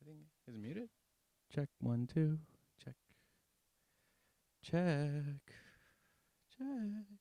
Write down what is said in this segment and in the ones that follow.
Everything is muted. Check 1 2. Check. Check. Check.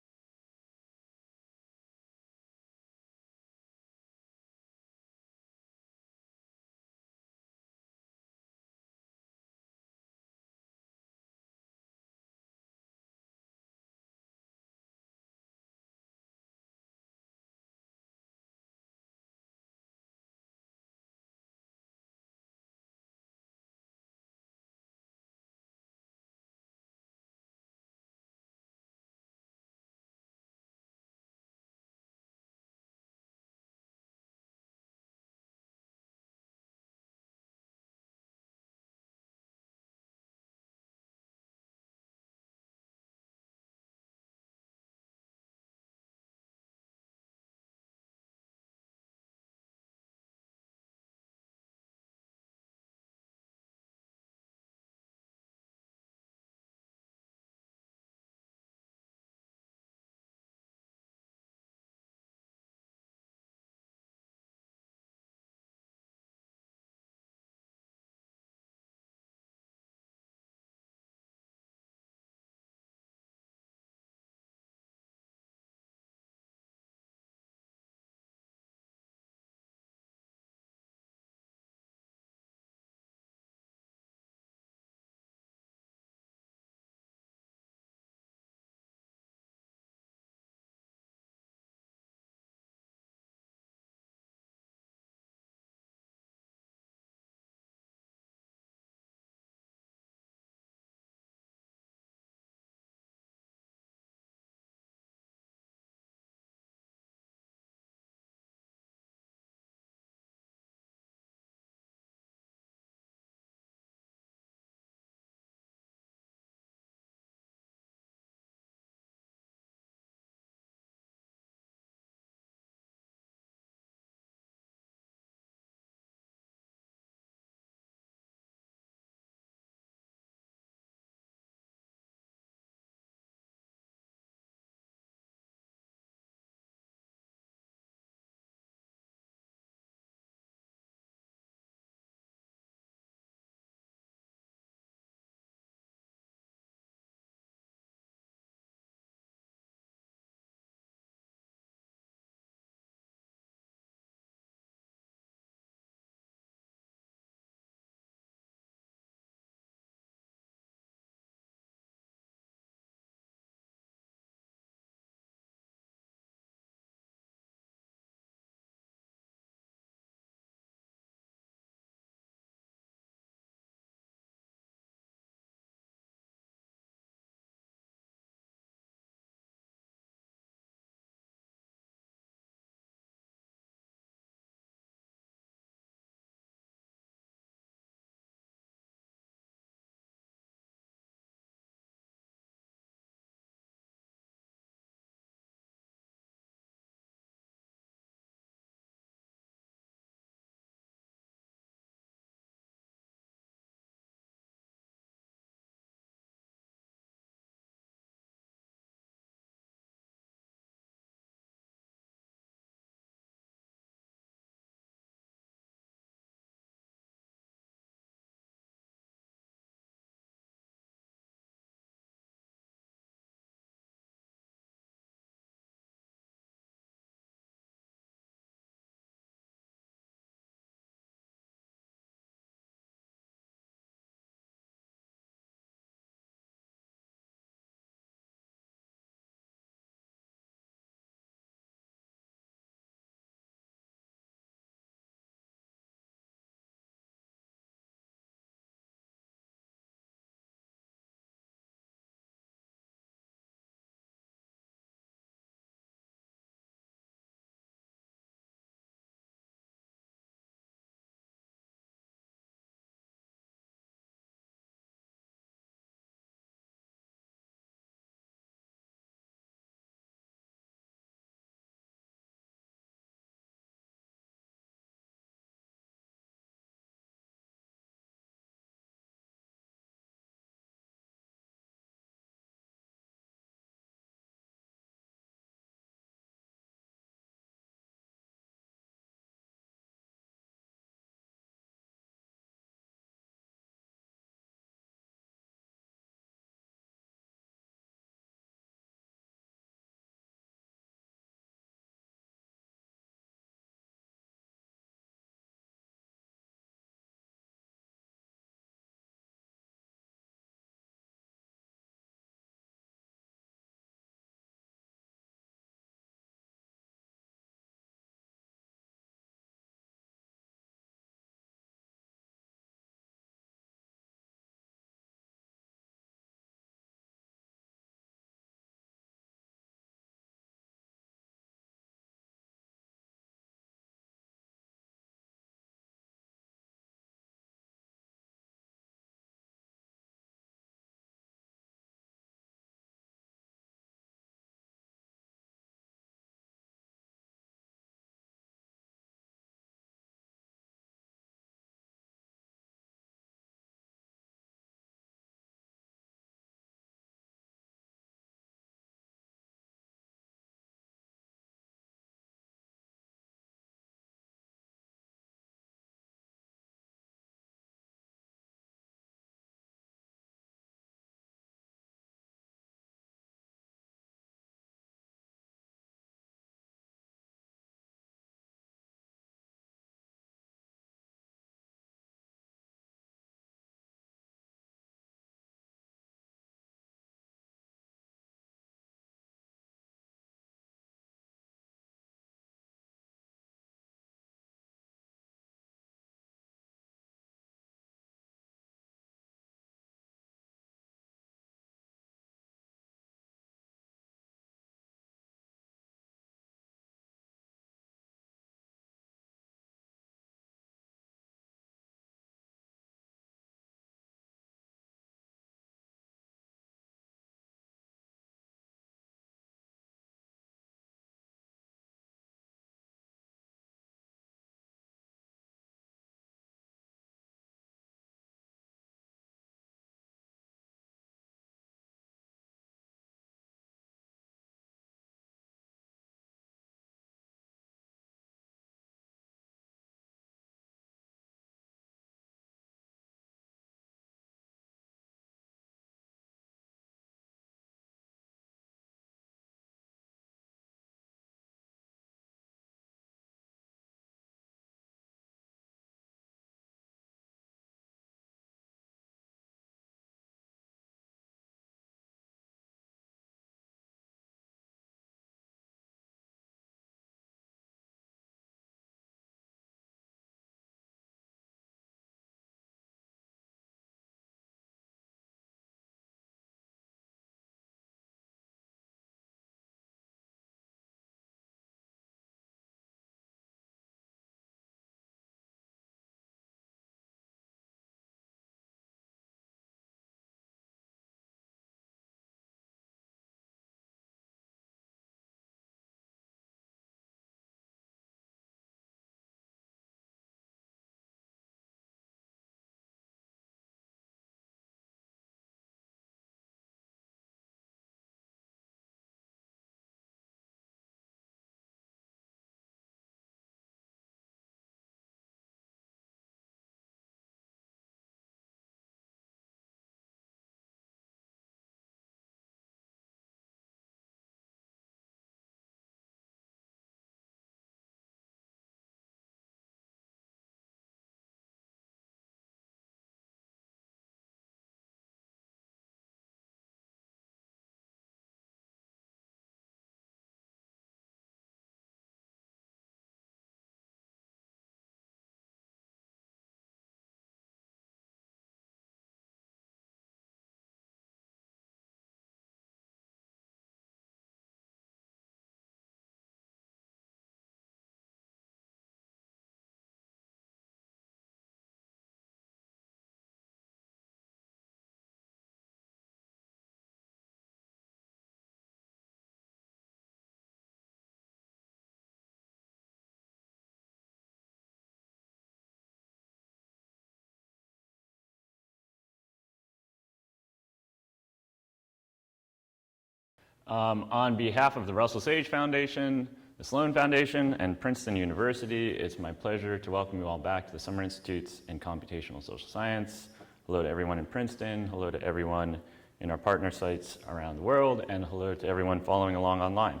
On behalf of the Russell Sage Foundation, the Sloan Foundation, and Princeton University, it's my pleasure to welcome you all back to the Summer Institutes in Computational Social Science. Hello to everyone in Princeton, hello to everyone in our partner sites around the world, and hello to everyone following along online.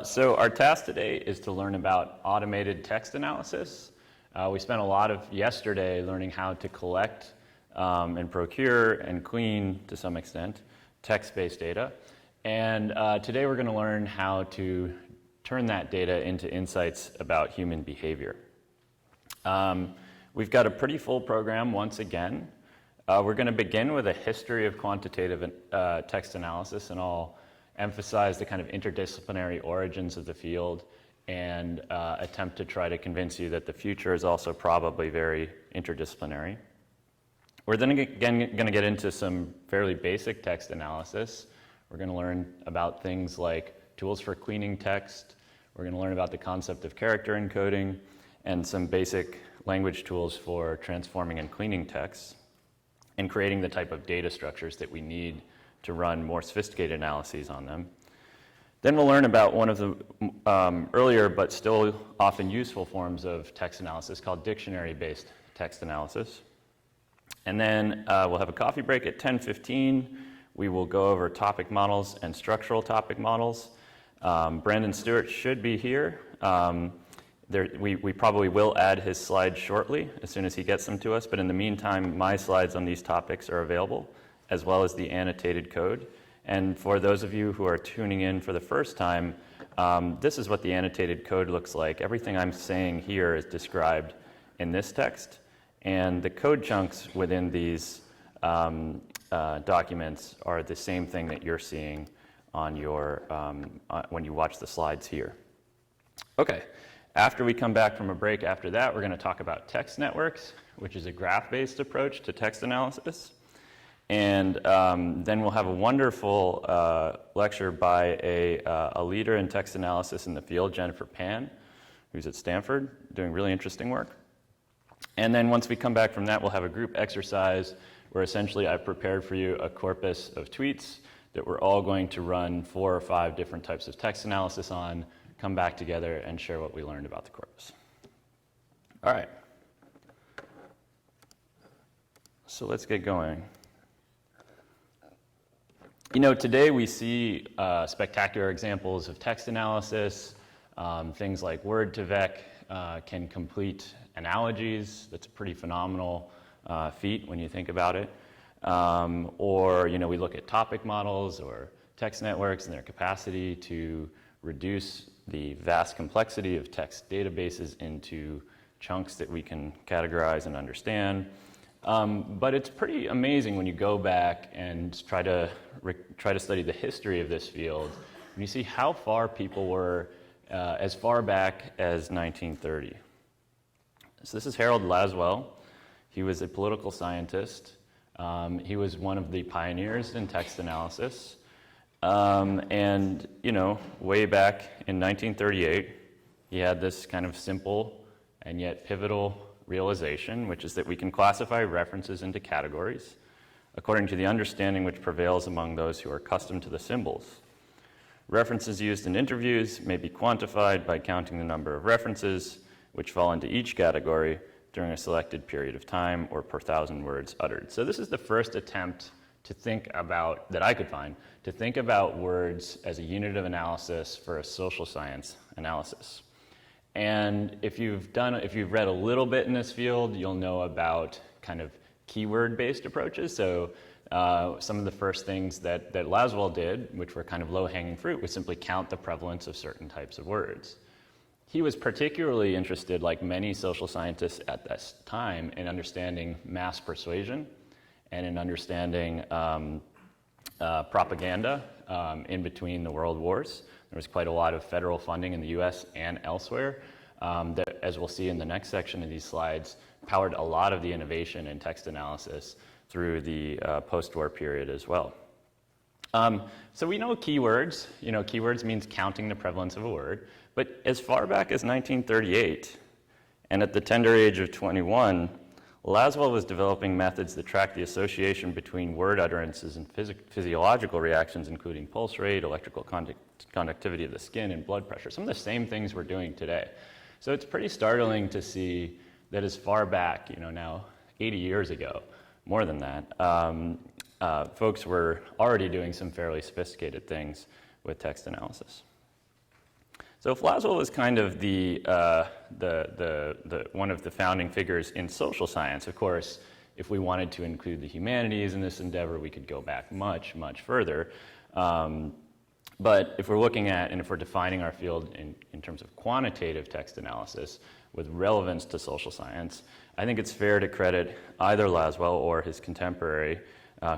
So our task today is to learn about automated text analysis. We spent a lot of yesterday learning how to collect and procure and clean, to some extent, text-based data. And today we're going to learn how to turn that data into insights about human behavior. We've got a pretty full program once again. We're going to begin with a history of quantitative text analysis, and I'll emphasize the kind of interdisciplinary origins of the field and attempt to try to convince you that the future is also probably very interdisciplinary. We're then again going to get into some fairly basic text analysis. We're going to learn about things like tools for cleaning text. We're going to learn about the concept of character encoding and some basic language tools for transforming and cleaning text and creating the type of data structures that we need to run more sophisticated analyses on them. Then we'll learn about one of the earlier but still often useful forms of text analysis called dictionary-based text analysis. And then we'll have a coffee break at 10:15. We will go over topic models and structural topic models. Brandon Stewart should be here. We probably will add his slides shortly as soon as he gets them to us, but in the meantime, my slides on these topics are available, as well as the annotated code. And for those of you who are tuning in for the first time, this is what the annotated code looks like. Everything I'm saying here is described in this text, and the code chunks within these documents are the same thing that you're seeing on your when you watch the slides here. Okay, after we come back from a break after that, we're going to talk about text networks, which is a graph-based approach to text analysis. And then we'll have a wonderful lecture by a leader in text analysis in the field, Jennifer Pan, who's at Stanford, doing really interesting work. And then once we come back from that, we'll have a group exercise where essentially I've prepared for you a corpus of tweets that we're all going to run 4 or 5 different types of text analysis on, come back together, and share what we learned about the corpus. All right. So let's get going. You know, today we see spectacular examples of text analysis. Things like Word2Vec can complete analogies. That's a pretty phenomenal feat when you think about it. Or, you know, we look at topic models or text networks and their capacity to reduce the vast complexity of text databases into chunks that we can categorize and understand. But it's pretty amazing when you go back and try to study the history of this field, and you see how far people were as far back as 1930. So this is Harold Laswell. He was a political scientist. He was one of the pioneers in text analysis. And, you know, way back in 1938, he had this kind of simple and yet pivotal realization, which is that we can classify references into categories according to the understanding which prevails among those who are accustomed to the symbols. References used in interviews may be quantified by counting the number of references which fall into each category during a selected period of time or per 1,000 words uttered. So this is the first attempt to think about, that I could find, to think about words as a unit of analysis for a social science analysis. And if you've read a little bit in this field, you'll know about kind of keyword-based approaches. So some of the first things that Laswell did, which were kind of low-hanging fruit, was simply count the prevalence of certain types of words. He was particularly interested, like many social scientists at this time, in understanding mass persuasion and in understanding propaganda in between the world wars. There was quite a lot of federal funding in the US and elsewhere that, as we'll see in the next section of these slides, powered a lot of the innovation in text analysis through the post-war period as well. So we know keywords. You know, keywords means counting the prevalence of a word. But as far back as 1938, and at the tender age of 21, Laswell was developing methods that track the association between word utterances and physiological reactions, including pulse rate, electrical conductivity of the skin, and blood pressure. Some of the same things we're doing today. So it's pretty startling to see that as far back, now 80 years ago, more than that, folks were already doing some fairly sophisticated things with text analysis. So if Laswell was kind of one of the founding figures in social science, of course, if we wanted to include the humanities in this endeavor, we could go back much, much further. But if we're looking at, and if we're defining our field in terms of quantitative text analysis with relevance to social science, I think it's fair to credit either Laswell or his contemporary,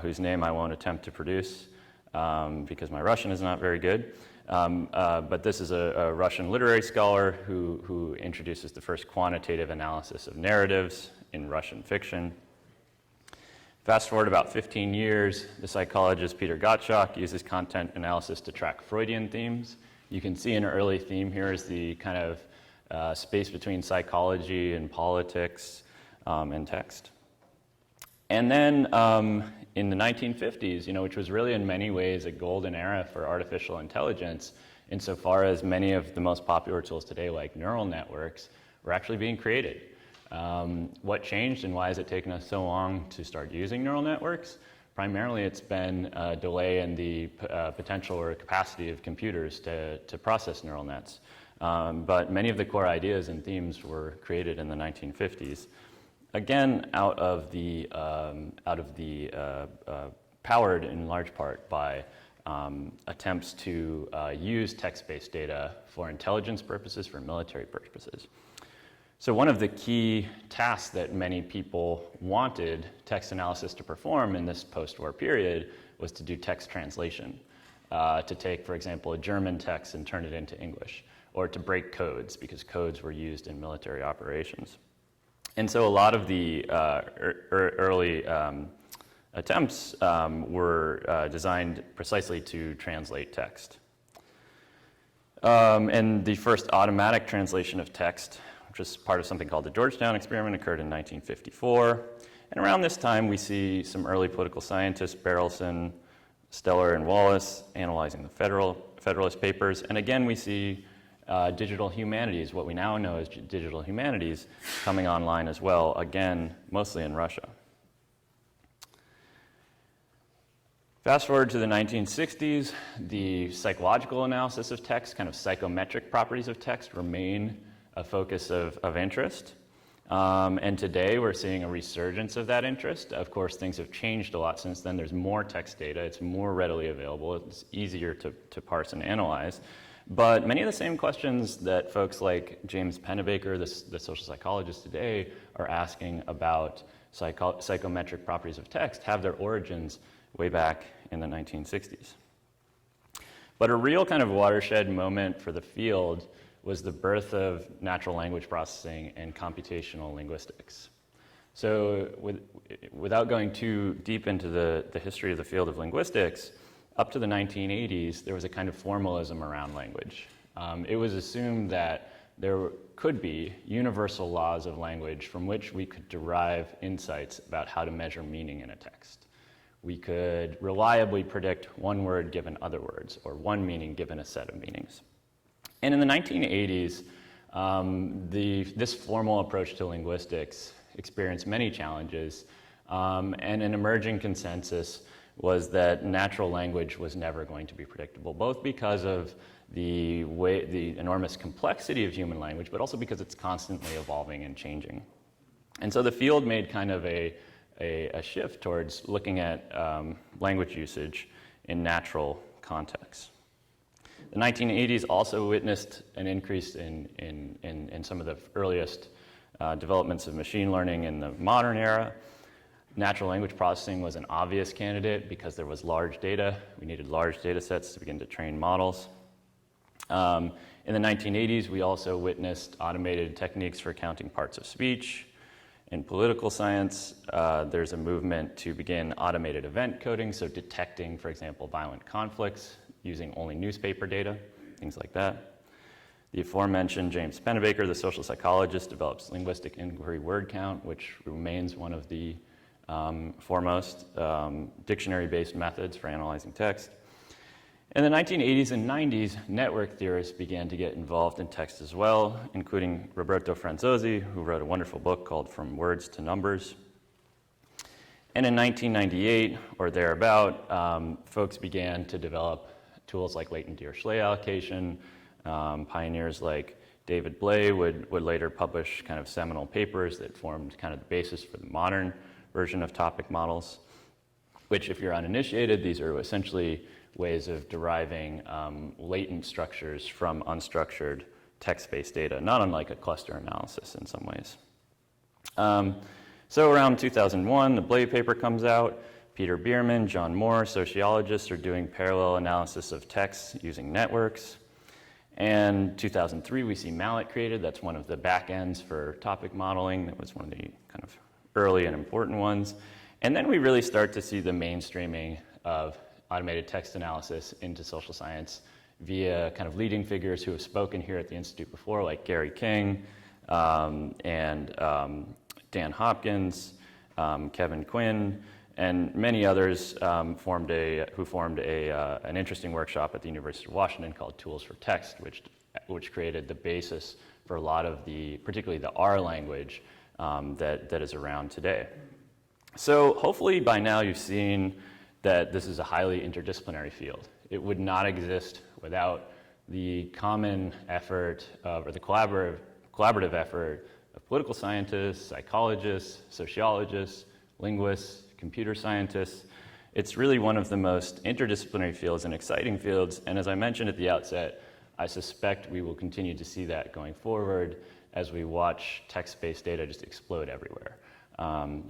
whose name I won't attempt to produce because my Russian is not very good. But this is a Russian literary scholar who introduces the first quantitative analysis of narratives in Russian fiction. Fast forward about 15 years, the psychologist Peter Gottschalk uses content analysis to track Freudian themes. You can see an early theme here is the kind of space between psychology and politics and text. And then in the 1950s, which was really in many ways a golden era for artificial intelligence, insofar as many of the most popular tools today, like neural networks, were actually being created. What changed and why has it taken us so long to start using neural networks? Primarily, it's been a delay in the potential or capacity of computers to process neural nets. But many of the core ideas and themes were created in the 1950s. Again, out of the powered in large part by attempts to use text-based data for intelligence purposes, for military purposes. So one of the key tasks that many people wanted text analysis to perform in this post-war period was to do text translation, to take, for example, a German text and turn it into English, or to break codes, because codes were used in military operations. And so a lot of the early attempts were designed precisely to translate text. And the first automatic translation of text, which was part of something called the Georgetown experiment, occurred in 1954. And around this time, we see some early political scientists, Berelson, Steller, and Wallace, analyzing the Federalist Papers. And again, we see digital humanities, what we now know as digital humanities, coming online as well, again, mostly in Russia. Fast forward to the 1960s, the psychological analysis of text, kind of psychometric properties of text, remain a focus of interest. And today we're seeing a resurgence of that interest. Of course, things have changed a lot since then. There's more text data. It's more readily available. It's easier to parse and analyze. But many of the same questions that folks like James Pennebaker, the social psychologist today, are asking about psychometric properties of text have their origins way back in the 1960s. But a real kind of watershed moment for the field was the birth of natural language processing and computational linguistics. So without going too deep into the history of the field of linguistics, up to the 1980s, there was a kind of formalism around language. It was assumed that there could be universal laws of language from which we could derive insights about how to measure meaning in a text. We could reliably predict one word given other words, or one meaning given a set of meanings. And in the 1980s, this formal approach to linguistics experienced many challenges, and an emerging consensus was that natural language was never going to be predictable, both because of the enormous complexity of human language, but also because it's constantly evolving and changing. And so the field made kind of a shift towards looking at language usage in natural contexts. The 1980s also witnessed an increase in some of the earliest developments of machine learning in the modern era. Natural language processing was an obvious candidate because there was large data. We needed large data sets to begin to train models. In the 1980s, we also witnessed automated techniques for counting parts of speech. In political science, there's a movement to begin automated event coding, so detecting, for example, violent conflicts using only newspaper data, things like that. The aforementioned James Pennebaker, the social psychologist, develops linguistic inquiry word count, which remains one of the foremost dictionary-based methods for analyzing text. In the 1980s and 90s, network theorists began to get involved in text as well, including Roberto Franzosi, who wrote a wonderful book called From Words to Numbers. And in 1998, or thereabout, folks began to develop tools like latent Dirichlet allocation. Pioneers like David Blay would later publish kind of seminal papers that formed kind of the basis for the modern version of topic models, which, if you're uninitiated, these are essentially ways of deriving latent structures from unstructured text-based data, not unlike a cluster analysis in some ways. So around 2001, the Blay paper comes out. Peter Bierman, John Moore, sociologists, are doing parallel analysis of text using networks. And 2003, we see Mallet created. That's one of the back ends for topic modeling. That was one of the kind of early and important ones. And then we really start to see the mainstreaming of automated text analysis into social science via kind of leading figures who have spoken here at the Institute before, like Gary King and Dan Hopkins, Kevin Quinn, and many others who formed an interesting workshop at the University of Washington called Tools for Text, which created the basis for a lot of particularly the R language that is around today. So hopefully by now you've seen that this is a highly interdisciplinary field. It would not exist without the common effort or the collaborative effort of political scientists, psychologists, sociologists, linguists, computer scientists. It's really one of the most interdisciplinary fields and exciting fields, and as I mentioned at the outset, I suspect we will continue to see that going forward as we watch text-based data just explode everywhere. No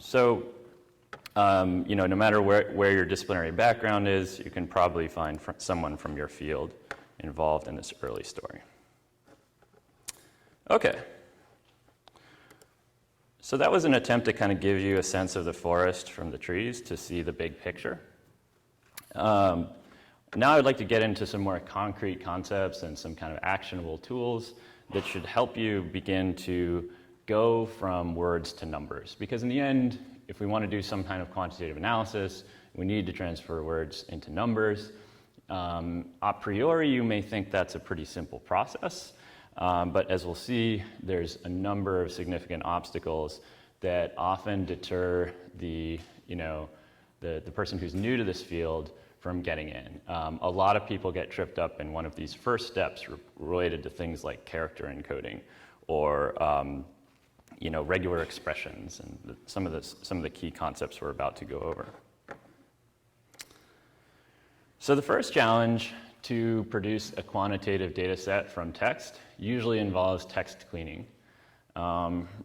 matter where your disciplinary background is, you can probably find someone from your field involved in this early story. Okay. So that was an attempt to kind of give you a sense of the forest from the trees to see the big picture. Now I'd like to get into some more concrete concepts and some kind of actionable tools that should help you begin to go from words to numbers. Because in the end, if we want to do some kind of quantitative analysis, we need to transfer words into numbers. A priori, you may think that's a pretty simple process. But as we'll see, there's a number of significant obstacles that often deter the person who's new to this field from getting in. A lot of people get tripped up in one of these first steps related to things like character encoding or regular expressions and some of the key concepts we're about to go over. So the first challenge to produce a quantitative data set from text usually involves text cleaning.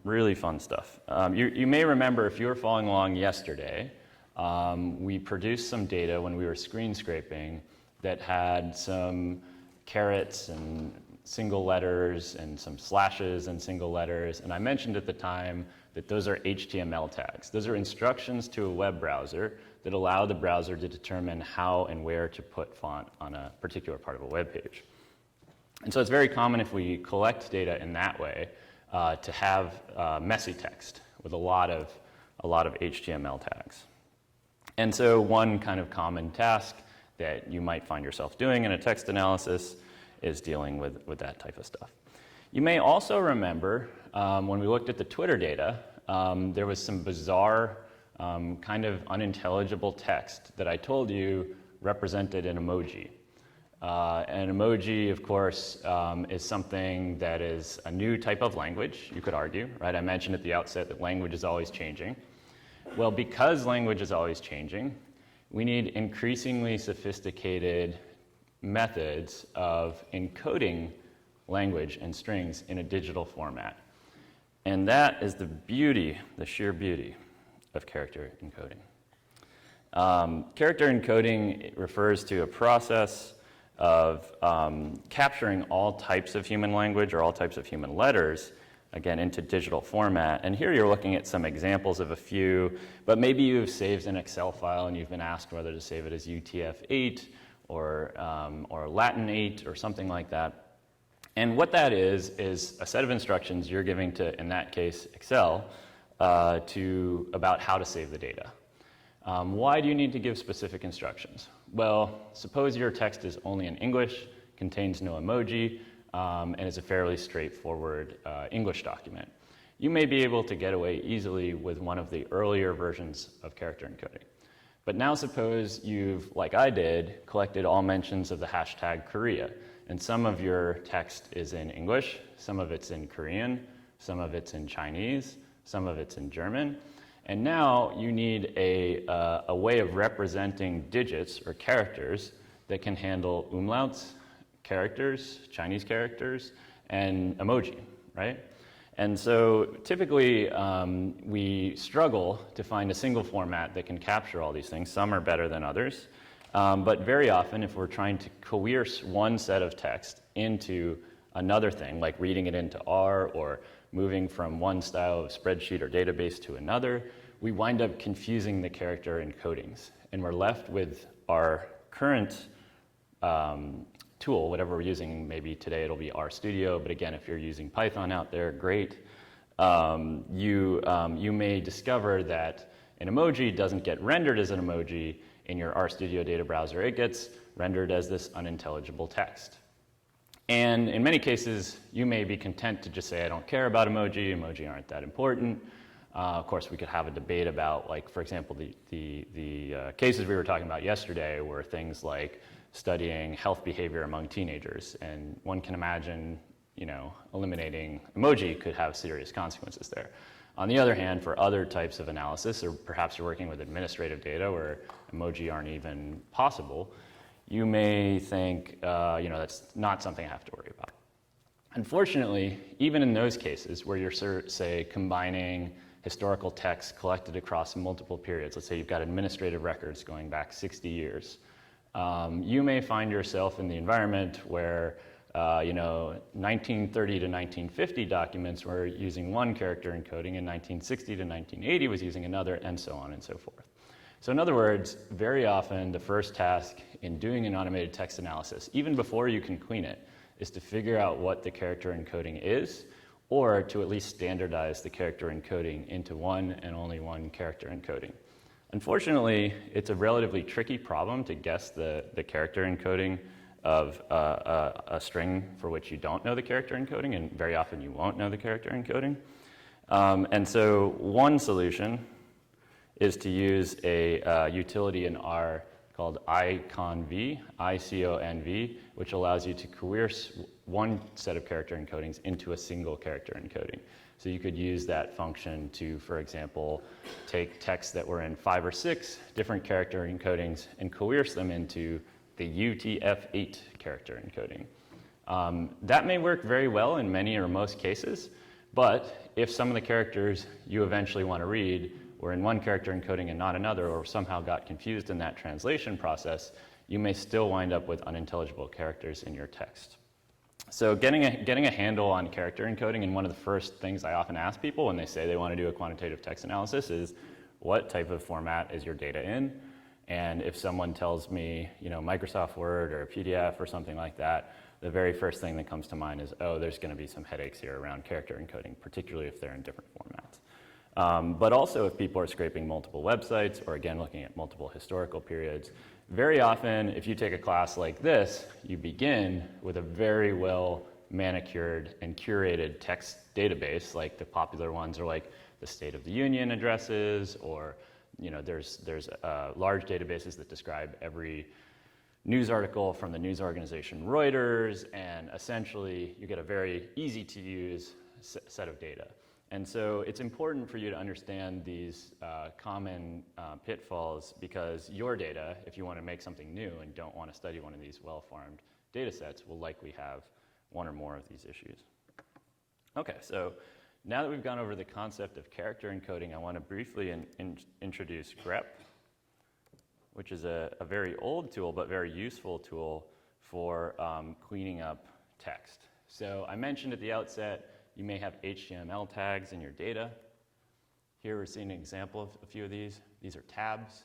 Really fun stuff. You may remember, if you were following along yesterday, we produced some data when we were screen scraping that had some carets and single letters and some slashes and single letters, and I mentioned at the time that those are HTML tags. Those are instructions to a web browser that allow the browser to determine how and where to put font on a particular part of a web page. And so it's very common, if we collect data in that way, to have messy text with a lot of HTML tags. And so one kind of common task that you might find yourself doing in a text analysis is dealing with that type of stuff. You may also remember when we looked at the Twitter data, there was some bizarre kind of unintelligible text that I told you represented an emoji. An emoji, of course, is something that is a new type of language, you could argue, right? I mentioned at the outset that language is always changing. Well, because language is always changing, we need increasingly sophisticated methods of encoding language and strings in a digital format. And that is the beauty, the sheer beauty of character encoding. Character encoding refers to a process of capturing all types of human language or all types of human letters, again, into digital format. And here you're looking at some examples of a few, but maybe you've saved an Excel file and you've been asked whether to save it as UTF-8 or Latin 8 or something like that. And what that is a set of instructions you're giving to, in that case, Excel, about how to save the data. Why do you need to give specific instructions? Well, suppose your text is only in English, contains no emoji, and is a fairly straightforward English document. You may be able to get away easily with one of the earlier versions of character encoding. But now suppose you've, like I did, collected all mentions of the hashtag Korea, and some of your text is in English, some of it's in Korean, some of it's in Chinese, some of it's in German, and now you need a way of representing digits or characters that can handle umlauts, characters, Chinese characters, and emoji, right? And so typically we struggle to find a single format that can capture all these things. Some are better than others. But very often if we're trying to coerce one set of text into another thing, like reading it into R or moving from one style of spreadsheet or database to another, we wind up confusing the character encodings. And we're left with our current tool, whatever we're using. Maybe today it'll be RStudio, but again, if you're using Python out there, great. You may discover that an emoji doesn't get rendered as an emoji in your RStudio data browser. It gets rendered as this unintelligible text. And in many cases, you may be content to just say, I don't care about emoji, emoji aren't that important. Of course, we could have a debate about, like, for example, the cases we were talking about yesterday were things like studying health behavior among teenagers. And one can imagine, eliminating emoji could have serious consequences there. On the other hand, for other types of analysis, or perhaps you're working with administrative data where emoji aren't even possible, you may think, that's not something I have to worry about. Unfortunately, even in those cases where you're, say, combining historical text collected across multiple periods, let's say you've got administrative records going back 60 years, you may find yourself in the environment where 1930 to 1950 documents were using one character encoding, and 1960 to 1980 was using another, and so on and so forth. So in other words, very often the first task in doing an automated text analysis, even before you can clean it, is to figure out what the character encoding is, or to at least standardize the character encoding into one and only one character encoding. Unfortunately, it's a relatively tricky problem to guess the character encoding of a string for which you don't know the character encoding, and very often you won't know the character encoding. And so one solution is to use a utility in R called iconv, I-C-O-N-V, which allows you to coerce one set of character encodings into a single character encoding. So you could use that function to, for example, take texts that were in 5 or 6 different character encodings and coerce them into the UTF-8 character encoding. That may work very well in many or most cases, but if some of the characters you eventually want to read were in one character encoding and not another, or somehow got confused in that translation process, you may still wind up with unintelligible characters in your text. So getting a handle on character encoding, and one of the first things I often ask people when they say they want to do a quantitative text analysis is, what type of format is your data in? And if someone tells me, Microsoft Word or a PDF or something like that, the very first thing that comes to mind is, oh, there's going to be some headaches here around character encoding, particularly if they're in different formats. But also if people are scraping multiple websites, or again, looking at multiple historical periods, very often, if you take a class like this, you begin with a very well manicured and curated text database, like the popular ones are like the State of the Union addresses, or there's large databases that describe every news article from the news organization Reuters, and essentially you get a very easy to use set of data. And so it's important for you to understand these common pitfalls, because your data, if you want to make something new and don't want to study one of these well-formed data sets, will likely have one or more of these issues. Okay, so now that we've gone over the concept of character encoding, I want to briefly introduce grep, which is a very old tool but very useful tool for cleaning up text. So I mentioned at the outset, you may have HTML tags in your data. Here we're seeing an example of a few of these. These are tabs.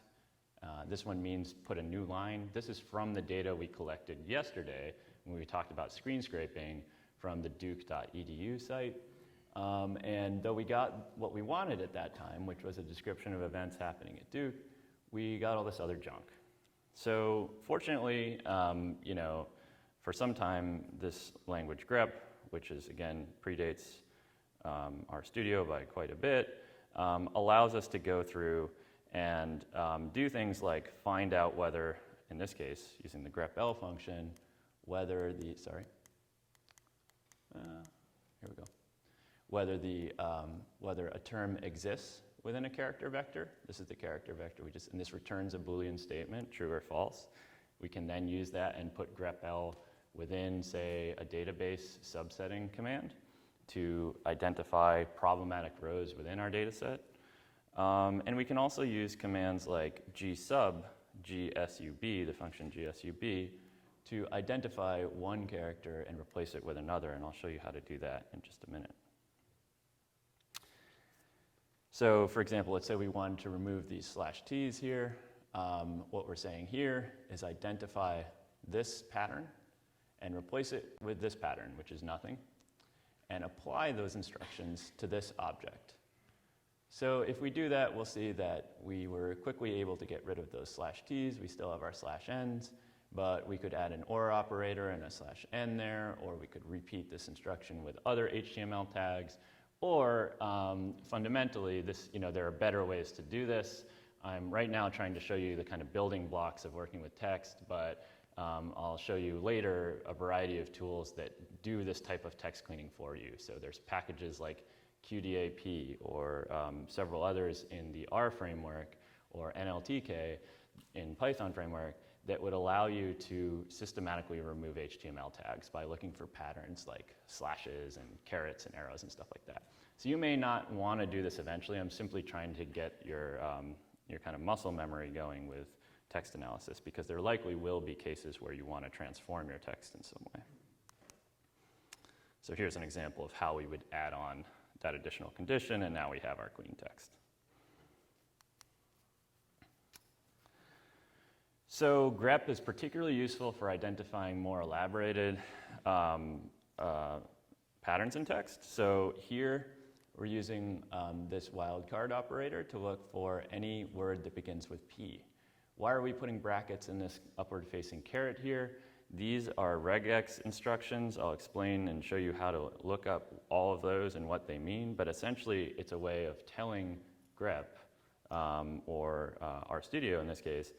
This one means put a new line. This is from the data we collected yesterday when we talked about screen scraping from the duke.edu site. And though we got what we wanted at that time, which was a description of events happening at Duke, we got all this other junk. So fortunately, for some time, this language grep, which is again predates RStudio by quite a bit, allows us to go through and do things like find out whether, in this case, using the grepl function, whether the, here we go, whether a term exists within a character vector. This is the character vector, and this returns a Boolean statement, true or false. We can then use that and put grepl within, say, a database subsetting command to identify problematic rows within our data set. And we can also use commands like gsub, gsub, the function gsub, to identify one character and replace it with another, and I'll show you how to do that in just a minute. So for example, let's say we wanted to remove these /t's here. What we're saying here is identify this pattern and replace it with this pattern, which is nothing, and apply those instructions to this object. So if we do that, we'll see that we were quickly able to get rid of those /t's. We still have our /n's, but we could add an or operator and a /n there, or we could repeat this instruction with other HTML tags, or fundamentally, there are better ways to do this. I'm right now trying to show you the kind of building blocks of working with text, but I'll show you later a variety of tools that do this type of text cleaning for you. So there's packages like QDAP or several others in the R framework or NLTK in Python framework that would allow you to systematically remove HTML tags by looking for patterns like slashes and carets and arrows and stuff like that. So you may not want to do this eventually. I'm simply trying to get your kind of muscle memory going with text analysis, because there likely will be cases where you want to transform your text in some way. So here's an example of how we would add on that additional condition, and now we have our clean text. So grep is particularly useful for identifying more elaborated patterns in text. So here we're using this wildcard operator to look for any word that begins with P. Why are we putting brackets in this upward-facing caret here? These are regex instructions. I'll explain and show you how to look up all of those and what they mean, but essentially it's a way of telling grep, or RStudio in this case,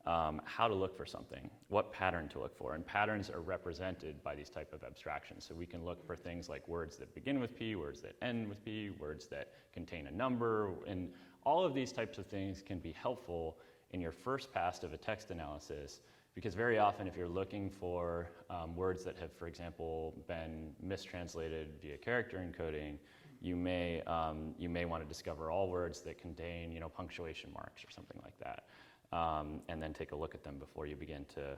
how to look for something, what pattern to look for. And patterns are represented by these type of abstractions. So we can look for things like words that begin with P, words that end with P, words that contain a number, and all of these types of things can be helpful in your first pass of a text analysis, because very often if you're looking for words that have, for example, been mistranslated via character encoding, you may want to discover all words that contain punctuation marks or something like that, and then take a look at them before you begin to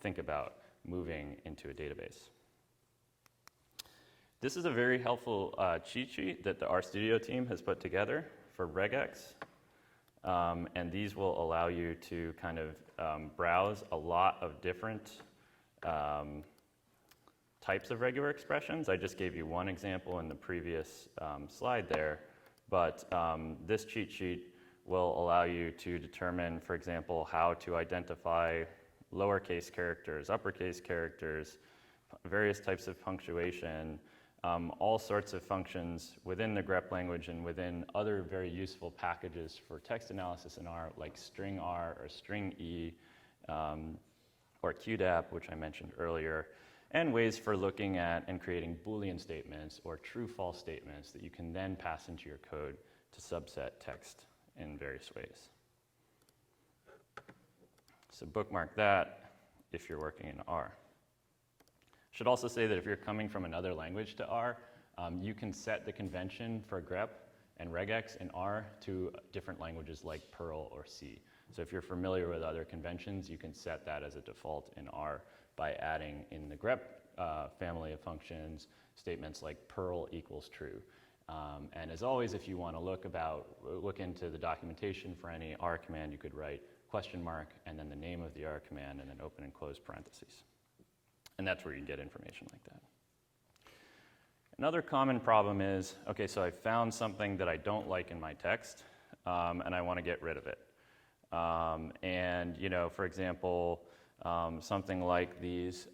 think about moving into a database. This is a very helpful cheat sheet that the RStudio team has put together for regex. And these will allow you to kind of browse a lot of different types of regular expressions. I just gave you one example in the previous slide there, but this cheat sheet will allow you to determine, for example, how to identify lowercase characters, uppercase characters, various types of punctuation, all sorts of functions within the grep language and within other very useful packages for text analysis in R, like string R or string E, or QDAP, which I mentioned earlier, and ways for looking at and creating Boolean statements or true-false statements that you can then pass into your code to subset text in various ways. So bookmark that if you're working in R. Should also say that if you're coming from another language to R, you can set the convention for grep and regex in R to different languages like Perl or C. So if you're familiar with other conventions, you can set that as a default in R by adding in the grep family of functions statements like Perl equals true. And as always, if you want to look into the documentation for any R command, you could write question mark and then the name of the R command and then open and close parentheses. And that's where you can get information like that. Another common problem is, okay, so I found something that I don't like in my text, and I want to get rid of it. And, you know, for example, something like these,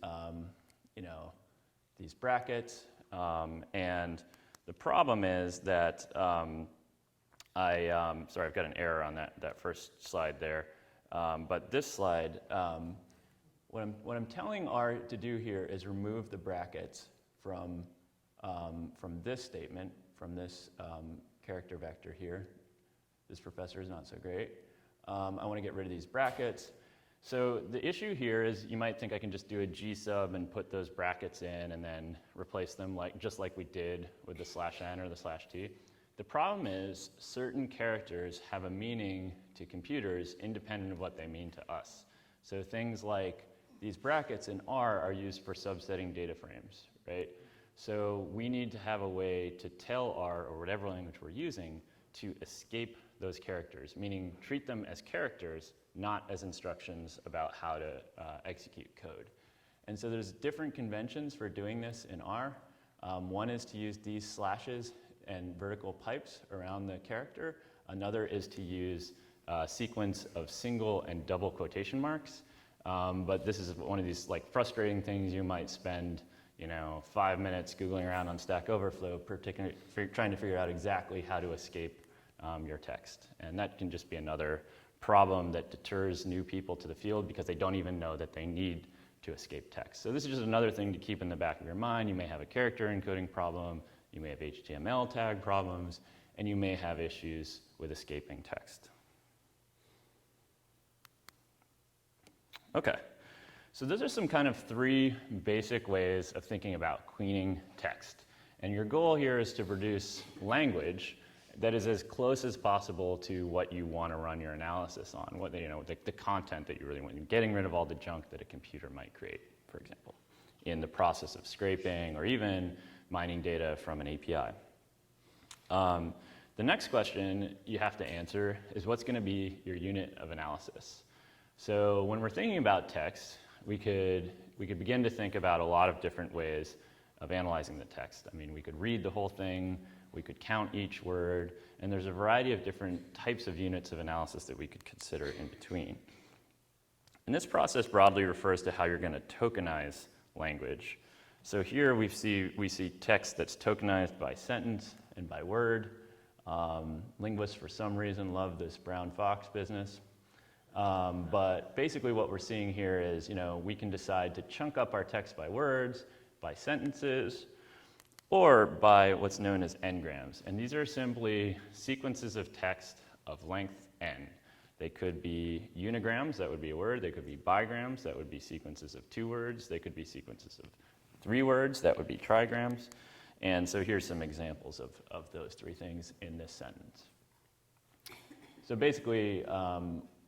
you know, these brackets, and the problem is that sorry, I've got an error on that first slide there, but this slide, what I'm telling R to do here is remove the brackets from this statement, from this character vector here. This professor is not so great. I want to get rid of these brackets. So the issue here is you might think I can just do a G sub and put those brackets in and then replace them just like we did with the /n or the /t. The problem is certain characters have a meaning to computers independent of what they mean to us. So things like these brackets in R are used for subsetting data frames, right? So we need to have a way to tell R, or whatever language we're using, to escape those characters, meaning treat them as characters, not as instructions about how to execute code. And so there's different conventions for doing this in R. One is to use these slashes and vertical pipes around the character. Another is to use a sequence of single and double quotation marks. But this is one of these like frustrating things you might spend 5 minutes Googling around on Stack Overflow, particularly trying to figure out exactly how to escape your text. And that can just be another problem that deters new people to the field because they don't even know that they need to escape text. So this is just another thing to keep in the back of your mind. You may have a character encoding problem, you may have HTML tag problems, and you may have issues with escaping text. Okay. So those are some kind of 3 basic ways of thinking about cleaning text. And your goal here is to produce language that is as close as possible to what you want to run your analysis on, what the content that you really want, getting rid of all the junk that a computer might create, for example, in the process of scraping or even mining data from an API. The next question you have to answer is what's going to be your unit of analysis. So when we're thinking about text, we could begin to think about a lot of different ways of analyzing the text. I mean, we could read the whole thing, we could count each word, and there's a variety of different types of units of analysis that we could consider in between. And this process broadly refers to how you're going to tokenize language. So here we see text that's tokenized by sentence and by word. Linguists, for some reason, love this brown fox business. But basically what we're seeing here is, we can decide to chunk up our text by words, by sentences, or by what's known as n-grams. And these are simply sequences of text of length n. They could be unigrams, that would be a word. They could be bigrams, that would be sequences of 2 words. They could be sequences of 3 words, that would be trigrams. And so here's some examples of those 3 things in this sentence. So basically,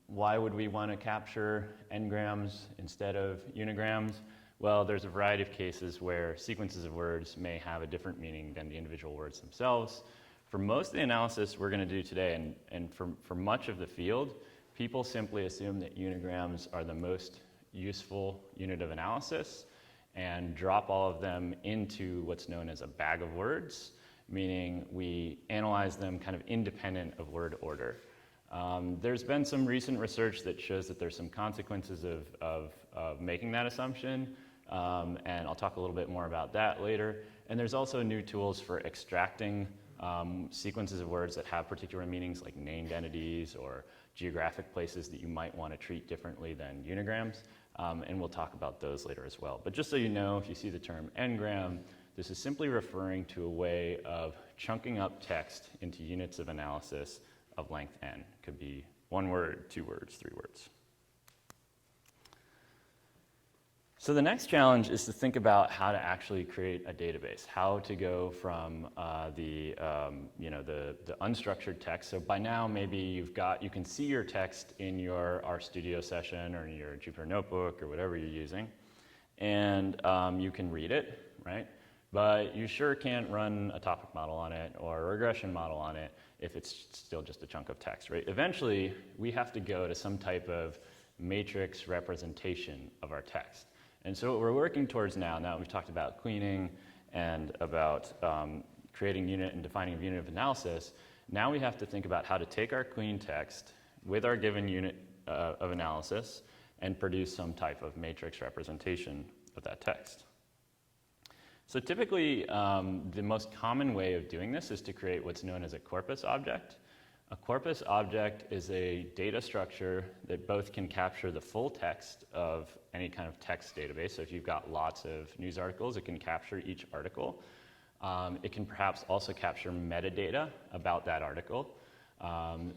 why would we want to capture n-grams instead of unigrams? Well, there's a variety of cases where sequences of words may have a different meaning than the individual words themselves. For most of the analysis we're going to do today, and for much of the field, people simply assume that unigrams are the most useful unit of analysis and drop all of them into what's known as a bag of words, meaning we analyze them kind of independent of word order. There's been some recent research that shows that there's some consequences of making that assumption, and I'll talk a little bit more about that later. And there's also new tools for extracting sequences of words that have particular meanings, like named entities or geographic places that you might want to treat differently than unigrams, and we'll talk about those later as well. But just so you know, if you see the term n-gram, this is simply referring to a way of chunking up text into units of analysis of length n. Could be 1 word, 2 words, 3 words. So the next challenge is to think about how to actually create a database, how to go from the unstructured text. So by now, maybe you can see your text in your RStudio session or in your Jupyter Notebook or whatever you're using, and you can read it, right? But you sure can't run a topic model on it or a regression model on it if it's still just a chunk of text, right? Eventually, we have to go to some type of matrix representation of our text. And so what we're working towards now we've talked about cleaning and about creating unit and defining a unit of analysis, now we have to think about how to take our clean text with our given unit of analysis and produce some type of matrix representation of that text. So typically, the most common way of doing this is to create what's known as a corpus object. A corpus object is a data structure that both can capture the full text of any kind of text database. So if you've got lots of news articles, it can capture each article. It can perhaps also capture metadata about that article.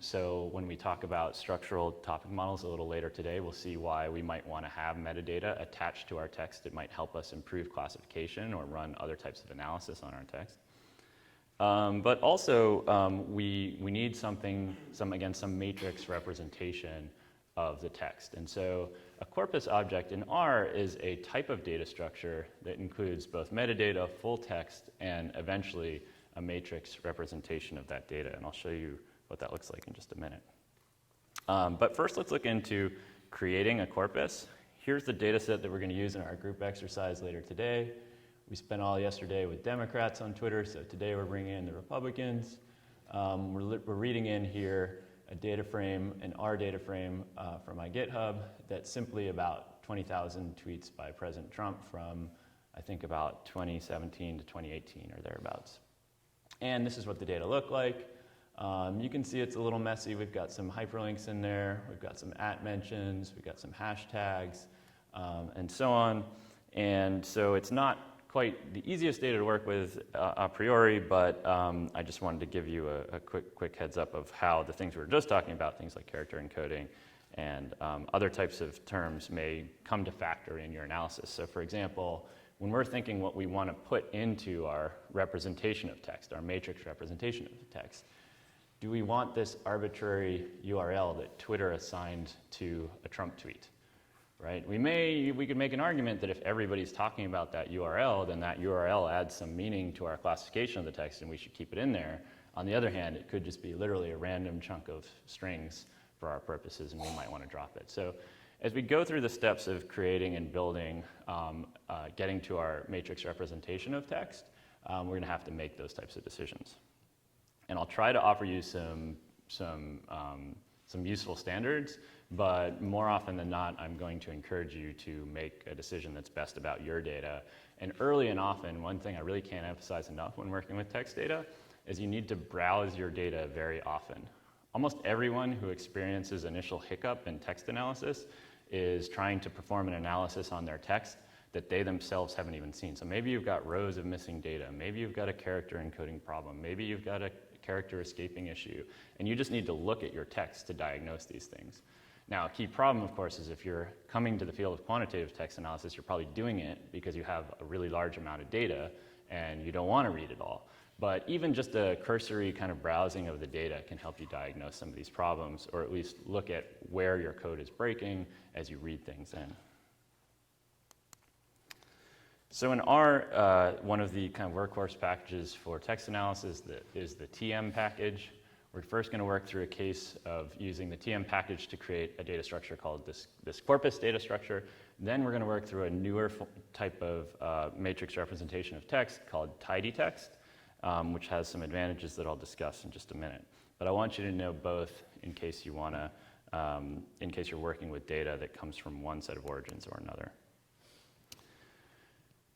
So when we talk about structural topic models a little later today, we'll see why we might want to have metadata attached to our text. It might help us improve classification or run other types of analysis on our text. But also, we need some matrix representation of the text. And so a corpus object in R is a type of data structure that includes both metadata, full text, and eventually a matrix representation of that data. And I'll show you what that looks like in just a minute. But first, let's look into creating a corpus. Here's the data set that we're going to use in our group exercise later today. We spent all yesterday with Democrats on Twitter, so today we're bringing in the Republicans. We're reading in here a data frame, an R data frame from my GitHub that's simply about 20,000 tweets by President Trump from, I think, about 2017 to 2018 or thereabouts. And this is what the data look like. You can see it's a little messy. We've got some hyperlinks in there. We've got some @ mentions. We've got some hashtags, and so on. And so it's not quite the easiest data to work with a priori, but I just wanted to give you a quick heads up of how the things we were just talking about, things like character encoding and other types of terms may come to factor in your analysis. So for example, when we're thinking what we want to put into our representation of text, our matrix representation of the text, do we want this arbitrary URL that Twitter assigned to a Trump tweet? Right? We could make an argument that if everybody's talking about that URL, then that URL adds some meaning to our classification of the text and we should keep it in there. On the other hand, it could just be literally a random chunk of strings for our purposes and we might want to drop it. So as we go through the steps of creating and building, getting to our matrix representation of text, we're going to have to make those types of decisions. And I'll try to offer you some useful standards, but more often than not, I'm going to encourage you to make a decision that's best about your data. And early and often, one thing I really can't emphasize enough when working with text data is you need to browse your data very often. Almost everyone who experiences initial hiccup in text analysis is trying to perform an analysis on their text that they themselves haven't even seen. So maybe you've got rows of missing data. Maybe you've got a character encoding problem. Maybe you've got a character escaping issue. And you just need to look at your text to diagnose these things. Now, a key problem, of course, is if you're coming to the field of quantitative text analysis, you're probably doing it because you have a really large amount of data and you don't want to read it all. But even just a cursory kind of browsing of the data can help you diagnose some of these problems, or at least look at where your code is breaking as you read things in. So in R, one of the kind of workhorse packages for text analysis is the TM package. We're first going to work through a case of using the TM package to create a data structure called this corpus data structure. Then we're going to work through a newer type of matrix representation of text called tidy text, which has some advantages that I'll discuss in just a minute. But I want you to know both in case you want to, in case you're working with data that comes from one set of origins or another.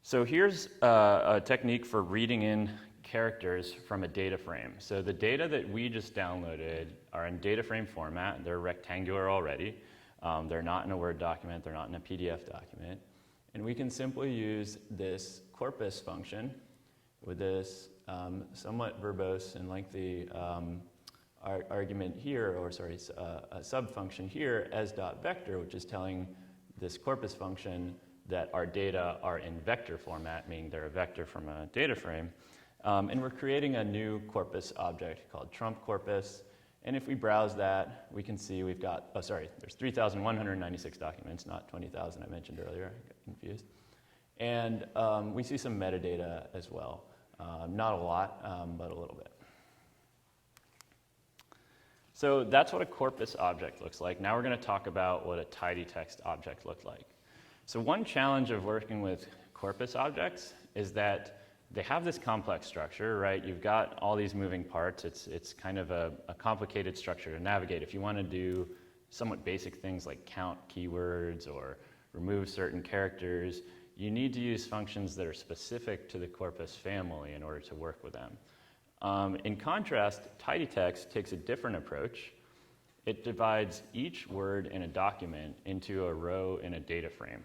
So here's a technique for reading in characters from a data frame. So the data that we just downloaded are in data frame format. They're rectangular already. They're not in a Word document. They're not in a PDF document. And we can simply use this corpus function with this somewhat verbose and lengthy argument here, or sorry, a sub-function here as dot vector, which is telling this corpus function that our data are in vector format, meaning they're a vector from a data frame. And we're creating a new corpus object called Trump corpus. And if we browse that, we can see we've got, there's 3,196 documents, not 20,000 I mentioned earlier, I got confused. And we see some metadata as well. Not a lot, but a little bit. So that's what a corpus object looks like. Now we're going to talk about what a tidy text object looks like. So one challenge of working with corpus objects is that they have this complex structure, right? You've got all these moving parts. It's kind of a complicated structure to navigate. If you want to do somewhat basic things like count keywords or remove certain characters, you need to use functions that are specific to the corpus family in order to work with them. In contrast, tidy text takes a different approach. It divides each word in a document into a row in a data frame.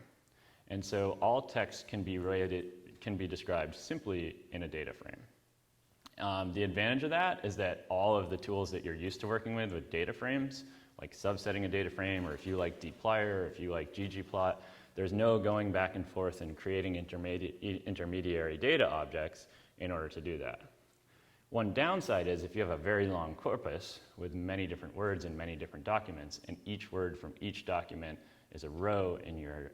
And so all text can be described simply in a data frame. The advantage of that is that all of the tools that you're used to working with data frames, like subsetting a data frame, or if you like dplyr, or if you like ggplot, there's no going back and forth and creating intermediary data objects in order to do that. One downside is if you have a very long corpus with many different words in many different documents, and each word from each document is a row in your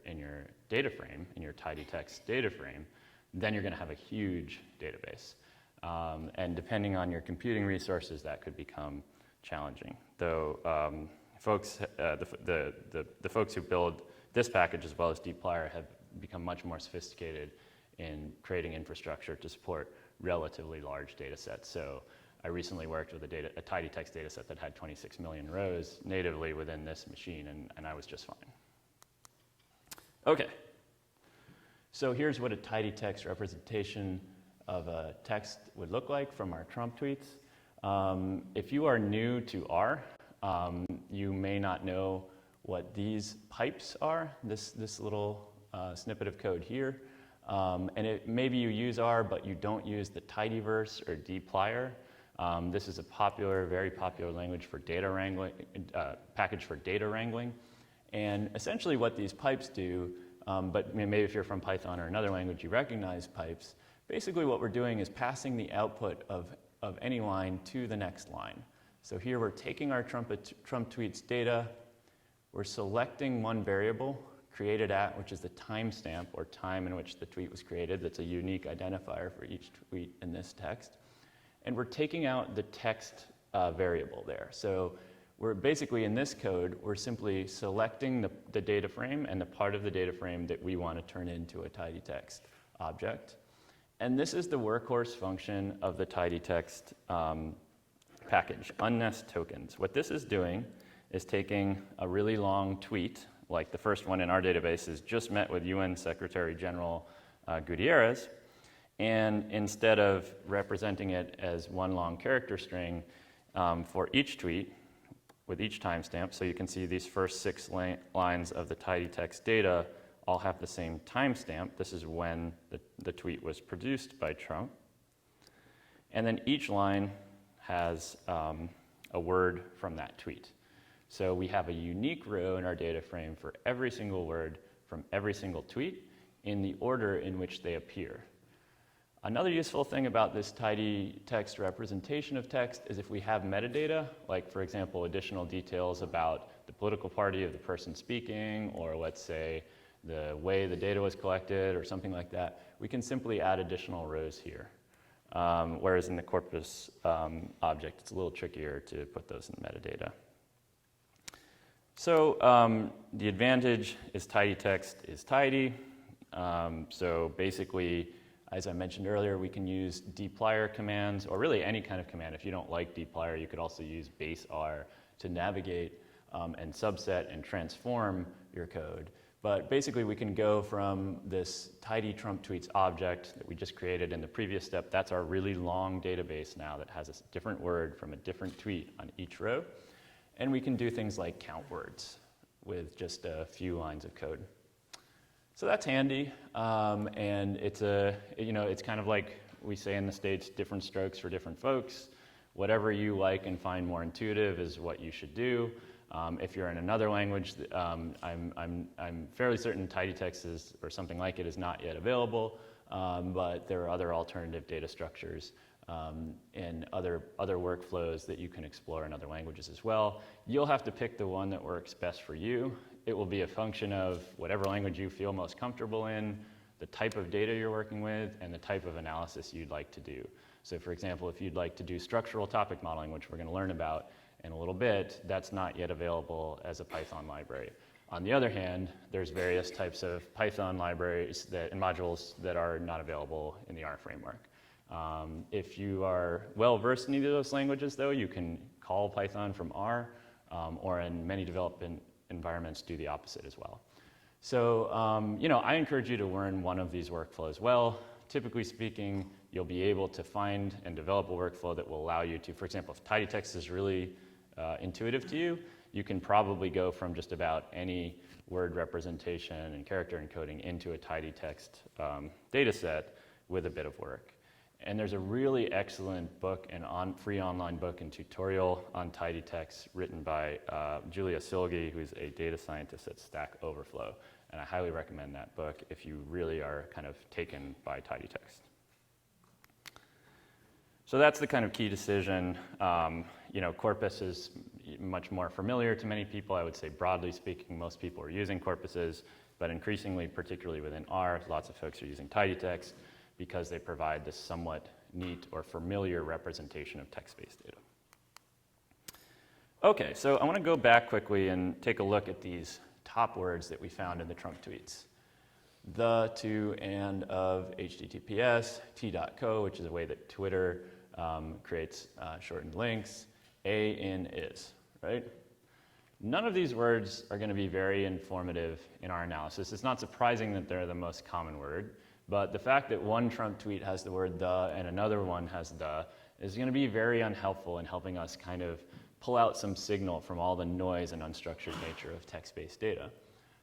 data frame, in your tidy text data frame, then you're going to have a huge database. And depending on your computing resources, that could become challenging. Though the folks who build this package as well as dplyr have become much more sophisticated in creating infrastructure to support relatively large data sets. So I recently worked with a tidy text data set that had 26 million rows natively within this machine, and I was just fine. Okay, so here's what a tidy text representation of a text would look like from our Trump tweets. If you are new to R, you may not know what these pipes are, this little snippet of code here. And maybe you use R, but you don't use the tidyverse or dplyr. This is a very popular language for data wrangling, package for data wrangling. And essentially what these pipes do, but maybe if you're from Python or another language, you recognize pipes. Basically what we're doing is passing the output of any line to the next line. So here we're taking our Trump tweets data, we're selecting one variable, created at, which is the timestamp or time in which the tweet was created. That's a unique identifier for each tweet in this text. And we're taking out the text variable there. So we're basically in this code, we're simply selecting the data frame and the part of the data frame that we want to turn into a tidy text object. And this is the workhorse function of the tidy text package, unnest tokens. What this is doing is taking a really long tweet, like the first one in our database is just met with UN Secretary General Gutierrez, and instead of representing it as one long character string for each tweet with each timestamp, so you can see these first 6 lines of the tidy text data all have the same timestamp. This is when the tweet was produced by Trump. And then each line has a word from that tweet. So we have a unique row in our data frame for every single word from every single tweet in the order in which they appear. Another useful thing about this tidy text representation of text is if we have metadata, like for example, additional details about the political party of the person speaking, or let's say the way the data was collected or something like that, we can simply add additional rows here. Whereas in the corpus object, it's a little trickier to put those in metadata. So the advantage is tidy text is tidy. So basically, as I mentioned earlier, we can use dplyr commands, or really any kind of command. If you don't like dplyr, you could also use base R to navigate and subset and transform your code. But basically, we can go from this tidy Trump tweets object that we just created in the previous step. That's our really long database now that has a different word from a different tweet on each row. And we can do things like count words with just a few lines of code. So that's handy, and it's it's kind of like we say in the States, different strokes for different folks. Whatever you like and find more intuitive is what you should do. If you're in another language, I'm fairly certain tidy text is, or something like it, is not yet available, but there are other alternative data structures and other workflows that you can explore in other languages as well. You'll have to pick the one that works best for you. It will be a function of whatever language you feel most comfortable in, the type of data you're working with, and the type of analysis you'd like to do. So for example, if you'd like to do structural topic modeling, which we're going to learn about in a little bit, that's not yet available as a Python library. On the other hand, there's various types of Python libraries and modules that are not available in the R framework. If you are well versed in either of those languages, though, you can call Python from R, or in many development environments do the opposite as well. So, I encourage you to learn one of these workflows well. Typically speaking, you'll be able to find and develop a workflow that will allow you to, for example, if tidy text is really intuitive to you, you can probably go from just about any word representation and character encoding into a tidy text data set with a bit of work. And there's a really excellent book and free online book and tutorial on tidy text written by Julia Silge, who's a data scientist at Stack Overflow. And I highly recommend that book if you really are kind of taken by tidy text. So that's the kind of key decision. Corpus is much more familiar to many people. I would say broadly speaking, most people are using corpuses, but increasingly, particularly within R, lots of folks are using tidy text because they provide this somewhat neat or familiar representation of text-based data. Okay, so I want to go back quickly and take a look at these top words that we found in the trunk tweets. The, to, and, of, HTTPS, t.co, which is a way that Twitter creates shortened links, a, in, is, right? None of these words are going to be very informative in our analysis. It's not surprising that they're the most common word, but the fact that one trunk tweet has the word the and another one has the is going to be very unhelpful in helping us kind of pull out some signal from all the noise and unstructured nature of text-based data.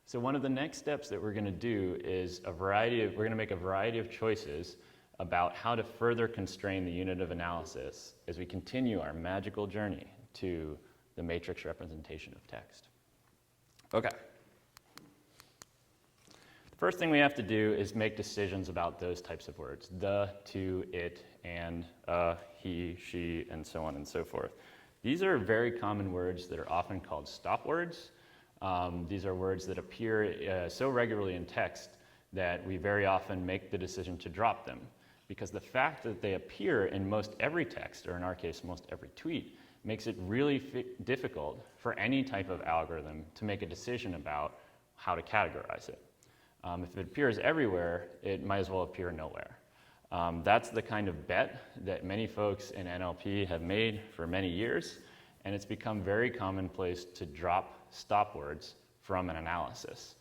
So one of the next steps that we're going to do is we're going to make a variety of choices about how to further constrain the unit of analysis as we continue our magical journey to the matrix representation of text. Okay. The first thing we have to do is make decisions about those types of words, the, to, it, and, he, she, and so on and so forth. These are very common words that are often called stop words. These are words that appear so regularly in text that we very often make the decision to drop them, because the fact that they appear in most every text, or in our case, most every tweet, makes it really difficult for any type of algorithm to make a decision about how to categorize it. If it appears everywhere, it might as well appear nowhere. That's the kind of bet that many folks in NLP have made for many years, and it's become very commonplace to drop stop words from an analysis.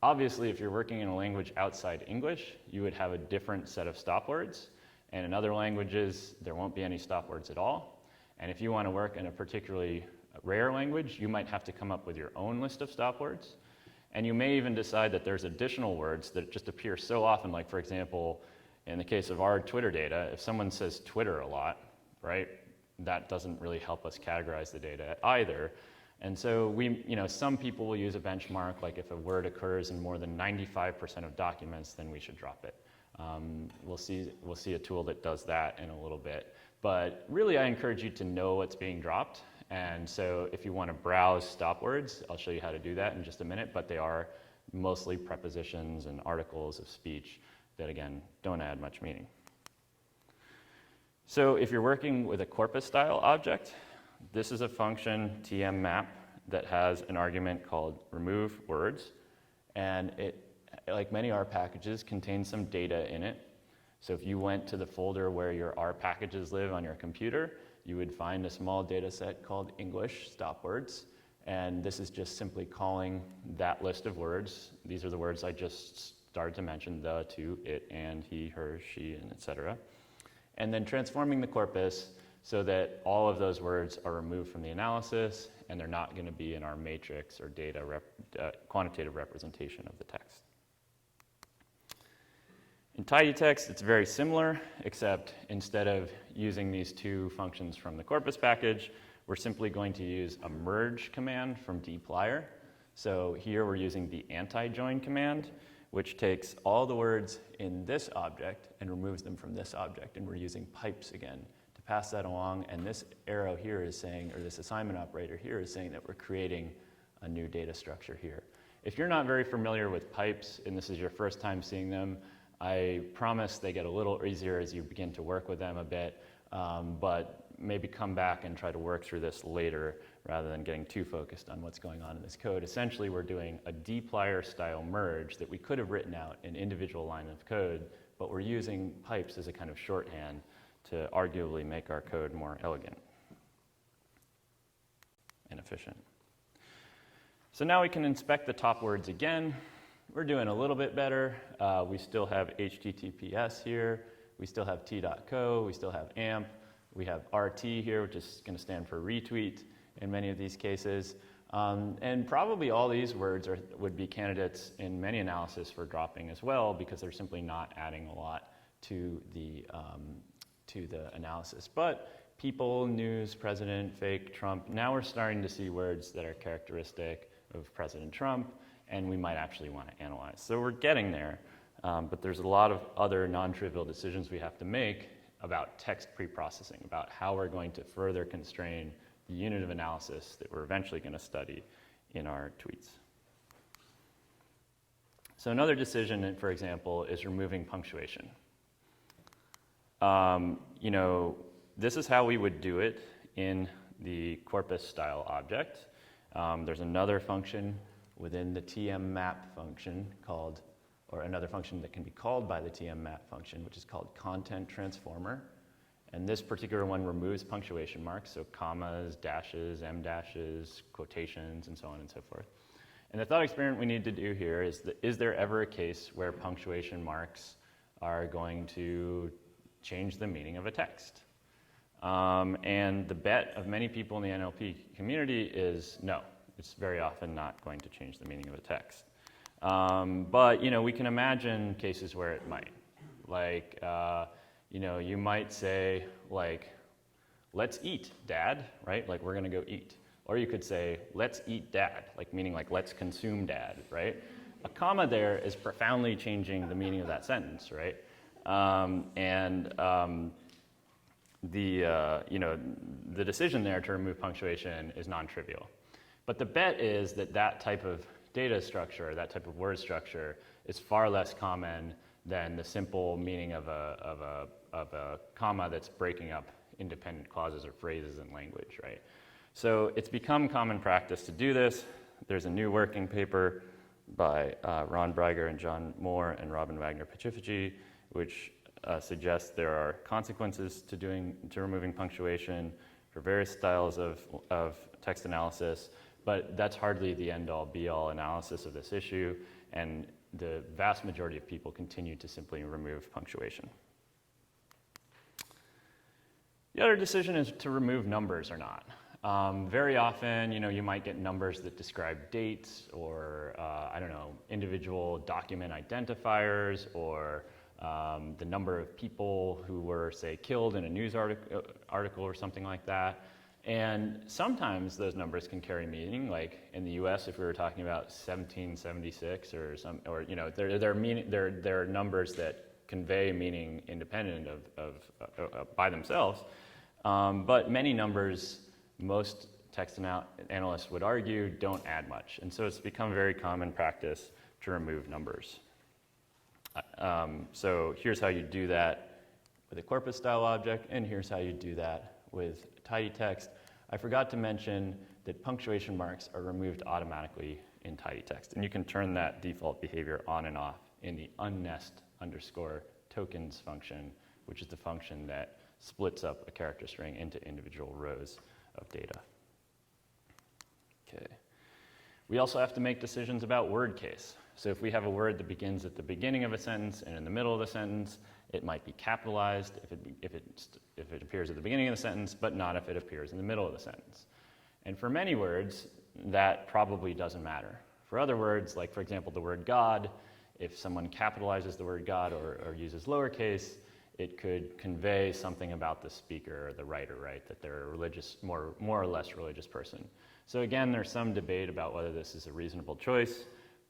Obviously, if you're working in a language outside English, you would have a different set of stop words, and in other languages, there won't be any stop words at all. And if you want to work in a particularly rare language, you might have to come up with your own list of stop words. And you may even decide that there's additional words that just appear so often, like for example, in the case of our Twitter data, if someone says Twitter a lot, right, that doesn't really help us categorize the data either. And so some people will use a benchmark, like if a word occurs in more than 95% of documents, then we should drop it. We'll see a tool that does that in a little bit. But really, I encourage you to know what's being dropped. And so if you want to browse stop words, I'll show you how to do that in just a minute, but they are mostly prepositions and articles of speech that, again, don't add much meaning. So if you're working with a corpus-style object, this is a function, tmmap, that has an argument called remove words, and it, like many R packages, contains some data in it. So if you went to the folder where your R packages live on your computer, you would find a small data set called English stop words, and this is just simply calling that list of words. These are the words I just started to mention, the, to, it, and, he, her, she, and etc. And then transforming the corpus so that all of those words are removed from the analysis and they're not going to be in our matrix or data quantitative representation of the text. In tidy text, it's very similar, except instead of using these two functions from the corpus package, we're simply going to use a merge command from dplyr. So here we're using the anti-join command, which takes all the words in this object and removes them from this object. And we're using pipes again to pass that along. And this arrow here is saying, or this assignment operator here is saying that we're creating a new data structure here. If you're not very familiar with pipes, and this is your first time seeing them, I promise they get a little easier as you begin to work with them a bit, but maybe come back and try to work through this later rather than getting too focused on what's going on in this code. Essentially, we're doing a dplyr style merge that we could have written out in individual line of code, but we're using pipes as a kind of shorthand to arguably make our code more elegant and efficient. So now we can inspect the top words again. We're doing a little bit better. We still have HTTPS here. We still have t.co. We still have AMP. We have RT here, which is going to stand for retweet in many of these cases. And probably all these words would be candidates in many analysis for dropping as well, because they're simply not adding a lot to the analysis. But people, news, president, fake, Trump, now we're starting to see words that are characteristic of President Trump, and we might actually want to analyze. So we're getting there, but there's a lot of other non-trivial decisions we have to make about text preprocessing, about how we're going to further constrain the unit of analysis that we're eventually going to study in our tweets. So another decision, for example, is removing punctuation. This is how we would do it in the corpus style object. There's another function within the tmmap function called, or another function that can be called by the tmmap function, which is called content transformer. And this particular one removes punctuation marks, so commas, dashes, em dashes, quotations, and so on and so forth. And the thought experiment we need to do here is there ever a case where punctuation marks are going to change the meaning of a text? And the bet of many people in the NLP community is no. It's very often not going to change the meaning of a text. But we can imagine cases where it might. Like, you might say, like, let's eat, Dad, right? Like, we're going to go eat. Or you could say, let's eat, Dad, like meaning like, let's consume, Dad, right? A comma there is profoundly changing the meaning of that sentence, right? The decision there to remove punctuation is non-trivial. But the bet is that that type of data structure, that type of word structure, is far less common than the simple meaning of a comma that's breaking up independent clauses or phrases in language, right? So it's become common practice to do this. There's a new working paper by Ron Breiger and John Moore and Robin Wagner-Pacifici, which suggests there are consequences to removing punctuation for various styles of text analysis, but that's hardly the end-all, be-all analysis of this issue, and the vast majority of people continue to simply remove punctuation. The other decision is to remove numbers or not. Very often, you might get numbers that describe dates or, individual document identifiers or the number of people who were, say, killed in a news article or something like that. And sometimes those numbers can carry meaning, like in the US, if we were talking about 1776 there are numbers that convey meaning independent of by themselves. But many numbers, most text analysts would argue, don't add much. And so it's become very common practice to remove numbers. So here's how you do that with a corpus style object, and here's how you do that with tidy text. I forgot to mention that punctuation marks are removed automatically in tidy text, and you can turn that default behavior on and off in the unnest_tokens function, which is the function that splits up a character string into individual rows of data. Okay. We also have to make decisions about word case. So if we have a word that begins at the beginning of a sentence and in the middle of the sentence, it might be capitalized if it appears at the beginning of the sentence, but not if it appears in the middle of the sentence. And for many words, that probably doesn't matter. For other words, like for example the word God, if someone capitalizes the word God or uses lowercase, it could convey something about the speaker or the writer, right? That they're a religious, more or less religious person. So again, there's some debate about whether this is a reasonable choice.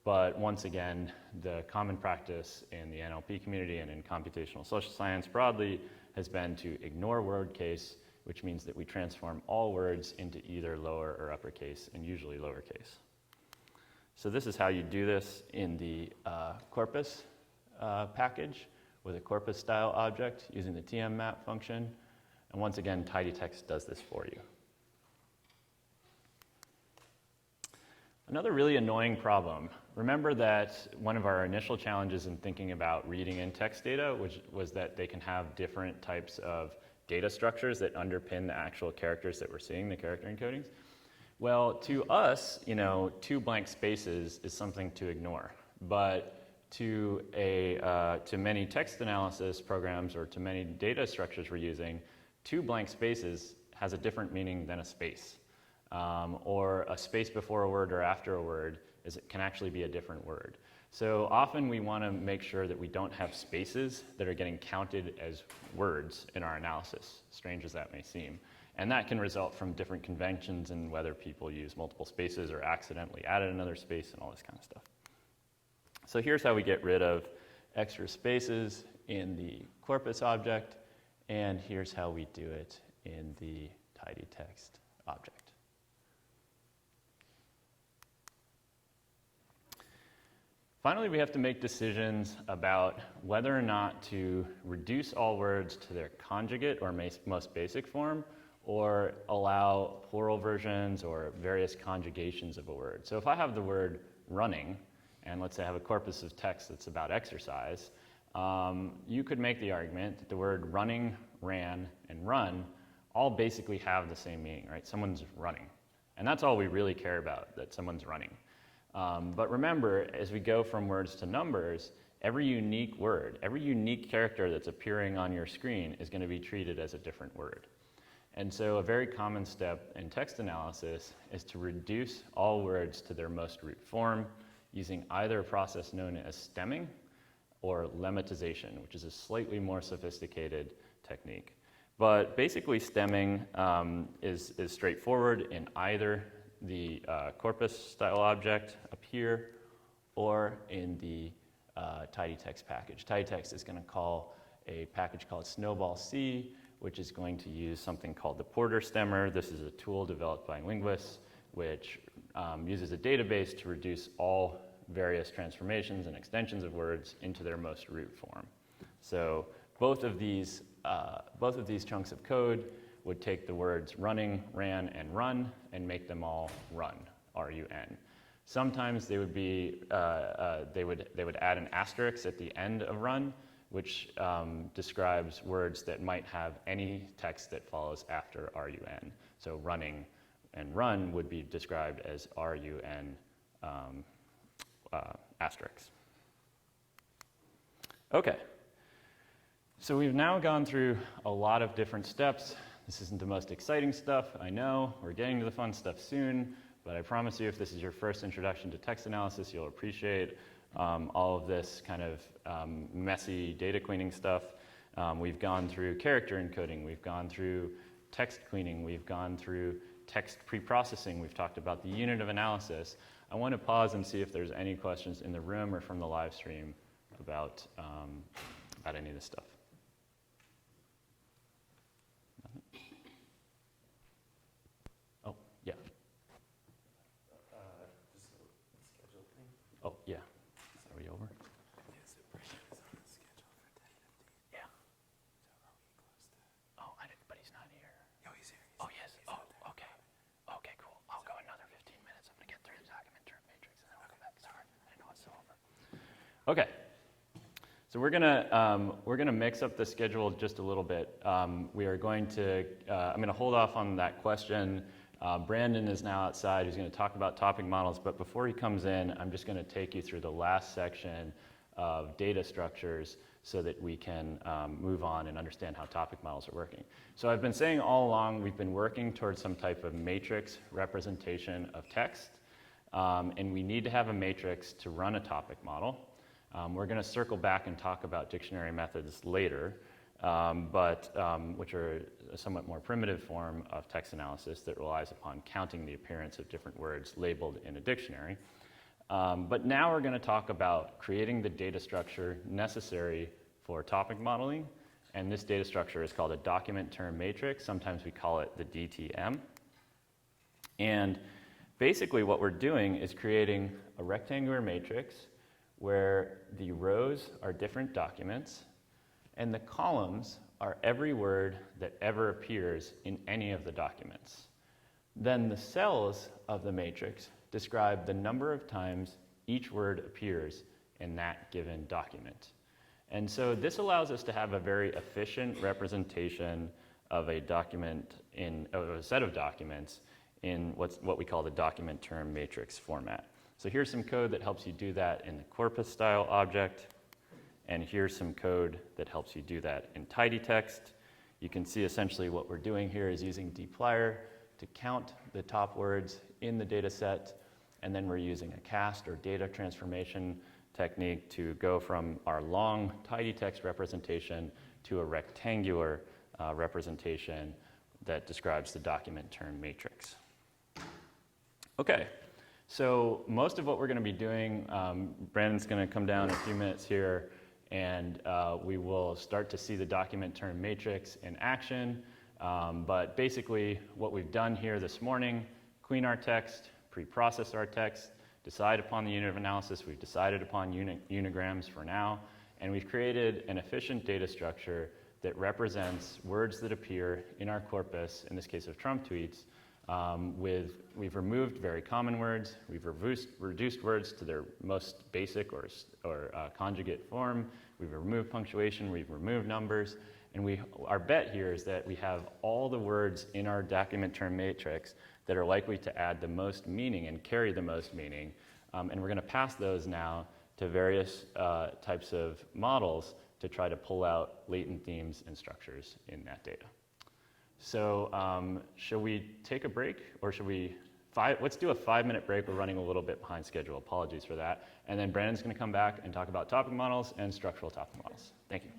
But once again, the common practice in the NLP community and in computational social science broadly has been to ignore word case, which means that we transform all words into either lower or uppercase, and usually lowercase. So this is how you do this in the corpus package with a corpus style object using the tmmap function. And once again, tidy text does this for you. Another really annoying problem. Remember that one of our initial challenges in thinking about reading in text data was that they can have different types of data structures that underpin the actual characters that we're seeing, the character encodings. Well, to us, 2 blank spaces is something to ignore. But to many text analysis programs or to many data structures we're using, 2 blank spaces has a different meaning than a space. Or a space before a word or after a word can actually be a different word. So often we want to make sure that we don't have spaces that are getting counted as words in our analysis, strange as that may seem. And that can result from different conventions and whether people use multiple spaces or accidentally added another space and all this kind of stuff. So here's how we get rid of extra spaces in the corpus object, and here's how we do it in the tidy text object. Finally, we have to make decisions about whether or not to reduce all words to their conjugate or most basic form, or allow plural versions or various conjugations of a word. So if I have the word running, and let's say I have a corpus of text that's about exercise, you could make the argument that the word running, ran, and run all basically have the same meaning, right? Someone's running. And that's all we really care about, that someone's running. But remember, as we go from words to numbers, every unique word, every unique character that's appearing on your screen is going to be treated as a different word. And so a very common step in text analysis is to reduce all words to their most root form using either a process known as stemming or lemmatization, which is a slightly more sophisticated technique. But basically stemming is straightforward in either the corpus style object up here or in the tidy text package. Tidy text is going to call a package called Snowball C, which is going to use something called the Porter stemmer. This is a tool developed by linguists which uses a database to reduce all various transformations and extensions of words into their most root form. So both of these chunks of code would take the words running, ran, and run and make them all run, R-U-N. Sometimes they would be they would add an asterisk at the end of run, which describes words that might have any text that follows after R-U-N. So running and run would be described as R-U-N asterisks. Okay, so we've now gone through a lot of different steps. This isn't the most exciting stuff, I know. We're getting to the fun stuff soon, but I promise you if this is your first introduction to text analysis, you'll appreciate all of this kind of messy data cleaning stuff. We've gone through character encoding, we've gone through text cleaning, we've gone through text preprocessing, we've talked about the unit of analysis. I want to pause and see if there's any questions in the room or from the live stream about any of this stuff. Oh, yeah. Just a schedule thing. Oh, yeah. Are we over? Yes, Brandon is on the schedule for 10:15. Yeah. So are we close to? Oh, but he's not here. No, he's here. Oh, yes. Oh, okay. Okay, cool. I'll go another 15 minutes. I'm going to get through the document matrix and then I'll come back. Sorry, I didn't know it's so over. Okay. So we're gonna mix up the schedule just a little bit. We are going to, I'm going to hold off on that question. Brandon is now outside. He's going to talk about topic models, but before he comes in, I'm just going to take you through the last section of data structures so that we can move on and understand how topic models are working. So I've been saying all along, we've been working towards some type of matrix representation of text, and we need to have a matrix to run a topic model. We're going to circle back and talk about dictionary methods later, which are a somewhat more primitive form of text analysis that relies upon counting the appearance of different words labeled in a dictionary. But now we're going to talk about creating the data structure necessary for topic modeling, and this data structure is called a document term matrix. Sometimes we call it the DTM. And basically what we're doing is creating a rectangular matrix where the rows are different documents and the columns are every word that ever appears in any of the documents. Then the cells of the matrix describe the number of times each word appears in that given document. And so this allows us to have a very efficient representation of a document of a set of documents in what we call the document term matrix format. So here's some code that helps you do that in the corpus style object. And here's some code that helps you do that in tidy text. You can see essentially what we're doing here is using dplyr to count the top words in the data set, and then we're using a cast or data transformation technique to go from our long tidy text representation to a rectangular representation that describes the document term matrix. Okay, so most of what we're going to be doing, Brandon's going to come down in a few minutes here, and we will start to see the document term matrix in action. But basically, what we've done here this morning, clean our text, pre-process our text, decide upon the unit of analysis. We've decided upon unigrams for now, and we've created an efficient data structure that represents words that appear in our corpus, in this case of Trump tweets, we've removed very common words, we've reduced words to their most basic or conjugate form, we've removed punctuation, we've removed numbers, and our bet here is that we have all the words in our document term matrix that are likely to add the most meaning and carry the most meaning, and we're going to pass those now to various types of models to try to pull out latent themes and structures in that data. So should we take a break, or should we, let's do a 5-minute break. We're running a little bit behind schedule. Apologies for that. And then Brandon's going to come back and talk about topic models and structural topic models. Thank you.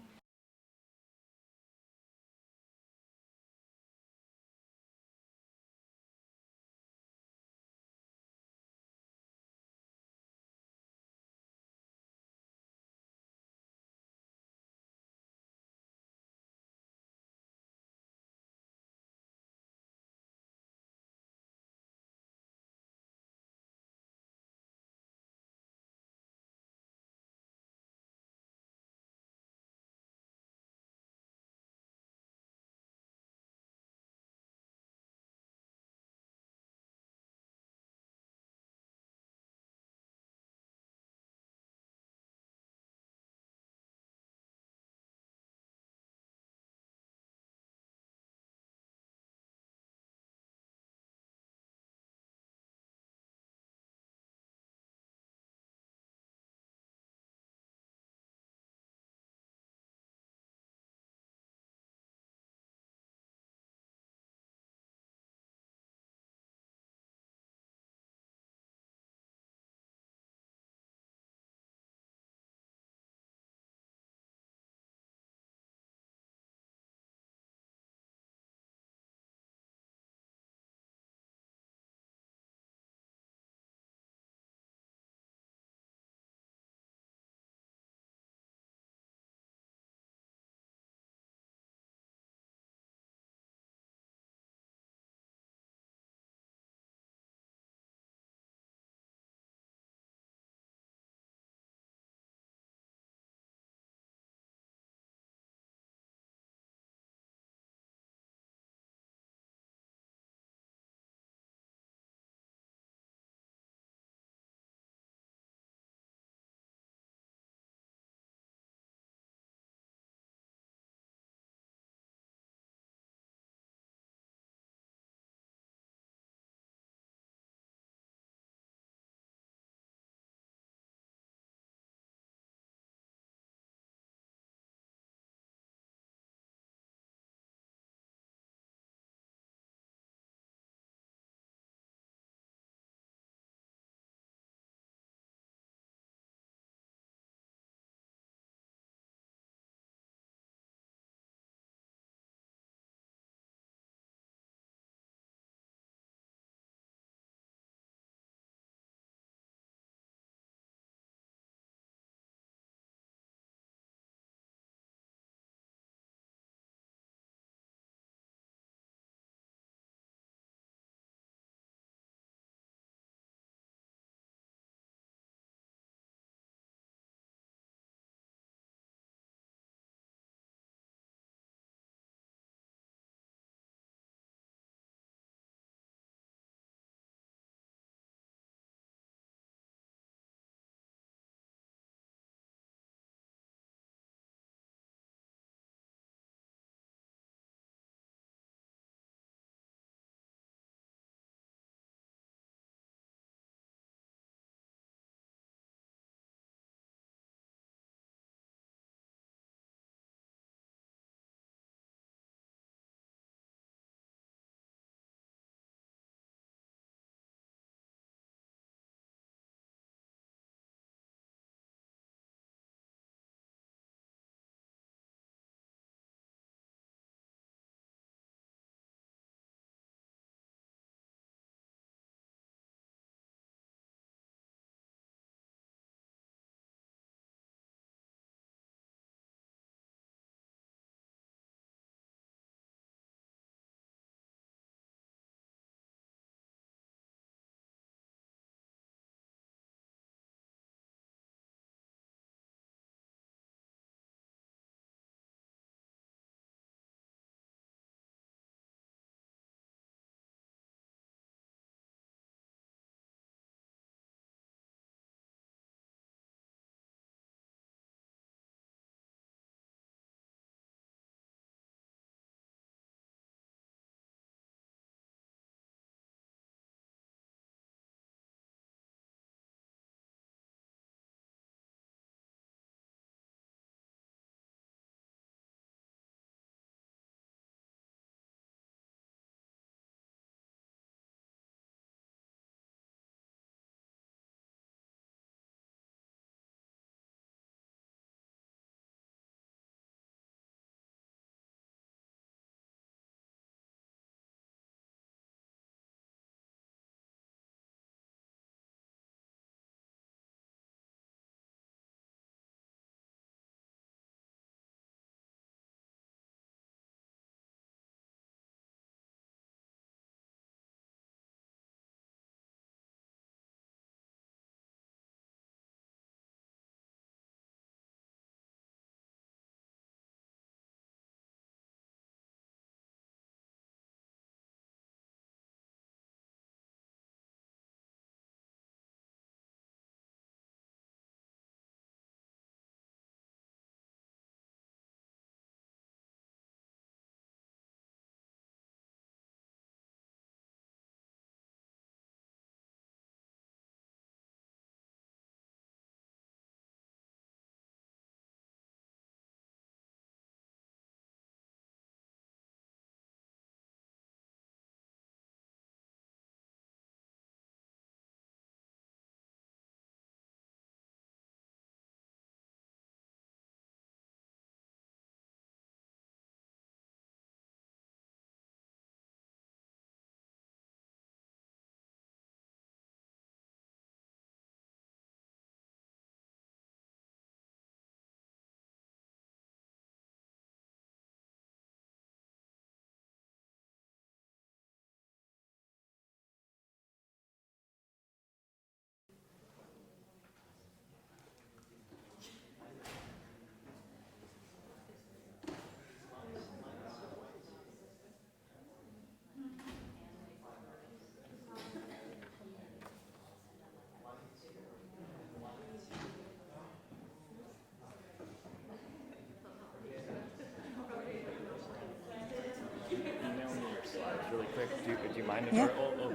mind if Yeah.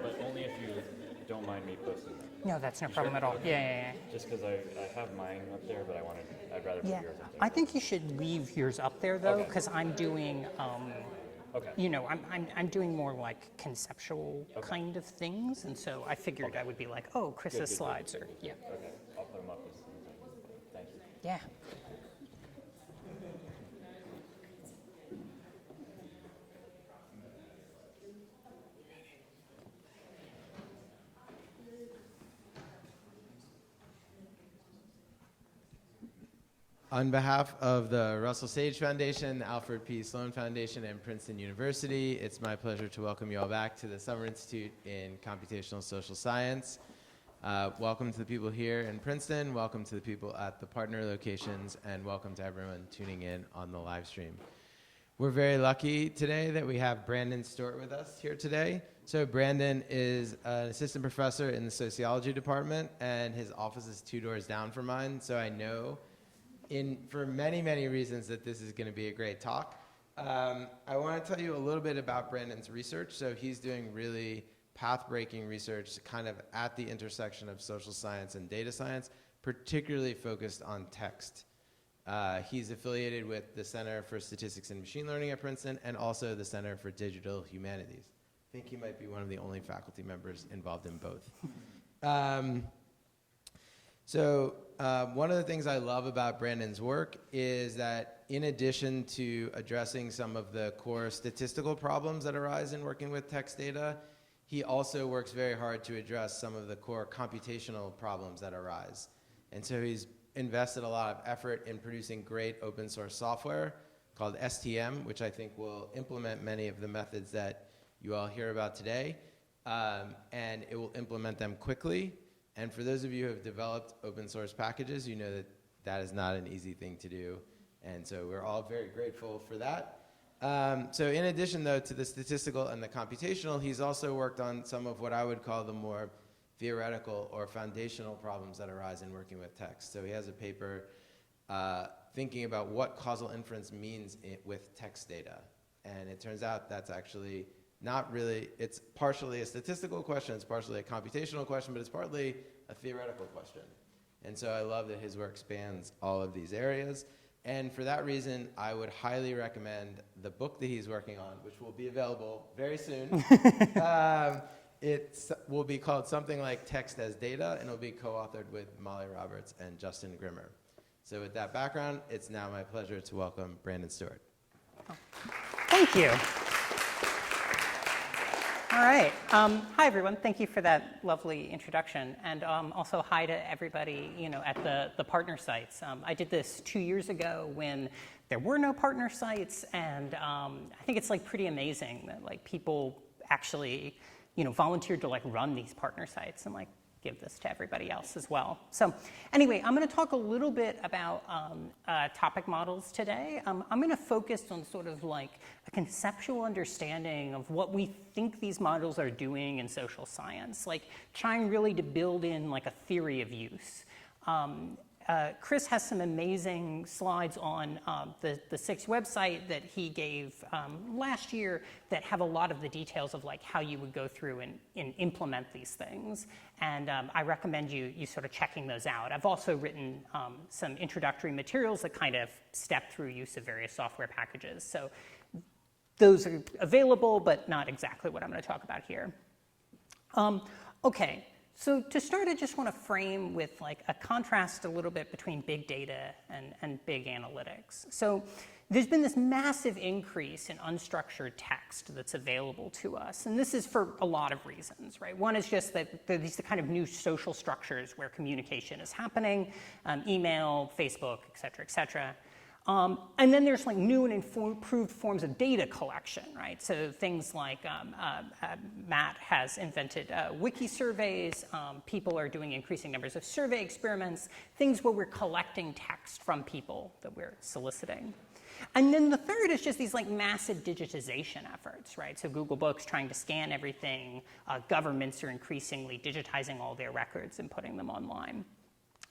but only if you don't mind me posting them. No, that's no You problem sure? at all. Okay. Yeah. Just because I have mine up there, but I'd rather put Yeah, yours up there. I think you should leave yours up there though, Okay. because I'm doing, Okay. you know, I'm doing more like conceptual kind of things, and so I figured I would be like, oh, Chris's slides are, yeah. Okay. I'll put them up as soon as I can. Thank you. Yeah. On behalf of the Russell Sage Foundation, the Alfred P. Sloan Foundation, and Princeton University, it's my pleasure to welcome you all back to the Summer Institute in Computational Social Science. Welcome to the people here in Princeton, welcome to the people at the partner locations, and welcome to everyone tuning in on the live stream. We're very lucky today that we have Brandon Stewart with us here today. So Brandon is an assistant professor in the sociology department, and his office is 2 doors down from mine, so I know for many, many reasons that this is going to be a great talk. I want to tell you a little bit about Brandon's research. So he's doing really path-breaking research kind of at the intersection of social science and data science, particularly focused on text. He's affiliated with the Center for Statistics and Machine Learning at Princeton and also the Center for Digital Humanities. I think he might be one of the only faculty members involved in both. One of the things I love about Brandon's work is that in addition to addressing some of the core statistical problems that arise in working with text data, he also works very hard to address some of the core computational problems that arise. And so he's invested a lot of effort in producing great open source software called STM, which I think will implement many of the methods that you all hear about today, and it will implement them quickly. And for those of you who have developed open source packages, you know that that is not an easy thing to do. And so we're all very grateful for that. So in addition, though, to the statistical and the computational, he's also worked on some of what I would call the more theoretical or foundational problems that arise in working with text. So he has a paper thinking about what causal inference means with text data. And it turns out that's actually not really, it's partially a statistical question, it's partially a computational question, but it's partly a theoretical question. And so I love that his work spans all of these areas. And for that reason, I would highly recommend the book that he's working on, which will be available very soon. It will be called something like Text as Data, and it'll be co-authored with Molly Roberts and Justin Grimmer. So with that background, it's now my pleasure to welcome Brandon Stewart. Thank you. All right. Hi, everyone. Thank you for that lovely introduction. And also hi to everybody, at the partner sites. I did this 2 years ago when there were no partner sites. And I think it's pretty amazing that people actually, volunteered to run these partner sites and give this to everybody else as well. So anyway, I'm going to talk a little bit about topic models today. I'm going to focus on sort of a conceptual understanding of what we think these models are doing in social science, trying really to build in a theory of use. Chris has some amazing slides on the SICSS website that he gave last year that have a lot of the details of how you would go through and implement these things. And I recommend you sort of checking those out. I've also written some introductory materials that kind of step through use of various software packages. So those are available, but not exactly what I'm going to talk about here. Okay. So to start, I just want to frame with a contrast a little bit between big data and big analytics. So there's been this massive increase in unstructured text that's available to us. And this is for a lot of reasons, right? One is just that these are the kind of new social structures where communication is happening, email, Facebook, et cetera, et cetera. And then there's new and improved forms of data collection, right? So things like Matt has invented wiki surveys. People are doing increasing numbers of survey experiments, things where we're collecting text from people that we're soliciting. And then the third is just these massive digitization efforts, right? So Google Books trying to scan everything. Governments are increasingly digitizing all their records and putting them online.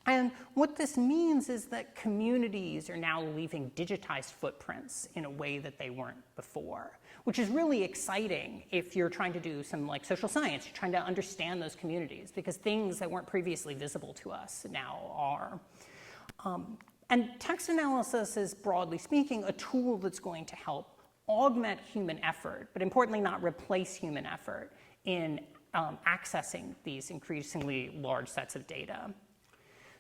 And what this means is that communities are now leaving digitized footprints in a way that they weren't before, which is really exciting if you're trying to do some like social science, you're trying to understand those communities, because things that weren't previously visible to us now are. And text analysis is, broadly speaking, a tool that's going to help augment human effort, but importantly not replace human effort in accessing these increasingly large sets of data.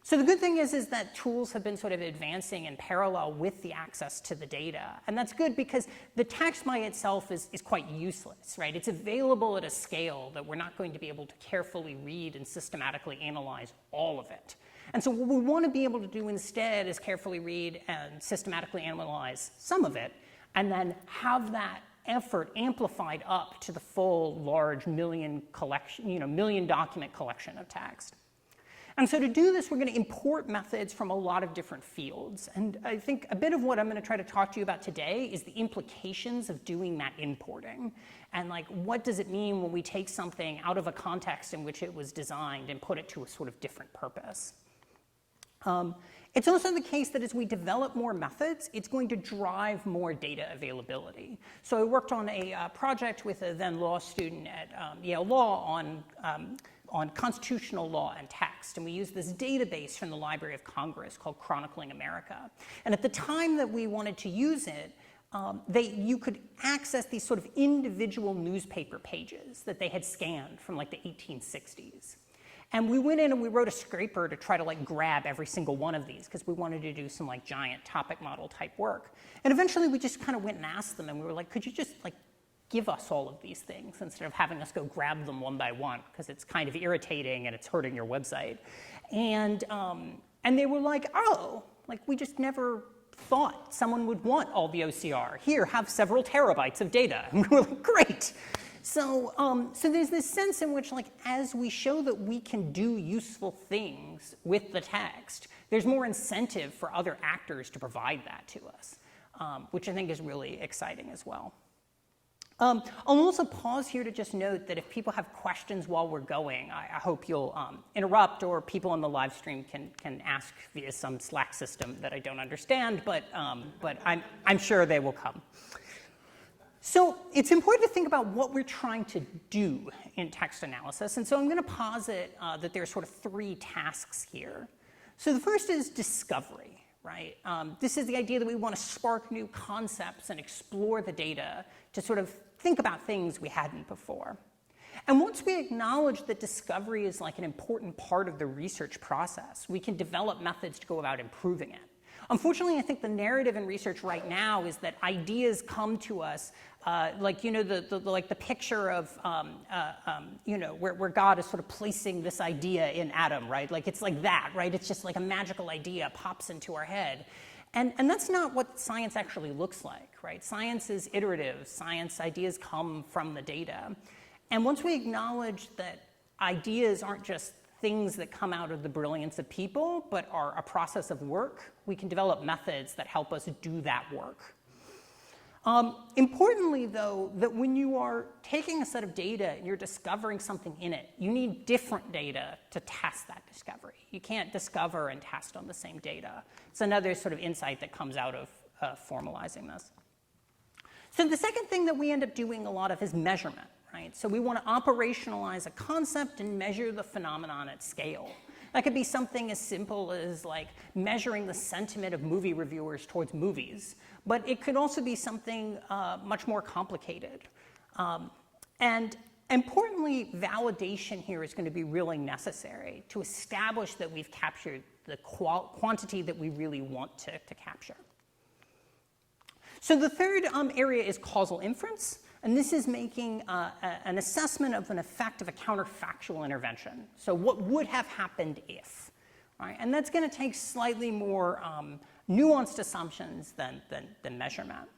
So the good thing is that tools have been sort of advancing in parallel with the access to the data. And that's good because the text by itself is quite useless, right? It's available at a scale that we're not going to be able to carefully read and systematically analyze all of it. And so what we want to be able to do instead is carefully read and systematically analyze some of it, and then have that effort amplified up to the full large million document collection of text. And so to do this, we're going to import methods from a lot of different fields. And I think a bit of what I'm going to try to talk to you about today is the implications of doing that importing. And like, what does it mean when we take something out of a context in which it was designed and put it to a sort of different purpose? It's also the case that as we develop more methods, it's going to drive more data availability. So I worked on a project with a then law student at Yale Law on constitutional law and text. And we used this database from the Library of Congress called Chronicling America. And at the time that we wanted to use it, you could access these sort of individual newspaper pages that they had scanned from like the 1860s. And we went in and we wrote a scraper to try to like grab every single one of these because we wanted to do some like giant topic model type work. And eventually we just kind of went and asked them, and we were like, could you just like give us all of these things instead of having us go grab them one by one, because it's kind of irritating and it's hurting your website. And they were like, oh, like we just never thought someone would want all the OCR. Here, have several terabytes of data. And we were like, great. So there's this sense in which, like, as we show that we can do useful things with the text, there's more incentive for other actors to provide that to us, which I think is really exciting as well. I'll also pause here to just note that if people have questions while we're going, I hope you'll interrupt, or people on the live stream can ask via some Slack system that I don't understand, but I'm sure they will come. So it's important to think about what we're trying to do in text analysis. And so I'm going to posit that there are sort of three tasks here. So the first is discovery, right? This is the idea that we want to spark new concepts and explore the data to sort of think about things we hadn't before. And once we acknowledge that discovery is like an important part of the research process, we can develop methods to go about improving it. Unfortunately, I think the narrative in research right now is that ideas come to us like, you know, the picture of, you know, where God is sort of placing this idea in Adam, right? Like, it's like that, right? It's just like a magical idea pops into our head. And that's not what science actually looks like, right? Science is iterative. Science ideas come from the data. And once we acknowledge that ideas aren't just things that come out of the brilliance of people, but are a process of work, we can develop methods that help us do that work. Importantly, though, that when you are taking a set of data and you're discovering something in it, you need different data to test that discovery. You can't discover and test on the same data. It's another sort of insight that comes out of formalizing this. So the second thing that we end up doing a lot of is measurement. Right? So we want to operationalize a concept and measure the phenomenon at scale. That could be something as simple as like measuring the sentiment of movie reviewers towards movies, but it could also be something much more complicated. And importantly, validation here is going to be really necessary to establish that we've captured the quantity that we really want to capture. So the third area is causal inference. And this is making an assessment of an effect of a counterfactual intervention. So what would have happened if, right? And that's going to take slightly more nuanced assumptions than measurement.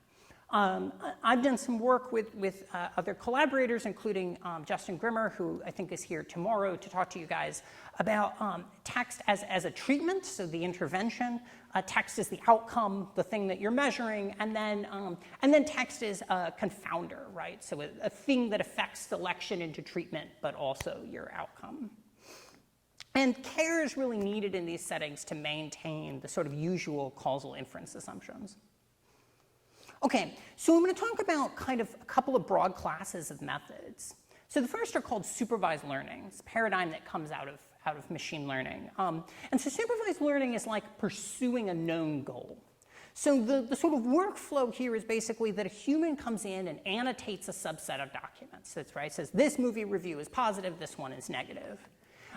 I've done some work with other collaborators, including Justin Grimmer, who I think is here tomorrow to talk to you guys about text as a treatment, so the intervention. Text is the outcome, the thing that you're measuring, and then text is a confounder, right? So a thing that affects selection into treatment, but also your outcome. And care is really needed in these settings to maintain the sort of usual causal inference assumptions. Okay, so I'm going to talk about kind of a couple of broad classes of methods. So the first are called supervised learning. It's a paradigm that comes out of machine learning. And so supervised learning is like pursuing a known goal. So the sort of workflow here is basically that a human comes in and annotates a subset of documents. That's right, says this movie review is positive, this one is negative.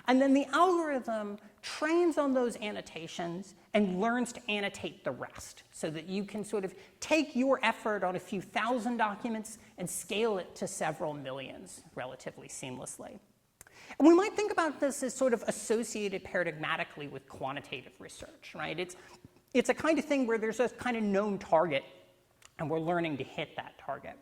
And then the algorithm trains on those annotations and learns to annotate the rest so that you can sort of take your effort on a few thousand documents and scale it to several millions relatively seamlessly. And we might think about this as sort of associated paradigmatically with quantitative research, right? It's a kind of thing where there's a kind of known target and we're learning to hit that target.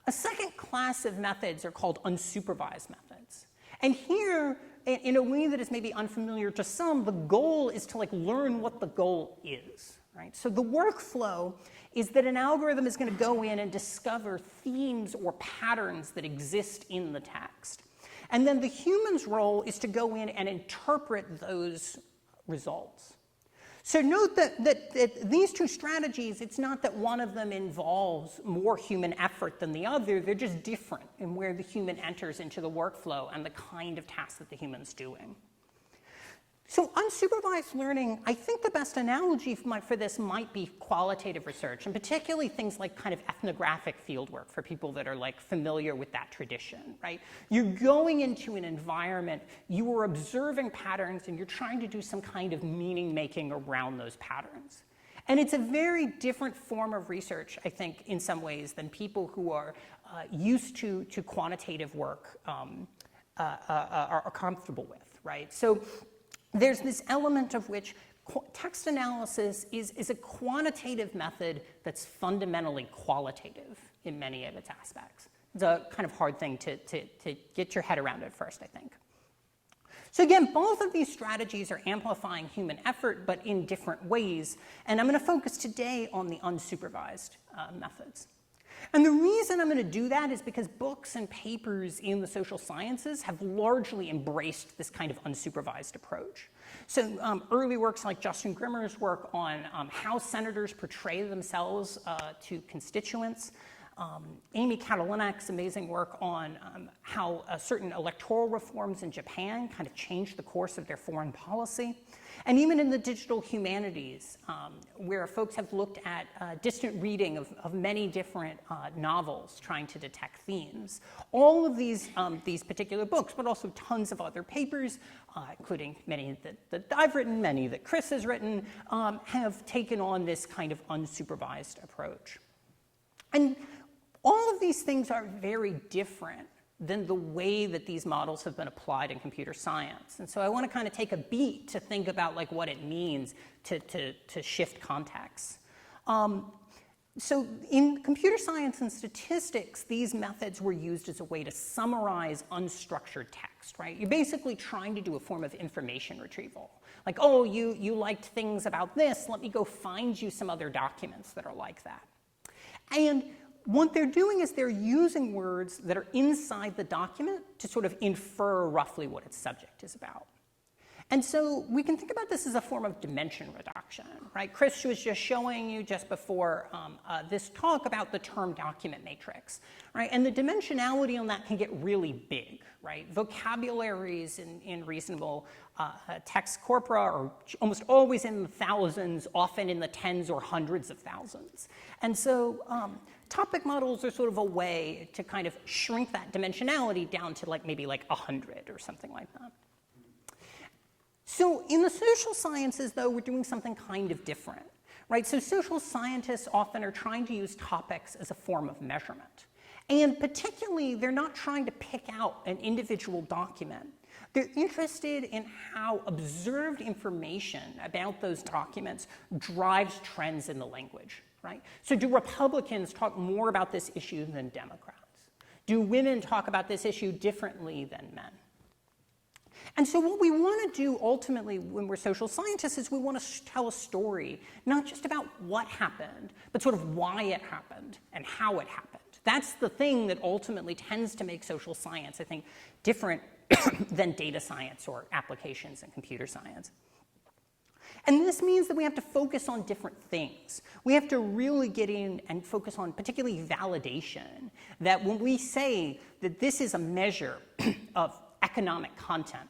A second class of methods are called unsupervised methods. And here, in a way that is maybe unfamiliar to some, the goal is to learn what the goal is, right? So the workflow is that an algorithm is going to go in and discover themes or patterns that exist in the text. And then the human's role is to go in and interpret those results. So note that these two strategies, it's not that one of them involves more human effort than the other, they're just different in where the human enters into the workflow and the kind of task that the human's doing. So unsupervised learning, I think the best analogy for this might be qualitative research, and particularly things like kind of ethnographic fieldwork for people that are familiar with that tradition, right? You're going into an environment, you are observing patterns, and you're trying to do some kind of meaning making around those patterns. And it's a very different form of research, I think, in some ways, than people who are used to quantitative work are comfortable with, right? So there's this element of which text analysis is a quantitative method that's fundamentally qualitative in many of its aspects. It's a kind of hard thing to get your head around at first, I think. So again, both of these strategies are amplifying human effort, but in different ways. And I'm going to focus today on the unsupervised methods. And the reason I'm going to do that is because books and papers in the social sciences have largely embraced this kind of unsupervised approach. So early works like Justin Grimmer's work on how senators portray themselves to constituents, Amy Catalinak's amazing work on how certain electoral reforms in Japan kind of changed the course of their foreign policy. And even in the digital humanities, where folks have looked at distant reading of many different novels trying to detect themes. All of these particular books, but also tons of other papers, including many that I've written, many that Chris has written, have taken on this kind of unsupervised approach. And all of these things are very different than the way that these models have been applied in computer science. And so I want to kind of take a beat to think about what it means to shift contexts. So in computer science and statistics, these methods were used as a way to summarize unstructured text, right? You're basically trying to do a form of information retrieval. Like, oh, you liked things about this, let me go find you some other documents that are like that. And what they're doing is they're using words that are inside the document to sort of infer roughly what its subject is about. And so we can think about this as a form of dimension reduction, right? Chris was just showing you just before this talk about the term document matrix, right? And the dimensionality on that can get really big, right? Vocabularies in reasonable text corpora are almost always in the thousands, often in the tens or hundreds of thousands. And so topic models are sort of a way to kind of shrink that dimensionality down to maybe 100 or something like that. So in the social sciences, though, we're doing something kind of different, right? So social scientists often are trying to use topics as a form of measurement. And particularly, they're not trying to pick out an individual document. They're interested in how observed information about those documents drives trends in the language, right? So do Republicans talk more about this issue than Democrats? Do women talk about this issue differently than men? And so what we want to do ultimately when we're social scientists is we want to tell a story, not just about what happened, but sort of why it happened and how it happened. That's the thing that ultimately tends to make social science, I think, different than data science or applications in computer science. And this means that we have to focus on different things. We have to really get in and focus on particularly validation, that when we say that this is a measure of economic content,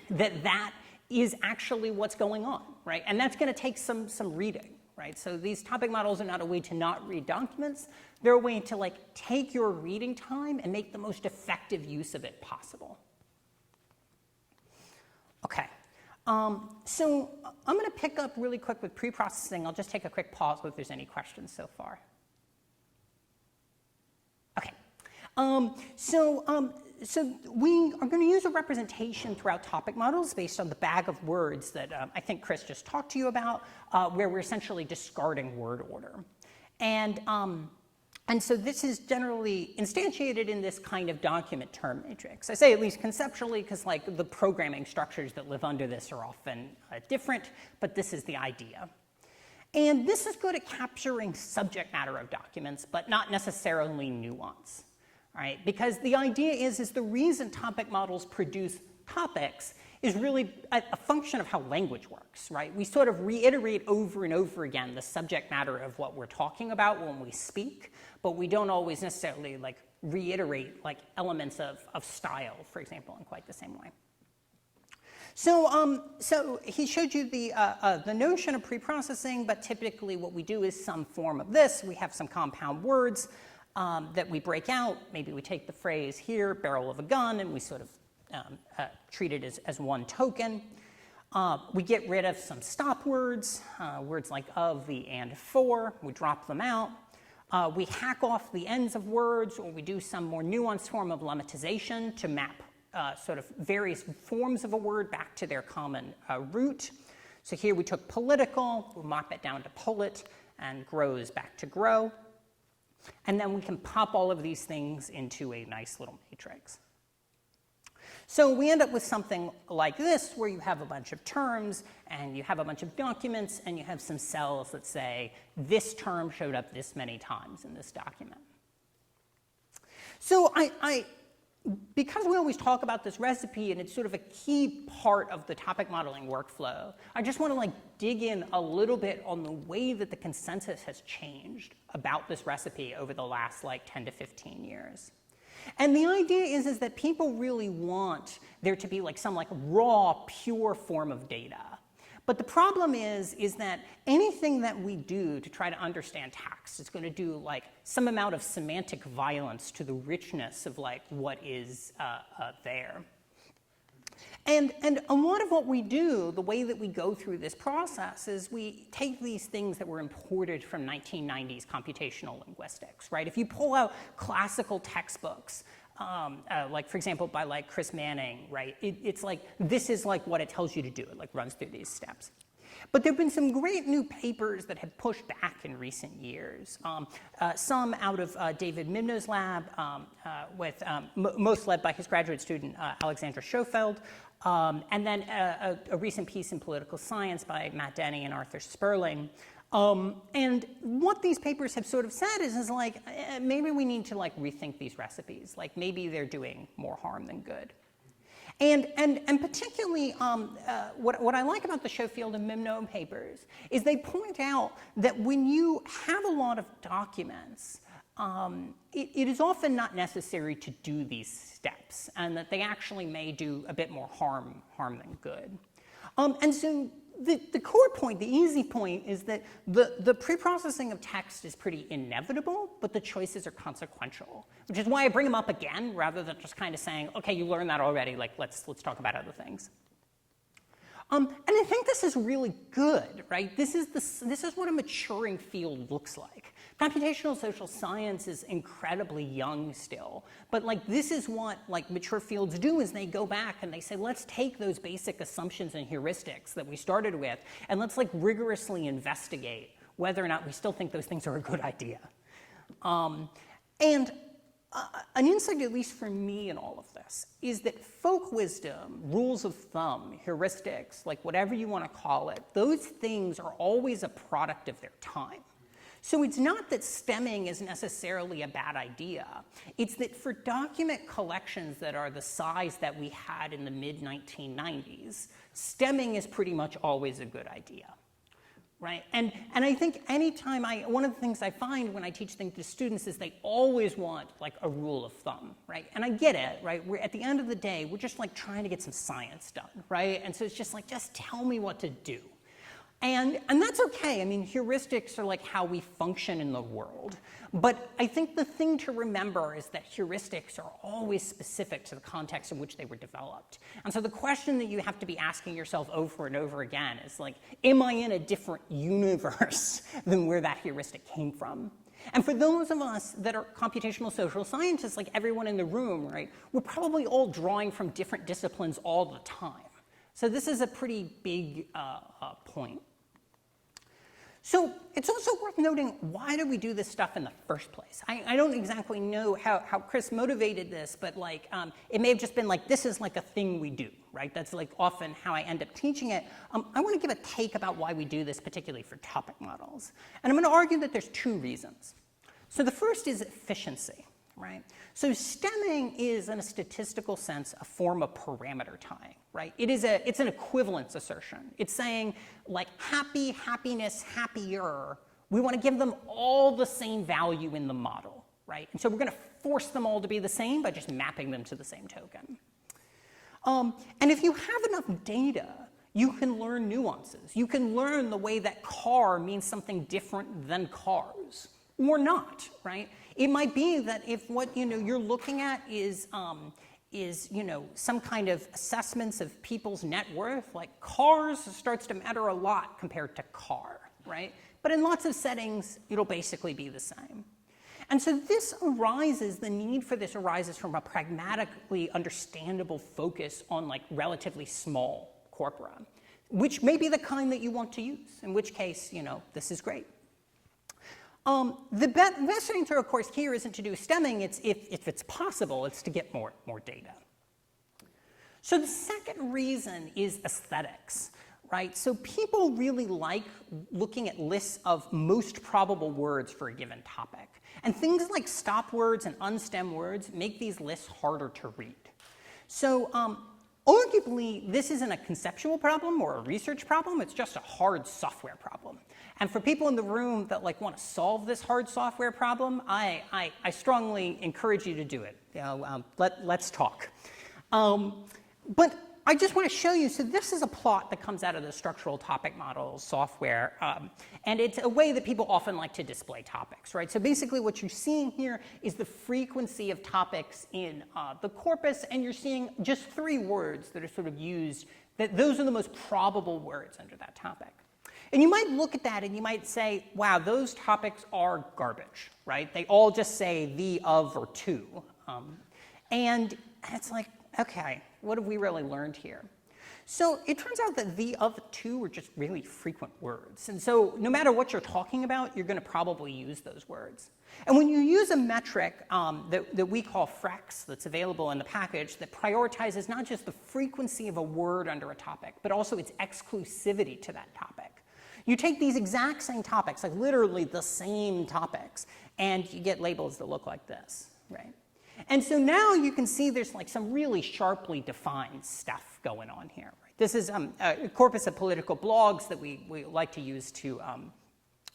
that is actually what's going on, right? And that's going to take some reading, right? So these topic models are not a way to not read documents. They're a way to like take your reading time and make the most effective use of it possible. Okay. So I'm going to pick up really quick with preprocessing. I'll just take a quick pause if there's any questions so far. Okay. So we are going to use a representation throughout topic models based on the bag of words that I think Chris just talked to you about, where we're essentially discarding word order. And so this is generally instantiated in this kind of document term matrix. I say at least conceptually because like the programming structures that live under this are often different, but this is the idea. And this is good at capturing subject matter of documents, but not necessarily nuance, right? Because the idea is the reason topic models produce topics is really a function of how language works, right? We sort of reiterate over and over again the subject matter of what we're talking about when we speak, but we don't always necessarily like reiterate like elements of style, for example, in quite the same way. So he showed you the notion of preprocessing, but typically what we do is some form of this. We have some compound words that we break out. Maybe we take the phrase here, barrel of a gun, and we sort of treat it as one token. We get rid of some stop words, words like of, the, and, for. We drop them out. We hack off the ends of words, or we do some more nuanced form of lemmatization to map sort of various forms of a word back to their common root. So here we took political, we mop it down to polit, and grows back to grow. And then we can pop all of these things into a nice little matrix. So we end up with something like this, where you have a bunch of terms, and you have a bunch of documents, and you have some cells that say, this term showed up this many times in this document. So because we always talk about this recipe, and it's sort of a key part of the topic modeling workflow, I just want to like dig in a little bit on the way that the consensus has changed about this recipe over the last like 10 to 15 years. And the idea is that people really want there to be like some like raw, pure form of data. But the problem is that anything that we do to try to understand text is going to do like some amount of semantic violence to the richness of like what is there. And a lot of what we do, the way that we go through this process, is we take these things that were imported from 1990s computational linguistics, right? If you pull out classical textbooks, like for example by like Chris Manning, right? It's like, this is like what it tells you to do. It like runs through these steps. But there have been some great new papers that have pushed back in recent years. Some out of David Mimno's lab, most led by his graduate student, Alexandra Schofield. And then a recent piece in Political Science by Matt Denny and Arthur Sperling. And what these papers have sort of said is like, maybe we need to like rethink these recipes. Like maybe they're doing more harm than good. And particularly, what I like about the Schofield and Mimno papers is they point out that when you have a lot of documents, it is often not necessary to do these steps, and that they actually may do a bit more harm than good. And so the core point, the easy point, is that the preprocessing of text is pretty inevitable, but the choices are consequential, which is why I bring them up again rather than just kind of saying, okay, you learned that already, like let's talk about other things. And I think this is really good, right? This is what a maturing field looks like. Computational social science is incredibly young still, but like this is what like mature fields do, is they go back and they say, let's take those basic assumptions and heuristics that we started with, and let's like rigorously investigate whether or not we still think those things are a good idea. And an insight, at least for me in all of this, is that folk wisdom, rules of thumb, heuristics, like whatever you want to call it, those things are always a product of their time. So it's not that stemming is necessarily a bad idea. It's that for document collections that are the size that we had in the mid-1990s, stemming is pretty much always a good idea. Right? And I think anytime one of the things I find when I teach things to students is they always want like a rule of thumb, right? And I get it, right? We're at the end of the day, we're just like trying to get some science done, right? And so it's just like, just tell me what to do. And that's okay. I mean, heuristics are like how we function in the world. But I think the thing to remember is that heuristics are always specific to the context in which they were developed. And so the question that you have to be asking yourself over and over again is like, am I in a different universe than where that heuristic came from? And for those of us that are computational social scientists, like everyone in the room, right, we're probably all drawing from different disciplines all the time. So this is a pretty big point. So it's also worth noting, why do we do this stuff in the first place? I don't exactly know how Chris motivated this, but like it may have just been like, this is like a thing we do, right? That's like often how I end up teaching it. I want to give a take about why we do this, particularly for topic models. And I'm going to argue that there's two reasons. So the first is efficiency, right? So stemming is, in a statistical sense, a form of parameter tying, right? It's an equivalence assertion. It's saying, like, happy, happiness, happier. We want to give them all the same value in the model, right? And so we're going to force them all to be the same by just mapping them to the same token. And if you have enough data, you can learn nuances. You can learn the way that car means something different than cars, or not, right? It might be that if what you're looking at is some kind of assessments of people's net worth, like cars starts to matter a lot compared to car, right? But in lots of settings, it'll basically be the same. And so the need for this arises from a pragmatically understandable focus on like relatively small corpora, which may be the kind that you want to use, in which case, this is great. The best answer, of course, here isn't to do stemming. It's if it's possible, it's to get more data. So the second reason is aesthetics, right? So people really like looking at lists of most probable words for a given topic. And things like stop words and unstem words make these lists harder to read. So arguably, this isn't a conceptual problem or a research problem. It's just a hard software problem. And for people in the room that like want to solve this hard software problem, I strongly encourage you to do it. Let's talk. But I just want to show you, so this is a plot that comes out of the structural topic model software, and it's a way that people often like to display topics, right? So basically what you're seeing here is the frequency of topics in the corpus, and you're seeing just 3 words that are sort of used, that those are the most probable words under that topic. And you might look at that and you might say, wow, those topics are garbage, right? They all just say the, of, or to. And it's like, okay, what have we really learned here? So it turns out that the, of, to are just really frequent words. And so no matter what you're talking about, you're going to probably use those words. And when you use a metric that we call FREX, that's available in the package, that prioritizes not just the frequency of a word under a topic, but also its exclusivity to that topic. You take these exact same topics, like literally the same topics, and you get labels that look like this, right? And so now you can see there's like some really sharply defined stuff going on here. Right? This is a corpus of political blogs that we like to use to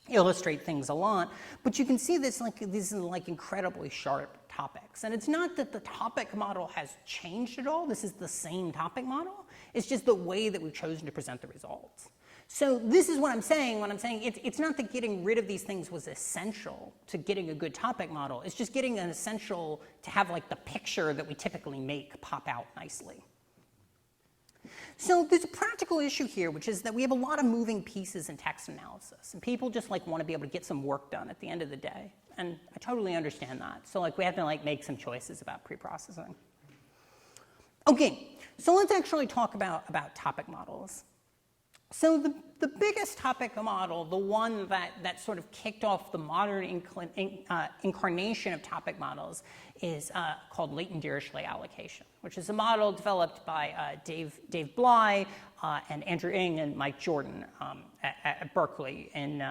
illustrate things a lot. But you can see this these are like incredibly sharp topics. And it's not that the topic model has changed at all. This is the same topic model. It's just the way that we've chosen to present the results. So this is what I'm saying when I'm saying it's not that getting rid of these things was essential to getting a good topic model. It's just getting an essential to have like the picture that we typically make pop out nicely. So there's a practical issue here, which is that we have a lot of moving pieces in text analysis, and people just like want to be able to get some work done at the end of the day. And I totally understand that. So like we have to like make some choices about preprocessing. Okay, so let's actually talk about topic models. So the biggest topic model, the one that sort of kicked off the modern incarnation of topic models, is called latent Dirichlet allocation, which is a model developed by Dave Bly and Andrew Ng and Mike Jordan at Berkeley in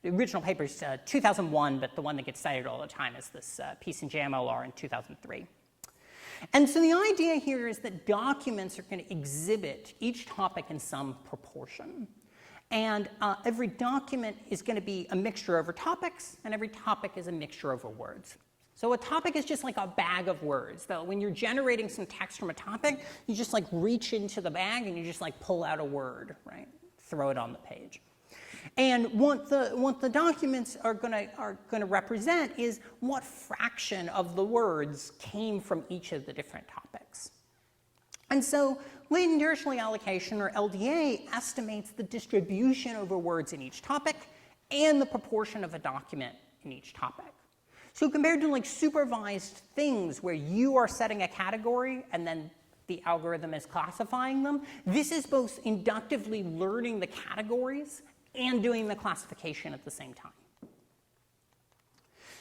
the original paper is 2001, but the one that gets cited all the time is this piece in JMLR in 2003. And so the idea here is that documents are going to exhibit each topic in some proportion. And every document is going to be a mixture over topics, and every topic is a mixture over words. So a topic is just like a bag of words. Though when you're generating some text from a topic, you just like reach into the bag and you just like pull out a word, right? Throw it on the page. And what the documents are gonna represent is what fraction of the words came from each of the different topics. And so latent directional allocation, or LDA, estimates the distribution over words in each topic and the proportion of a document in each topic. So compared to like supervised things where you are setting a category and then the algorithm is classifying them, this is both inductively learning the categories and doing the classification at the same time.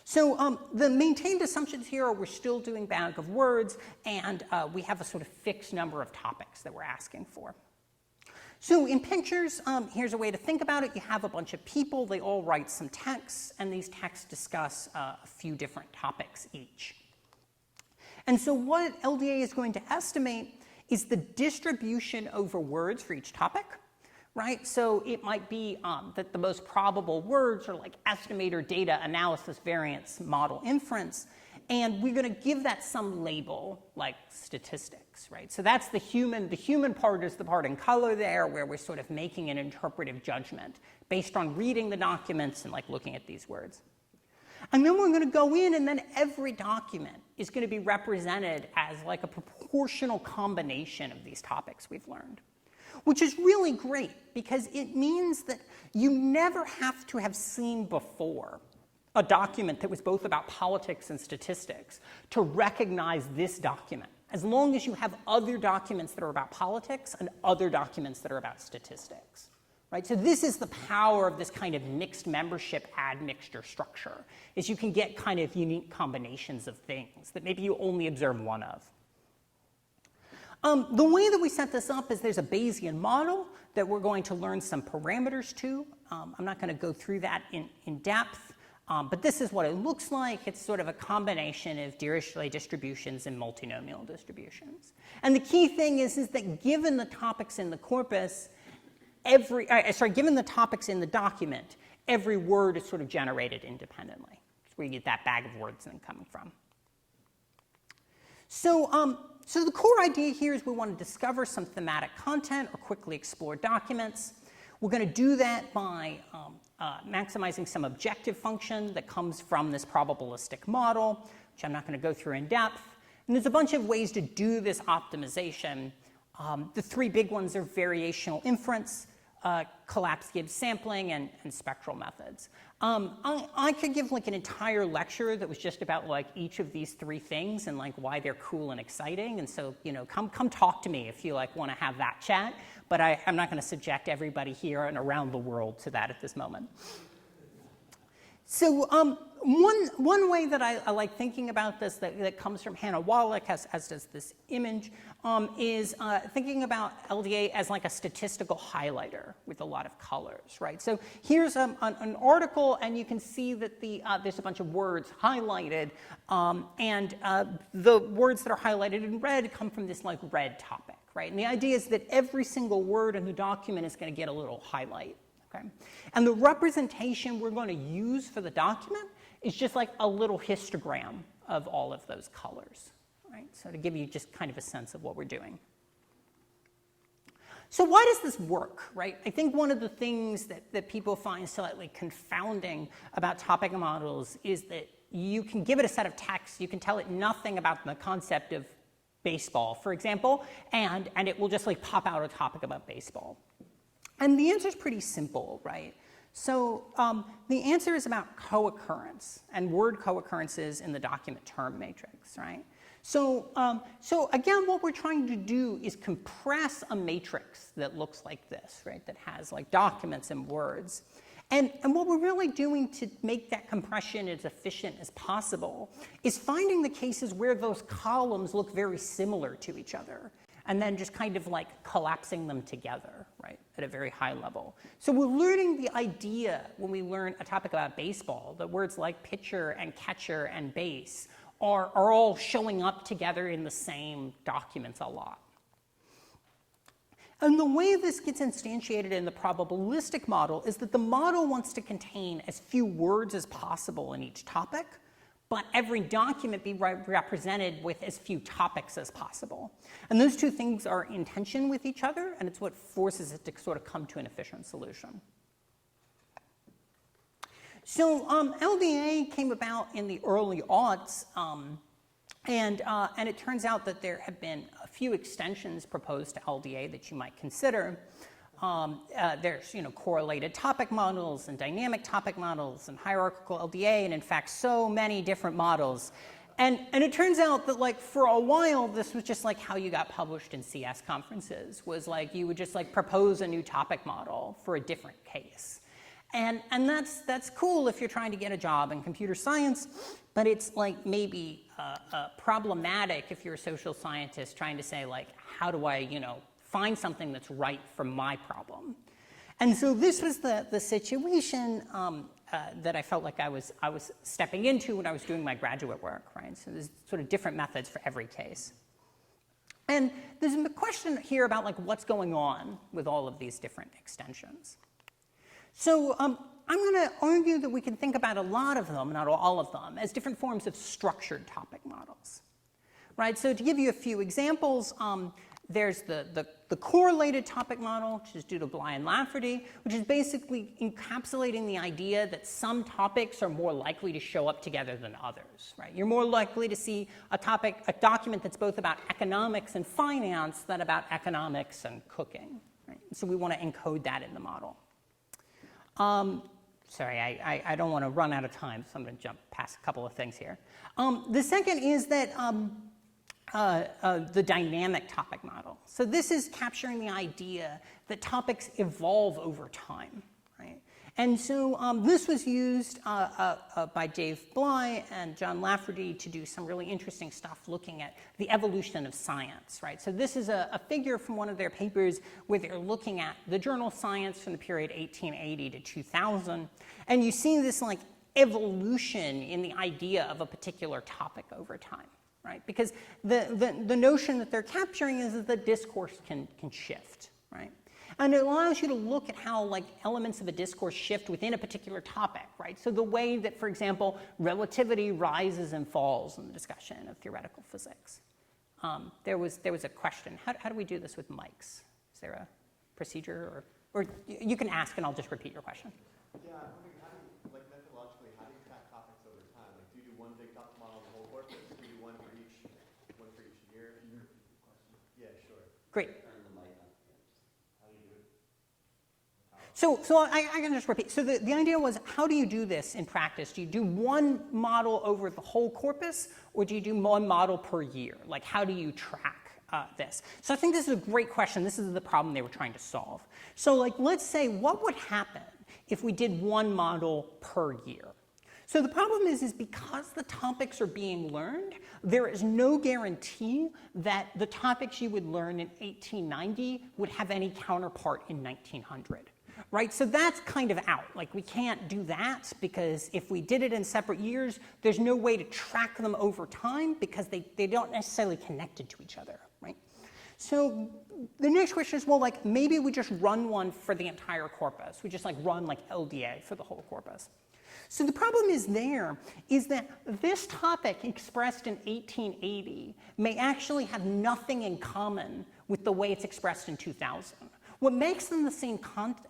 So the maintained assumptions here are we're still doing bag of words, and we have a sort of fixed number of topics that we're asking for. So in pictures, here's a way to think about it. You have a bunch of people. They all write some texts, and these texts discuss a few different topics each. And so what LDA is going to estimate is the distribution over words for each topic, right? So it might be that the most probable words are like estimator, data, analysis, variance, model, inference, and we're going to give that some label like statistics, right? So that's the human part is the part in color there where we're sort of making an interpretive judgment based on reading the documents and like looking at these words. And then we're going to go in, and then every document is going to be represented as like a proportional combination of these topics we've learned, which is really great because it means that you never have to have seen before a document that was both about politics and statistics to recognize this document, as long as you have other documents that are about politics and other documents that are about statistics. Right? So this is the power of this kind of mixed membership admixture structure, is you can get kind of unique combinations of things that maybe you only observe one of. The way that we set this up is there's a Bayesian model that we're going to learn some parameters to. I'm not going to go through that in depth, but this is what it looks like. It's sort of a combination of Dirichlet distributions and multinomial distributions. And the key thing is that given the topics in the corpus, given the topics in the document, every word is sort of generated independently. That's where you get that bag of words then coming from. So, so the core idea here is we want to discover some thematic content or quickly explore documents. We're going to do that by maximizing some objective function that comes from this probabilistic model, which I'm not going to go through in depth. And there's a bunch of ways to do this optimization. The three big ones are variational inference, collapsed Gibbs sampling, and spectral methods. I could give like an entire lecture that was just about like each of these three things and like why they're cool and exciting. And so, you know, come talk to me if you like want to have that chat. But I'm not going to subject everybody here and around the world to that at this moment. So one way that I like thinking about this that comes from Hannah Wallach, as does this image, is thinking about LDA as like a statistical highlighter with a lot of colors, right? So here's an article, and you can see that there's a bunch of words highlighted, and the words that are highlighted in red come from this like red topic, right? And the idea is that every single word in the document is going to get a little highlight. Okay. And the representation we're going to use for the document is just like a little histogram of all of those colors, right? So to give you just kind of a sense of what we're doing. So why does this work, right? I think one of the things that people find slightly confounding about topic models is that you can give it a set of text, you can tell it nothing about the concept of baseball, for example, and it will just like pop out a topic about baseball. And the answer is pretty simple, right? So the answer is about co-occurrence and word co-occurrences in the document term matrix, right? So again, what we're trying to do is compress a matrix that looks like this, right? That has like documents and words. And what we're really doing to make that compression as efficient as possible is finding the cases where those columns look very similar to each other. and then just kind of like collapsing them together, right, at a very high level. So we're learning the idea when we learn a topic about baseball that words like pitcher and catcher and base are all showing up together in the same documents a lot. And the way this gets instantiated in the probabilistic model is that the model wants to contain as few words as possible in each topic, but every document be represented with as few topics as possible. And those two things are in tension with each other, and it's what forces it to sort of come to an efficient solution. So LDA came about in the early aughts, and it turns out that there have been a few extensions proposed to LDA that you might consider. There's correlated topic models and dynamic topic models and hierarchical LDA, and in fact so many different models. And it turns out that like for a while this was just like how you got published in CS conferences, was like you would just like propose a new topic model for a different case. And that's cool if you're trying to get a job in computer science, but it's like maybe problematic if you're a social scientist trying to say like, how do I, find something that's right for my problem? And so this was the situation that I felt like I was stepping into when I was doing my graduate work, right? So there's sort of different methods for every case. And there's a question here about like what's going on with all of these different extensions. So I'm going to argue that we can think about a lot of them, not all of them, as different forms of structured topic models, right? So to give you a few examples, there's the correlated topic model, which is due to Bly and Lafferty, which is basically encapsulating the idea that some topics are more likely to show up together than others, right? You're more likely to see a document that's both about economics and finance than about economics and cooking, right? So we want to encode that in the model. Sorry, I don't want to run out of time, so I'm going to jump past a couple of things here. The second is that the dynamic topic model. So this is capturing the idea that topics evolve over time, right? And so this was used by Dave Bly and John Lafferty to do some really interesting stuff looking at the evolution of science, right? So this is a figure from one of their papers where they're looking at the journal Science from the period 1880 to 2000. And you see this like evolution in the idea of a particular topic over time, right? Because the notion that they're capturing is that the discourse can shift, right? And it allows you to look at how like elements of a discourse shift within a particular topic, right? So the way that, for example, relativity rises and falls in the discussion of theoretical physics. There was a question, how do we do this with mics? Is there a procedure, or you can ask and I'll just repeat your question. Yeah, I'm wondering how do you, like methodologically, how do you track topics over time? Like, do you do one big topic model of the whole corpus? Do you do one for each year? Yeah, sure. Great. How do you do it? So I can just repeat. So the idea was, how do you do this in practice? Do you do one model over the whole corpus, or do you do one model per year? Like, how do you track this? So I think this is a great question. This is the problem they were trying to solve. So like, let's say, what would happen if we did one model per year? So the problem is because the topics are being learned, there is no guarantee that the topics you would learn in 1890 would have any counterpart in 1900. Right, so that's kind of out. Like, we can't do that because if we did it in separate years, there's no way to track them over time because they don't necessarily connected to each other, right? So the next question is, well, like, maybe we just run one for the entire corpus. We just like run like LDA for the whole corpus. So the problem is that this topic expressed in 1880 may actually have nothing in common with the way it's expressed in 2000. What makes them the same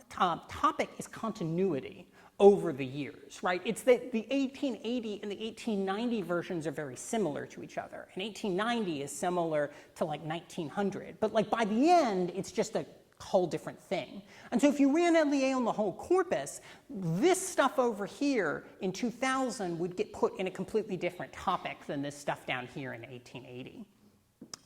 topic is continuity over the years, right? It's that the 1880 and the 1890 versions are very similar to each other. And 1890 is similar to like 1900. But like by the end, it's just a whole different thing. And so if you ran LDA on the whole corpus, this stuff over here in 2000 would get put in a completely different topic than this stuff down here in 1880.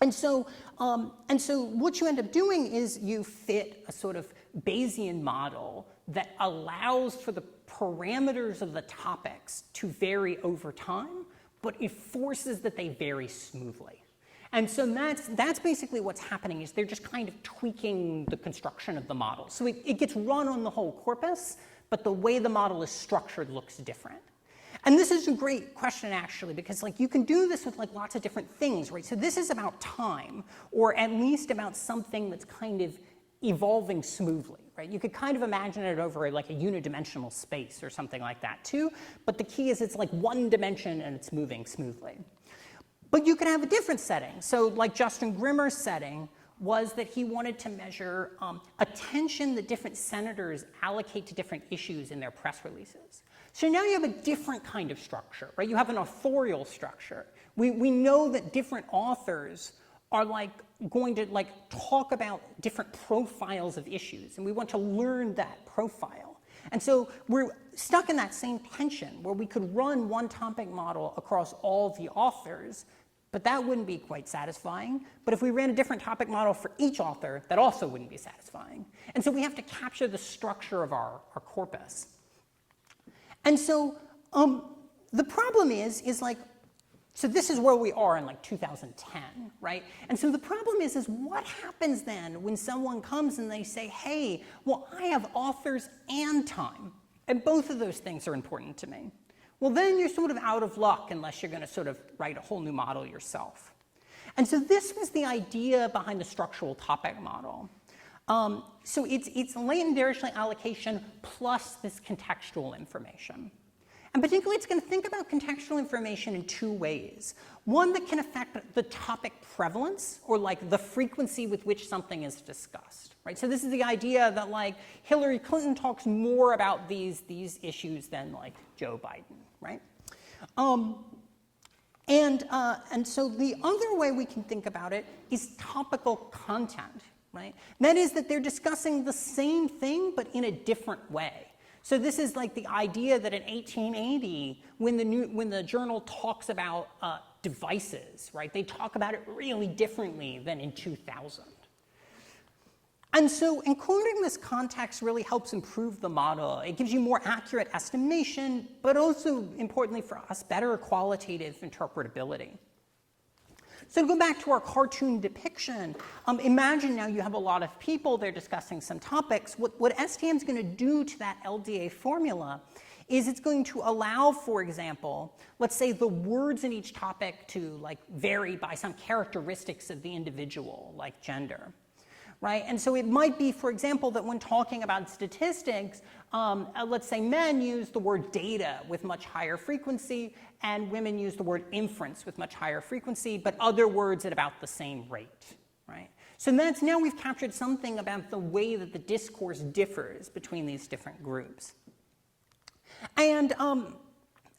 And so what you end up doing is you fit a sort of Bayesian model that allows for the parameters of the topics to vary over time, but it forces that they vary smoothly. And so that's basically what's happening, is they're just kind of tweaking the construction of the model. So it gets run on the whole corpus, but the way the model is structured looks different. And this is a great question, actually, because like you can do this with like lots of different things, right? So this is about time, or at least about something that's kind of evolving smoothly, right? You could kind of imagine it over like a unidimensional space or something like that too, but the key is it's like one dimension and it's moving smoothly. But you can have a different setting. So like Justin Grimmer's setting was that he wanted to measure attention that different senators allocate to different issues in their press releases. So now you have a different kind of structure, right? You have an authorial structure. We know that different authors are like going to like talk about different profiles of issues, and we want to learn that profile. And so we're stuck in that same tension where we could run one topic model across all the authors, but that wouldn't be quite satisfying. But if we ran a different topic model for each author, that also wouldn't be satisfying. And so we have to capture the structure of our corpus. And so the problem is like, so this is where we are in like 2010, right? And so the problem is what happens then when someone comes and they say, hey, well, I have authors and time, and both of those things are important to me. Well, then you're sort of out of luck unless you're going to sort of write a whole new model yourself. And so this was the idea behind the structural topic model. So it's latent dictionary allocation plus this contextual information. And particularly, it's going to think about contextual information in two ways. One that can affect the topic prevalence, or like the frequency with which something is discussed, right? So this is the idea that like Hillary Clinton talks more about these issues than like Joe Biden, right? And so the other way we can think about it is topical content, right? That is that they're discussing the same thing, but in a different way. So this is like the idea that in 1880, when the journal talks about devices, right, they talk about it really differently than in 2000. And so including this context really helps improve the model. It gives you more accurate estimation, but also, importantly for us, better qualitative interpretability. So to go back to our cartoon depiction, imagine now you have a lot of people, they're discussing some topics. What STM is going to do to that LDA formula is it's going to allow, for example, let's say the words in each topic to like vary by some characteristics of the individual, like gender. Right? And so it might be, for example, that when talking about statistics, let's say men use the word data with much higher frequency, and women use the word inference with much higher frequency, but other words at about the same rate. Right? So that's now we've captured something about the way that the discourse differs between these different groups. And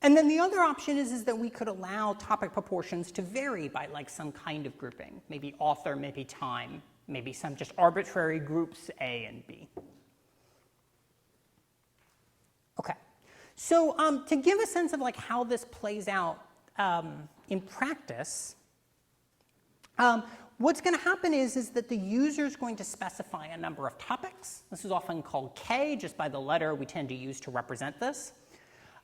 then the other option is that we could allow topic proportions to vary by like some kind of grouping, maybe author, maybe time, maybe some just arbitrary groups A and B. Okay, so to give a sense of like how this plays out in practice, what's going to happen is that the user is going to specify a number of topics. This is often called K, just by the letter we tend to use to represent this.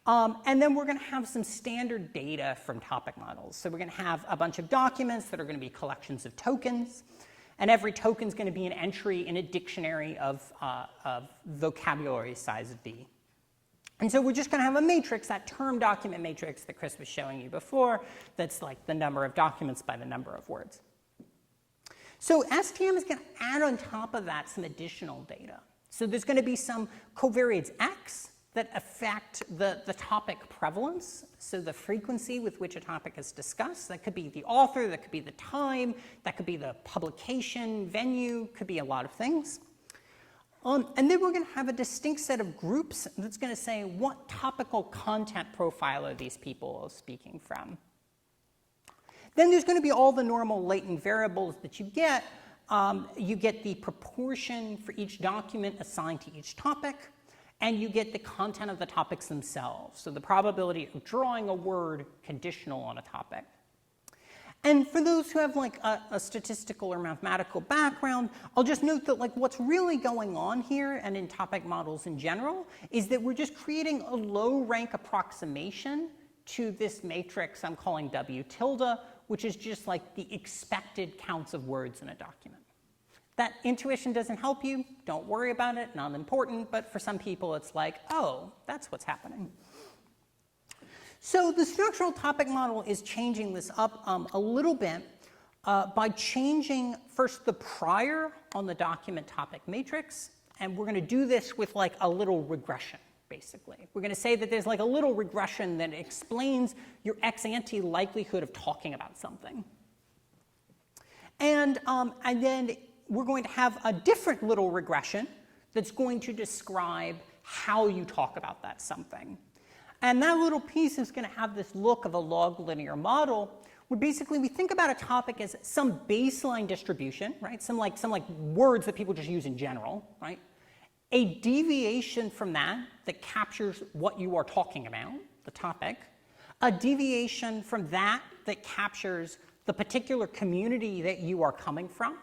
And then we're going to have some standard data from topic models. So we're going to have a bunch of documents that are going to be collections of tokens. And every token is going to be an entry in a dictionary of vocabulary size B. And so we're just going to have a matrix, that term document matrix that Chris was showing you before, that's like the number of documents by the number of words. So STM is going to add on top of that some additional data. So there's going to be some covariates X that affect the topic prevalence, so the frequency with which a topic is discussed. That could be the author, that could be the time, that could be the publication venue, could be a lot of things. And then we're going to have a distinct set of groups that's going to say what topical content profile are these people speaking from. Then there's going to be all the normal latent variables that you get. You get the proportion for each document assigned to each topic. And you get the content of the topics themselves, so the probability of drawing a word conditional on a topic. And for those who have like a statistical or mathematical background, I'll just note that like what's really going on here and in topic models in general is that we're just creating a low rank approximation to this matrix I'm calling W tilde, which is just like the expected counts of words in a document. That intuition doesn't help you, don't worry about it, not important, but for some people it's like, oh, that's what's happening. So the structural topic model is changing this up a little bit by changing first the prior on the document topic matrix, and we're going to do this with like a little regression, basically. We're going to say that there's like a little regression that explains your ex ante likelihood of talking about something. And then we're going to have a different little regression that's going to describe how you talk about that something. And that little piece is going to have this look of a log linear model, where basically we think about a topic as some baseline distribution, right? Some words that people just use in general, right? A deviation from that captures what you are talking about, the topic. A deviation from that captures the particular community that you are coming from.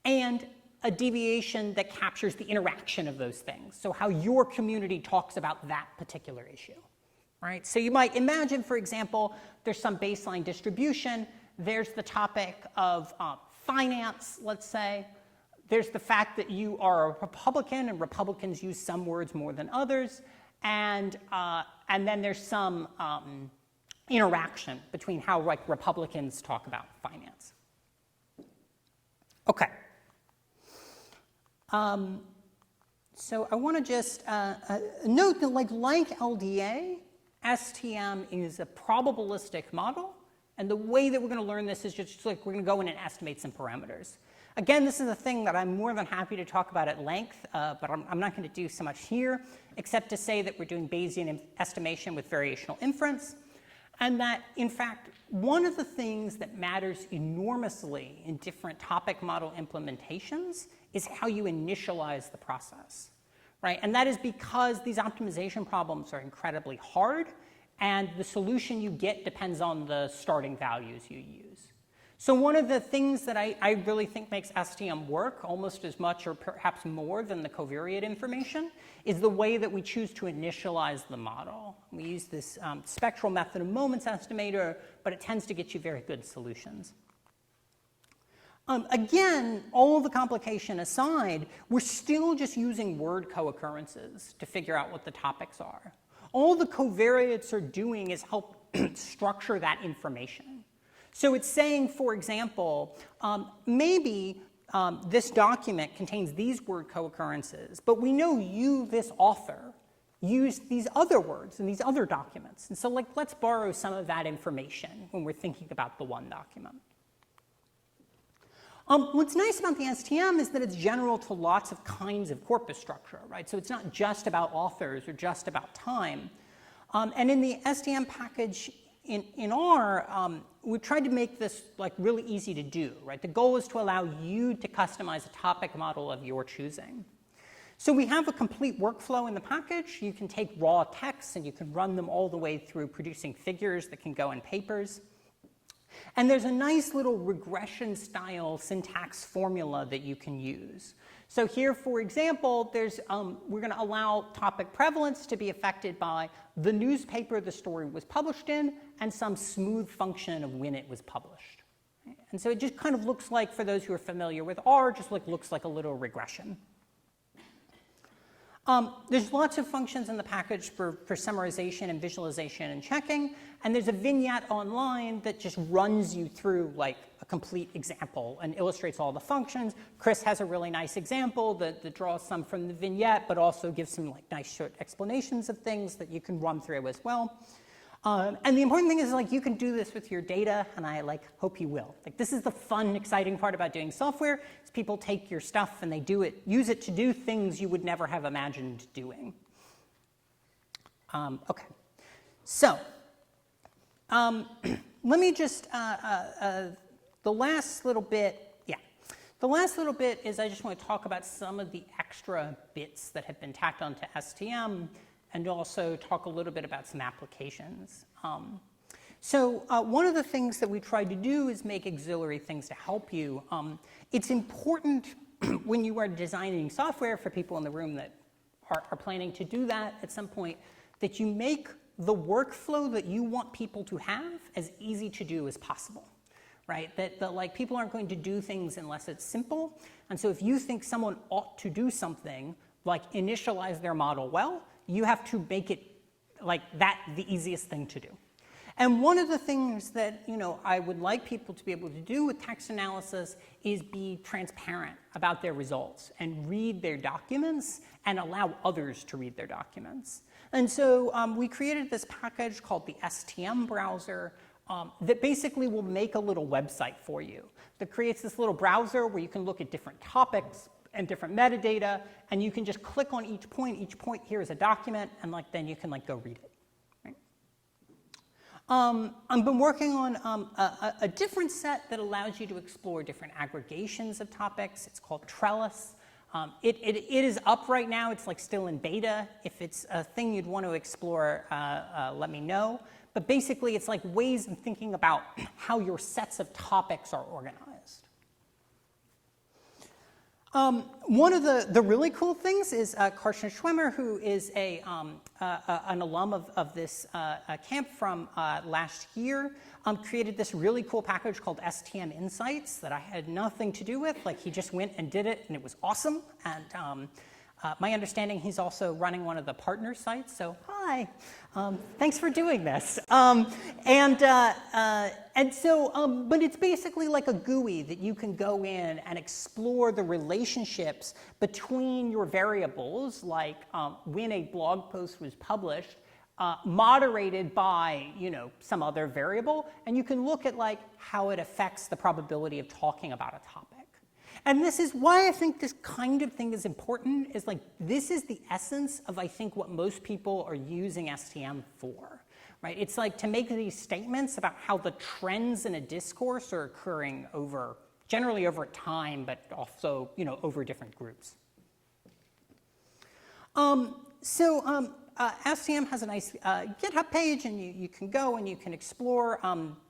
And a deviation that captures the interaction of those things. So how your community talks about that particular issue. Right? So you might imagine, for example, there's some baseline distribution. There's the topic of finance, let's say. There's the fact that you are a Republican, and Republicans use some words more than others. And then there's some interaction between how like Republicans talk about finance. Okay. So I want to just note that like LDA, STM is a probabilistic model, and the way that we're going to learn this is just like we're going to go in and estimate some parameters. Again, this is a thing that I'm more than happy to talk about at length, but I'm not going to do so much here, except to say that we're doing Bayesian estimation with variational inference, and that, in fact, one of the things that matters enormously in different topic model implementations is how you initialize the process. Right? And that is because these optimization problems are incredibly hard, and the solution you get depends on the starting values you use. So one of the things that I really think makes STM work almost as much or perhaps more than the covariate information is the way that we choose to initialize the model. We use this spectral method of moments estimator, but it tends to get you very good solutions. Again, all the complication aside, we're still just using word co-occurrences to figure out what the topics are. All the covariates are doing is help structure that information. So it's saying, for example, maybe this document contains these word co-occurrences, but we know you, this author, used these other words in these other documents. And so like, let's borrow some of that information when we're thinking about the one document. What's nice about the STM is that it's general to lots of kinds of corpus structure, right? So it's not just about authors or just about time. And in the STM package in R, we tried to make this like really easy to do, right? The goal is to allow you to customize a topic model of your choosing. So we have a complete workflow in the package. You can take raw texts and you can run them all the way through producing figures that can go in papers. And there's a nice little regression style syntax formula that you can use. So here, for example, we're going to allow topic prevalence to be affected by the newspaper the story was published in and some smooth function of when it was published. And so it just kind of looks like, for those who are familiar with R, just looks like a little regression. There's lots of functions in the package for summarization and visualization and checking, and there's a vignette online that just runs you through like a complete example and illustrates all the functions. Chris has a really nice example that draws some from the vignette, but also gives some like nice short explanations of things that you can run through as well. And the important thing is like you can do this with your data, and I like hope you will. Like this is the fun, exciting part about doing software, is people take your stuff and they use it to do things you would never have imagined doing. Okay, so let me just the last little bit is I just want to talk about some of the extra bits that have been tacked onto STM, and also talk a little bit about some applications. So one of the things that we tried to do is make auxiliary things to help you. It's important when you are designing software, for people in the room that are planning to do that at some point, that you make the workflow that you want people to have as easy to do as possible. right? That like people aren't going to do things unless it's simple. And so if you think someone ought to do something, like initialize their model well, you have to make it like that the easiest thing to do. And one of the things that I would like people to be able to do with text analysis is be transparent about their results and read their documents and allow others to read their documents. And so we created this package called the STM browser that basically will make a little website for you that creates this little browser where you can look at different topics and different metadata, and you can just click on each point. Each point here is a document, and then you can go read it. I've been working on a different set that allows you to explore different aggregations of topics. It's called Trellis. It is up right now. It's still in beta. If it's a thing you'd want to explore, let me know. But basically, it's ways of thinking about how your sets of topics are organized. One of the really cool things is Karsten Schwimmer, who is an alum of this camp from last year, created this really cool package called STM Insights that I had nothing to do with. He just went and did it, and it was awesome. And my understanding, he's also running one of the partner sites. So hi, thanks for doing this. But it's basically like a GUI that you can go in and explore the relationships between your variables, like when a blog post was published, moderated by some other variable, and you can look at how it affects the probability of talking about a topic. And this is why I think this kind of thing is important, is this is the essence of, I think, what most people are using STM for, right? It's to make these statements about how the trends in a discourse are occurring generally over time, but also, over different groups. STM has a nice GitHub page, and you can go and you can explore.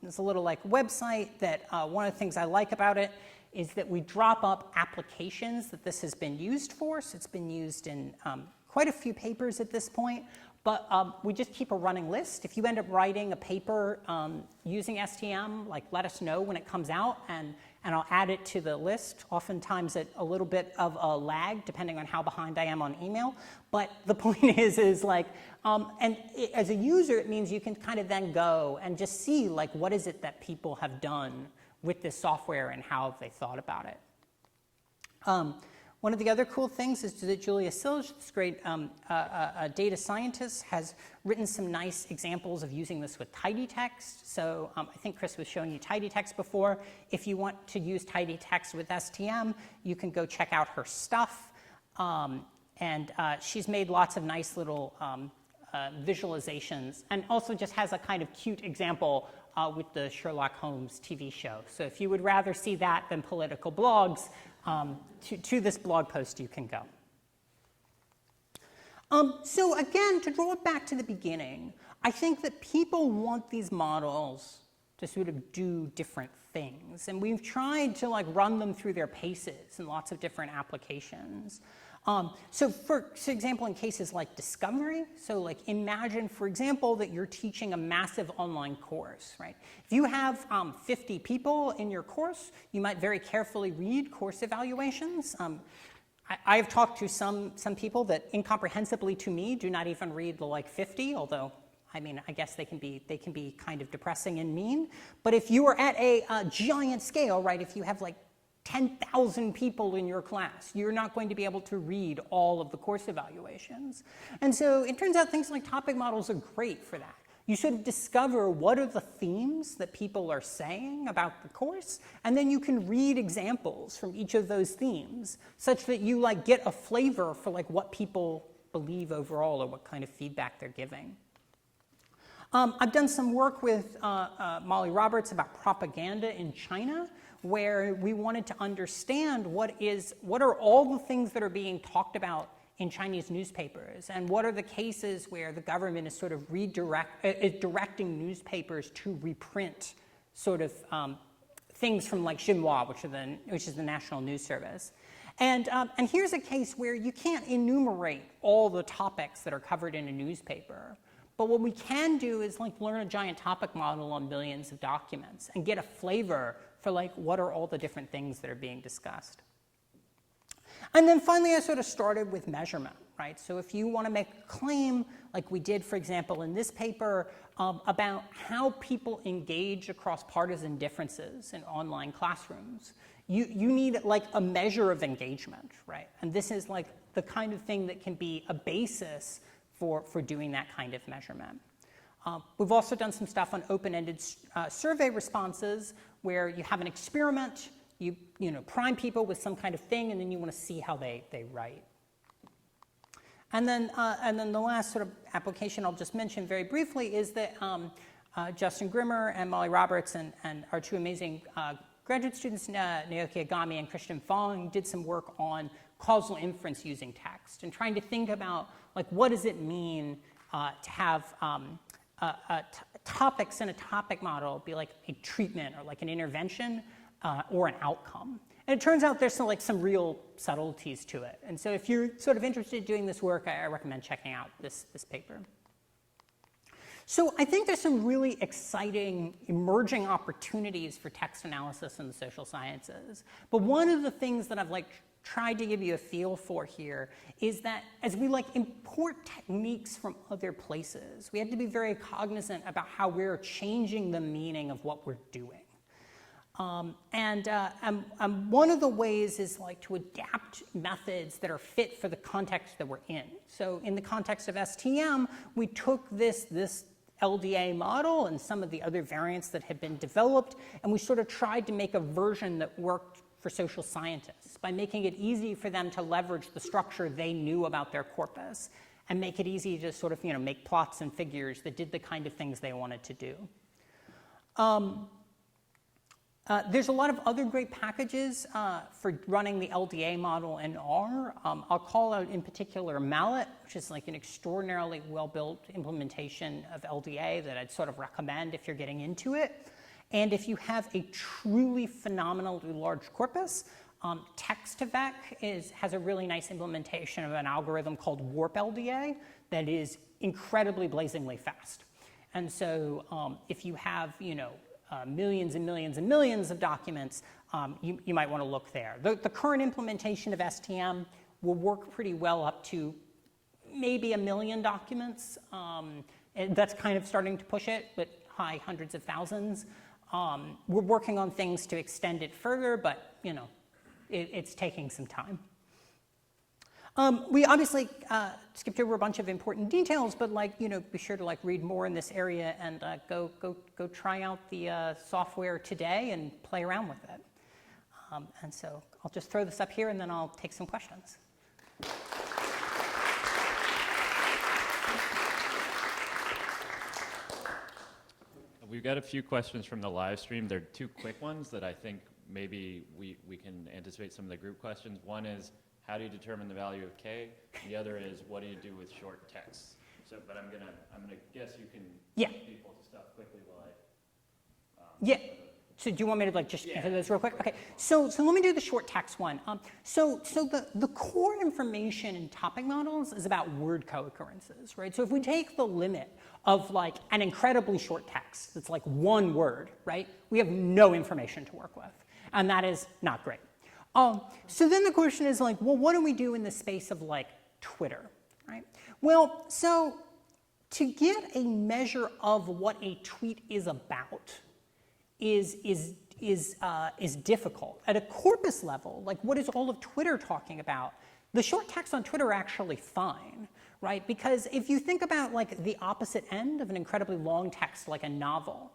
There's a little website that one of the things I like about it is that we drop up applications that this has been used for. So it's been used in quite a few papers at this point, but we just keep a running list. If you end up writing a paper using STM, let us know when it comes out, and I'll add it to the list, oftentimes at a little bit of a lag, depending on how behind I am on email. But the point is as a user, it means you can kind of then go and just see, what is it that people have done with this software and how have they thought about it. One of the other cool things is that Julia Silge, this great data scientist, has written some nice examples of using this with tidy text. So I think Chris was showing you tidy text before. If you want to use tidy text with STM, you can go check out her stuff. She's made lots of nice little visualizations, and also just has a kind of cute example with the Sherlock Holmes TV show. So if you would rather see that than political blogs, to this blog post you can go. So again, to draw it back to the beginning, I think that people want these models to sort of do different things. And we've tried to run them through their paces in lots of different applications. So for example, in cases like discovery, so imagine, for example, that you're teaching a massive online course, right? If you have 50 people in your course, you might very carefully read course evaluations. I've talked to some people that incomprehensibly to me do not even read the 50, although I guess they can be kind of depressing and mean. But if you are at a giant scale, right, if you have 10,000 people in your class, you're not going to be able to read all of the course evaluations. And so it turns out things like topic models are great for that. You sort of discover what are the themes that people are saying about the course, and then you can read examples from each of those themes such that you get a flavor for what people believe overall or what kind of feedback they're giving. I've done some work with Molly Roberts about propaganda in China, where we wanted to understand what are all the things that are being talked about in Chinese newspapers, and what are the cases where the government is sort of directing newspapers to reprint sort of things from Xinhua, which is the national news service. And here's a case where you can't enumerate all the topics that are covered in a newspaper. But what we can do is learn a giant topic model on millions of documents and get a flavor for like what are all the different things that are being discussed. And then finally, I sort of started with measurement, right? So if you want to make a claim, like we did, for example, in this paper, about how people engage across partisan differences in online classrooms, you need like a measure of engagement, right? And this is like the kind of thing that can be a basis for doing that kind of measurement. We've also done some stuff on open-ended survey responses where you have an experiment, you prime people with some kind of thing, and then you want to see how they write. And then the last sort of application I'll just mention very briefly is that Justin Grimmer and Molly Roberts and our two amazing graduate students, Naoki Agami and Christian Fong, did some work on causal inference using text and trying to think about like what does it mean to have topics in a topic model be like a treatment or like an intervention or an outcome. And it turns out there's some real subtleties to it. And so if you're sort of interested in doing this work, I recommend checking out this paper. So I think there's some really exciting emerging opportunities for text analysis in the social sciences. But one of the things that I've tried to give you a feel for here is that as we import techniques from other places, we have to be very cognizant about how we're changing the meaning of what we're doing. One of the ways is to adapt methods that are fit for the context that we're in. So in the context of STM, we took this LDA model and some of the other variants that had been developed, and we sort of tried to make a version that worked for social scientists by making it easy for them to leverage the structure they knew about their corpus and make it easy to sort of make plots and figures that did the kind of things they wanted to do. There's a lot of other great packages for running the LDA model in R. I'll call out in particular Mallet, which is an extraordinarily well-built implementation of LDA that I'd sort of recommend if you're getting into it. And if you have a truly phenomenally large corpus, Text2Vec has a really nice implementation of an algorithm called Warp LDA that is incredibly blazingly fast. And so if you have, millions and millions and millions of documents, you might want to look there. The current implementation of STM will work pretty well up to maybe 1 million documents. And that's kind of starting to push it, but high hundreds of thousands. We're working on things to extend it further, but it's taking some time. We obviously skipped over a bunch of important details, but be sure to read more in this area and go try out the software today and play around with it. And so I'll just throw this up here and then I'll take some questions. We've got a few questions from the live stream. They're 2 quick ones that I think maybe we can anticipate some of the group questions. One is, how do you determine the value of K? The other is, what do you do with short text? So, but I'm gonna guess you can get people to stuff quickly while I. So do you want me to just answer this real quick? Okay. So let me do the short text one. So the core information in topic models is about word co-occurrences, right? So if we take the limit of an incredibly short text that's 1 word, right? We have no information to work with, and that is not great. So then the question is well, what do we do in the space of Twitter, right? Well, so to get a measure of what a tweet is about is difficult. At a corpus level, what is all of Twitter talking about? The short text on Twitter are actually fine, right? Because if you think about the opposite end of an incredibly long text like a novel,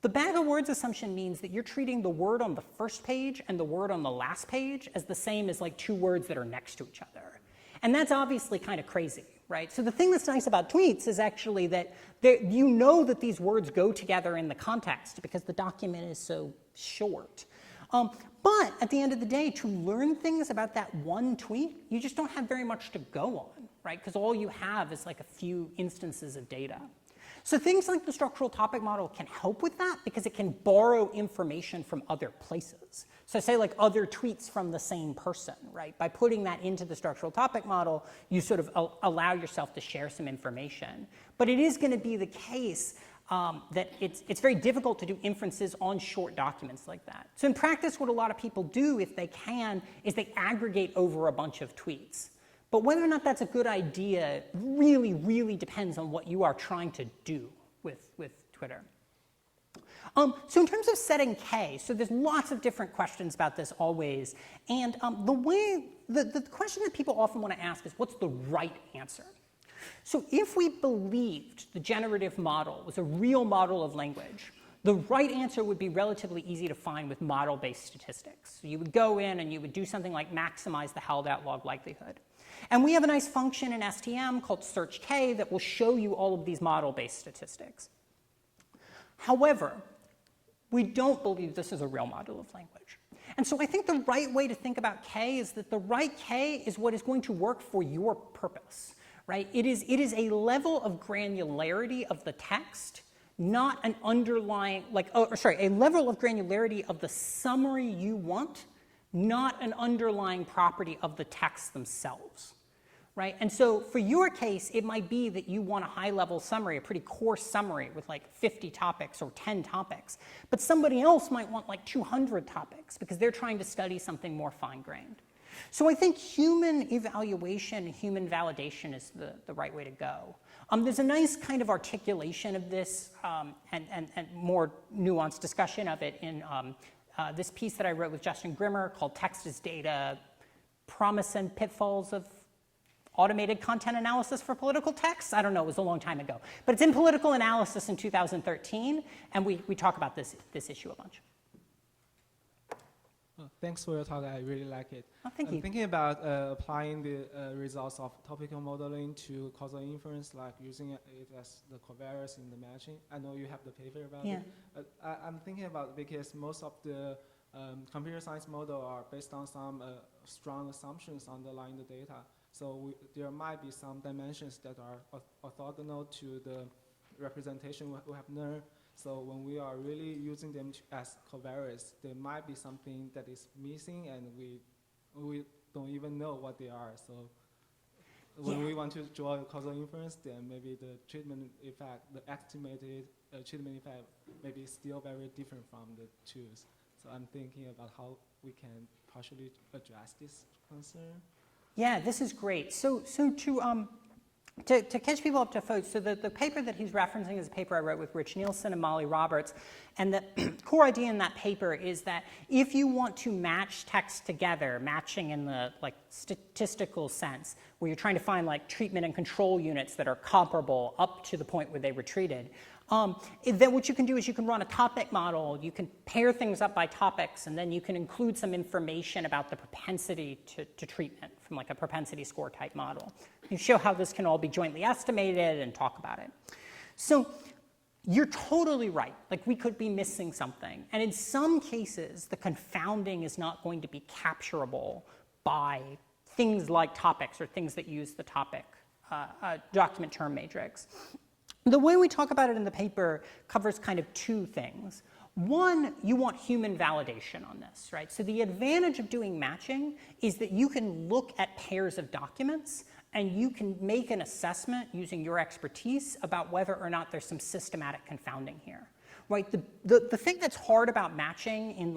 the bag of words assumption means that you're treating the word on the first page and the word on the last page as the same as 2 words that are next to each other. And that's obviously kind of crazy, right? So the thing that's nice about tweets is actually that that these words go together in the context because the document is so short. But at the end of the day, to learn things about that one tweet, you just don't have very much to go on, right? Because all you have is a few instances of data. So things like the structural topic model can help with that because it can borrow information from other places. So say other tweets from the same person, right? By putting that into the structural topic model, you sort of allow yourself to share some information. But it is going to be the case that it's very difficult to do inferences on short documents like that. So in practice, what a lot of people do, if they can, is they aggregate over a bunch of tweets. But whether or not that's a good idea really, really depends on what you are trying to do with Twitter. So in terms of setting K, so there's lots of different questions about this always. And the question that people often want to ask is, what's the right answer? So if we believed the generative model was a real model of language, the right answer would be relatively easy to find with model-based statistics. So you would go in and you would do something like maximize the held-out log likelihood. And we have a nice function in STM called search K that will show you all of these model-based statistics. However, we don't believe this is a real model of language. And so I think the right way to think about K is that the right K is what is going to work for your purpose, right? It is a level of granularity of the text, not an underlying, a level of granularity of the summary you want, not an underlying property of the text themselves, right? And so for your case, it might be that you want a high-level summary, a pretty coarse summary with like 50 topics or 10 topics. But somebody else might want like 200 topics because they're trying to study something more fine-grained. So I think human evaluation, human validation is the right way to go. There's a nice kind of articulation of this and more nuanced discussion of it in this piece that I wrote with Justin Grimmer called Text as Data, Promise and Pitfalls of Automated Content Analysis for Political Text. I don't know, it was a long time ago. But it's in Political Analysis in 2013, and we talk about this issue a bunch. Thanks for your talk. I really like it. Oh, thank you. I'm thinking about applying the results of topical modeling to causal inference, like using it as the covariates in the matching. I know you have the paper about it. I'm thinking about because most of the computer science model are based on some strong assumptions underlying the data. So there might be some dimensions that are orthogonal to the representation we have learned. So when we are really using them as covariates, there might be something that is missing, and we don't even know what they are. So when we want to draw a causal inference, then maybe the treatment effect, the estimated treatment effect, may be still very different from the tools. So I'm thinking about how we can partially address this concern. Yeah, this is great. So to catch people up to folks, so the paper that he's referencing is a paper I wrote with Rich Nielsen and Molly Roberts, and the core idea in that paper is that if you want to match text together, matching in the statistical sense, where you're trying to find treatment and control units that are comparable up to the point where they were treated, then what you can do is you can run a topic model, you can pair things up by topics, and then you can include some information about the propensity to treatment from a propensity score type model. You show how this can all be jointly estimated and talk about it. So you're totally right. We could be missing something. And in some cases, the confounding is not going to be capturable by things like topics or things that use the topic document term matrix. The way we talk about it in the paper covers kind of two things. One, you want human validation on this, right? So the advantage of doing matching is that you can look at pairs of documents and you can make an assessment using your expertise about whether or not there's some systematic confounding here, right? The thing that's hard about matching in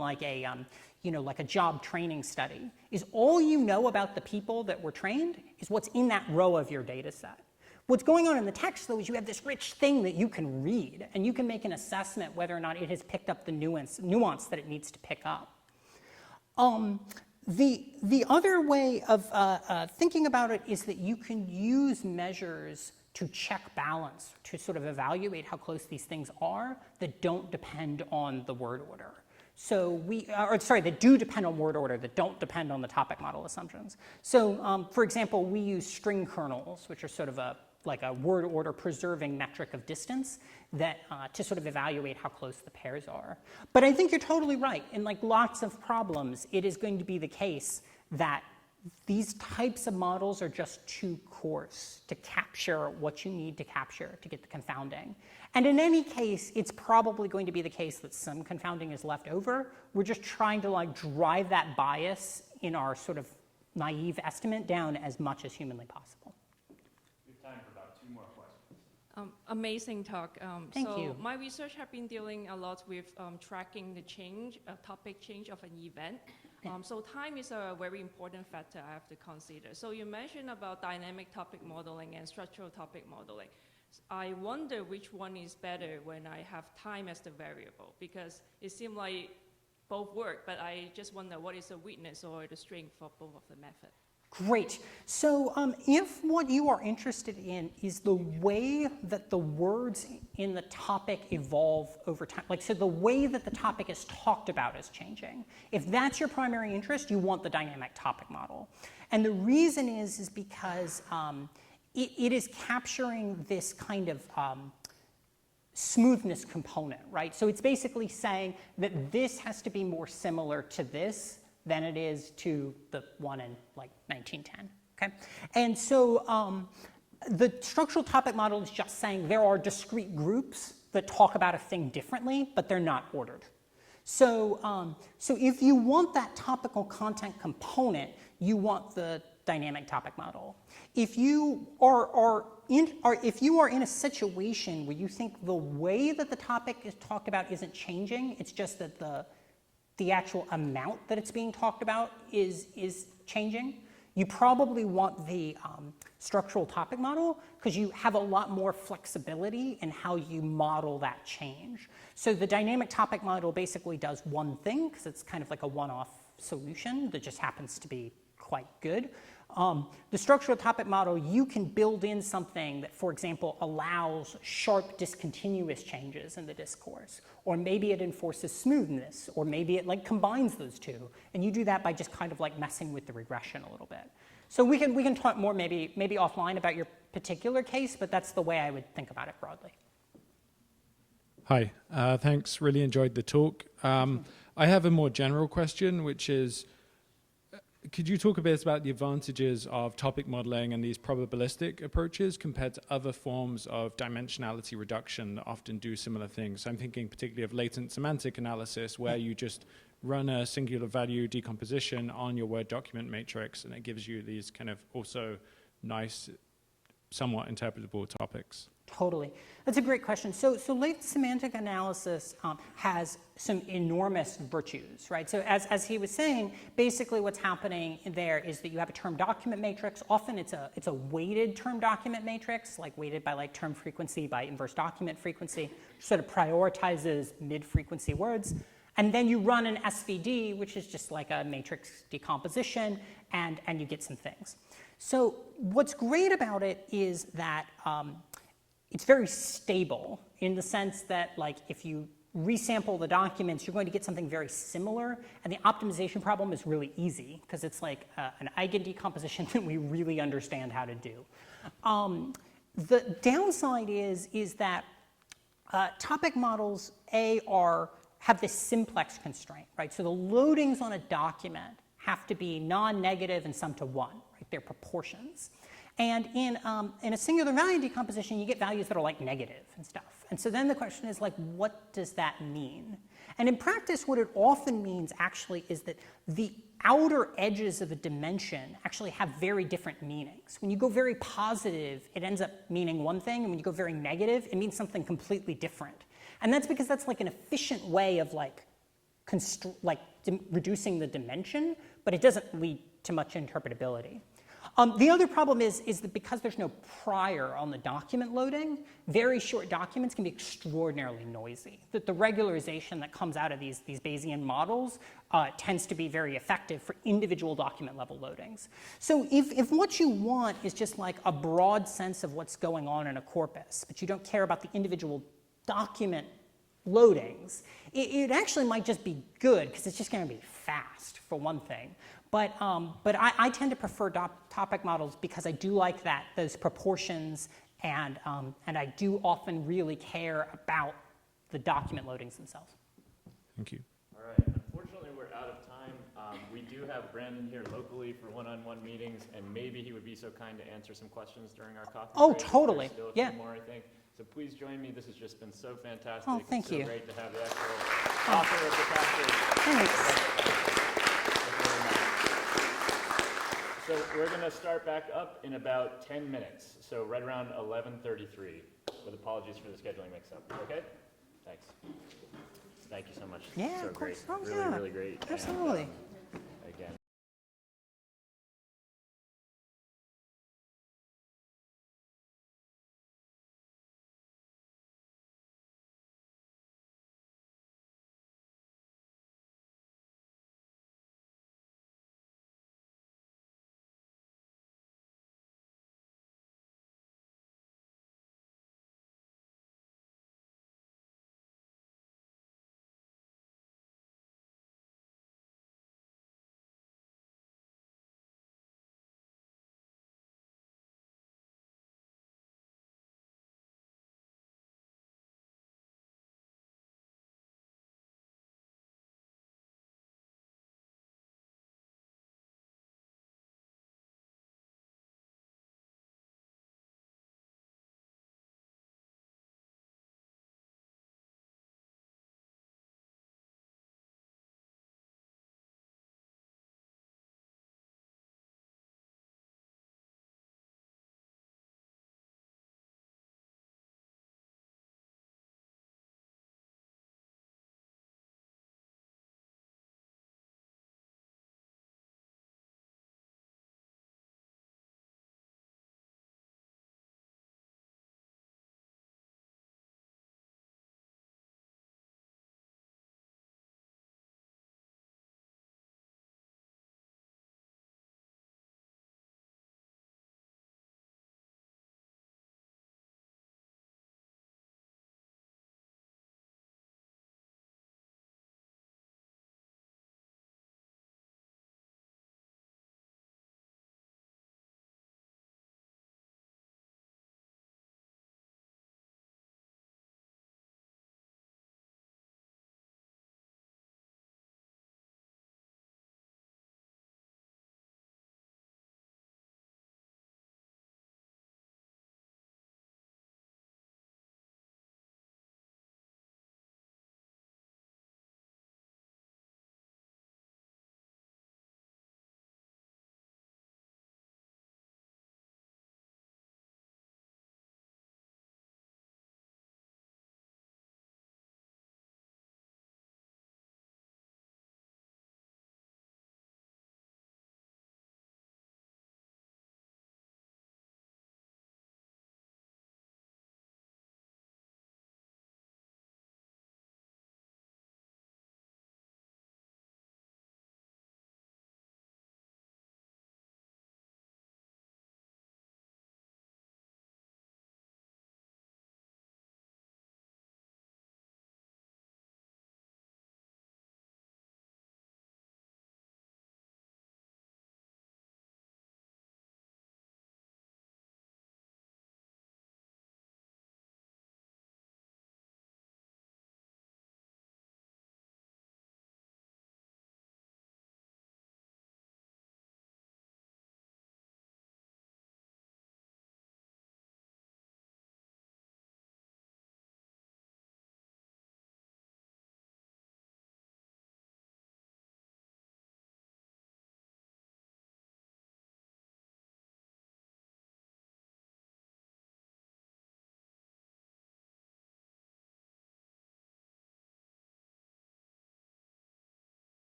a job training study is all you know about the people that were trained is what's in that row of your data set. What's going on in the text, though, is you have this rich thing that you can read, and you can make an assessment whether or not it has picked up the nuance that it needs to pick up. The other way of thinking about it is that you can use measures to check balance, to sort of evaluate how close these things are that don't depend on the word order. So that do depend on word order, that don't depend on the topic model assumptions. So, for example, we use string kernels, which are sort of a word order preserving metric of distance that to sort of evaluate how close the pairs are. But I think you're totally right. In lots of problems, it is going to be the case that these types of models are just too coarse to capture what you need to capture to get the confounding. And in any case, it's probably going to be the case that some confounding is left over. We're just trying to drive that bias in our sort of naive estimate down as much as humanly possible. We have time for about 2 more questions. Amazing talk. Thank so you. my research have been dealing a lot with tracking the change, topic change of an event. So time is a very important factor I have to consider. So you mentioned about dynamic topic modeling and structural topic modeling. I wonder which one is better when I have time as the variable, because it seems like both work, but I just wonder what is the weakness or the strength for both of the methods. Great. So if what you are interested in is the way that the words in the topic evolve over time, like so the way that the topic is talked about is changing, if that's your primary interest, you want the dynamic topic model. And the reason is because it is capturing this kind of smoothness component, right? So it's basically saying that this has to be more similar to this than it is to the one in like 1910, okay? And so the structural topic model is just saying there are discrete groups that talk about a thing differently, but they're not ordered. So, so if you want that topical content component, you want the dynamic topic model. If you are in a situation where you think the way that the topic is talked about isn't changing, it's just that the actual amount that it's being talked about is changing, you probably want the structural topic model because you have a lot more flexibility in how you model that change. So the dynamic topic model basically does one thing because it's kind of like a one-off solution that just happens to be quite good. The structural topic model, you can build in something that, for example, allows sharp discontinuous changes in the discourse, or maybe it enforces smoothness, or maybe it like combines those two, and you do that by just kind of like messing with the regression a little bit. So we can talk more maybe offline about your particular case, but that's the way I would think about it broadly. Hi, thanks. Really enjoyed the talk. I have a more general question, which is, could you talk a bit about the advantages of topic modeling and these probabilistic approaches compared to other forms of dimensionality reduction that often do similar things? I'm thinking particularly of latent semantic analysis, where you just run a singular value decomposition on your Word document matrix, and it gives you these kind of also nice, somewhat interpretable topics. Totally. That's a great question. So latent semantic analysis has some enormous virtues, right? So as he was saying, basically what's happening there is that you have a term document matrix. Often it's a weighted term document matrix, like weighted by like term frequency by inverse document frequency, which sort of prioritizes mid-frequency words. And then you run an SVD, which is just like a matrix decomposition, and you get some things. So what's great about it is that it's very stable in the sense that, like, if you resample the documents, you're going to get something very similar, and the optimization problem is really easy because it's like an eigen decomposition that we really understand how to do. The downside is that topic models have this simplex constraint, right? So the loadings on a document have to be non-negative and sum to 1, right? They're proportions. And in a singular value decomposition, you get values that are like negative and stuff. And so then the question is like, what does that mean? And in practice, what it often means actually is that the outer edges of a dimension actually have very different meanings. When you go very positive, it ends up meaning one thing, and when you go very negative, it means something completely different. And that's because that's like an efficient way of like reducing the dimension, but it doesn't lead to much interpretability. The other problem is that because there's no prior on the document loading, very short documents can be extraordinarily noisy. That the regularization that comes out of these Bayesian models tends to be very effective for individual document level loadings. So if what you want is just like a broad sense of what's going on in a corpus, but you don't care about the individual document loadings, it actually might just be good because it's just going to be fast for one thing. But I tend to prefer topic models because I do like those proportions, and I do often really care about the document loadings themselves. Thank you. All right. Unfortunately, we're out of time. We do have Brandon here locally for one-on-one meetings, and maybe he would be so kind to answer some questions during our coffee Oh, break. totally. There's still a Yeah. few more, I think. So please join me. This has just been so fantastic. Oh, thank it's so you. great to have the actual author of the chapter. Thanks. So we're going to start back up in about 10 minutes, so right around 11:33. with apologies for the scheduling mix-up. Okay? Thanks. Thank you so much. Yeah, So of great. course. Oh, Really, yeah. really great. And, Absolutely. again.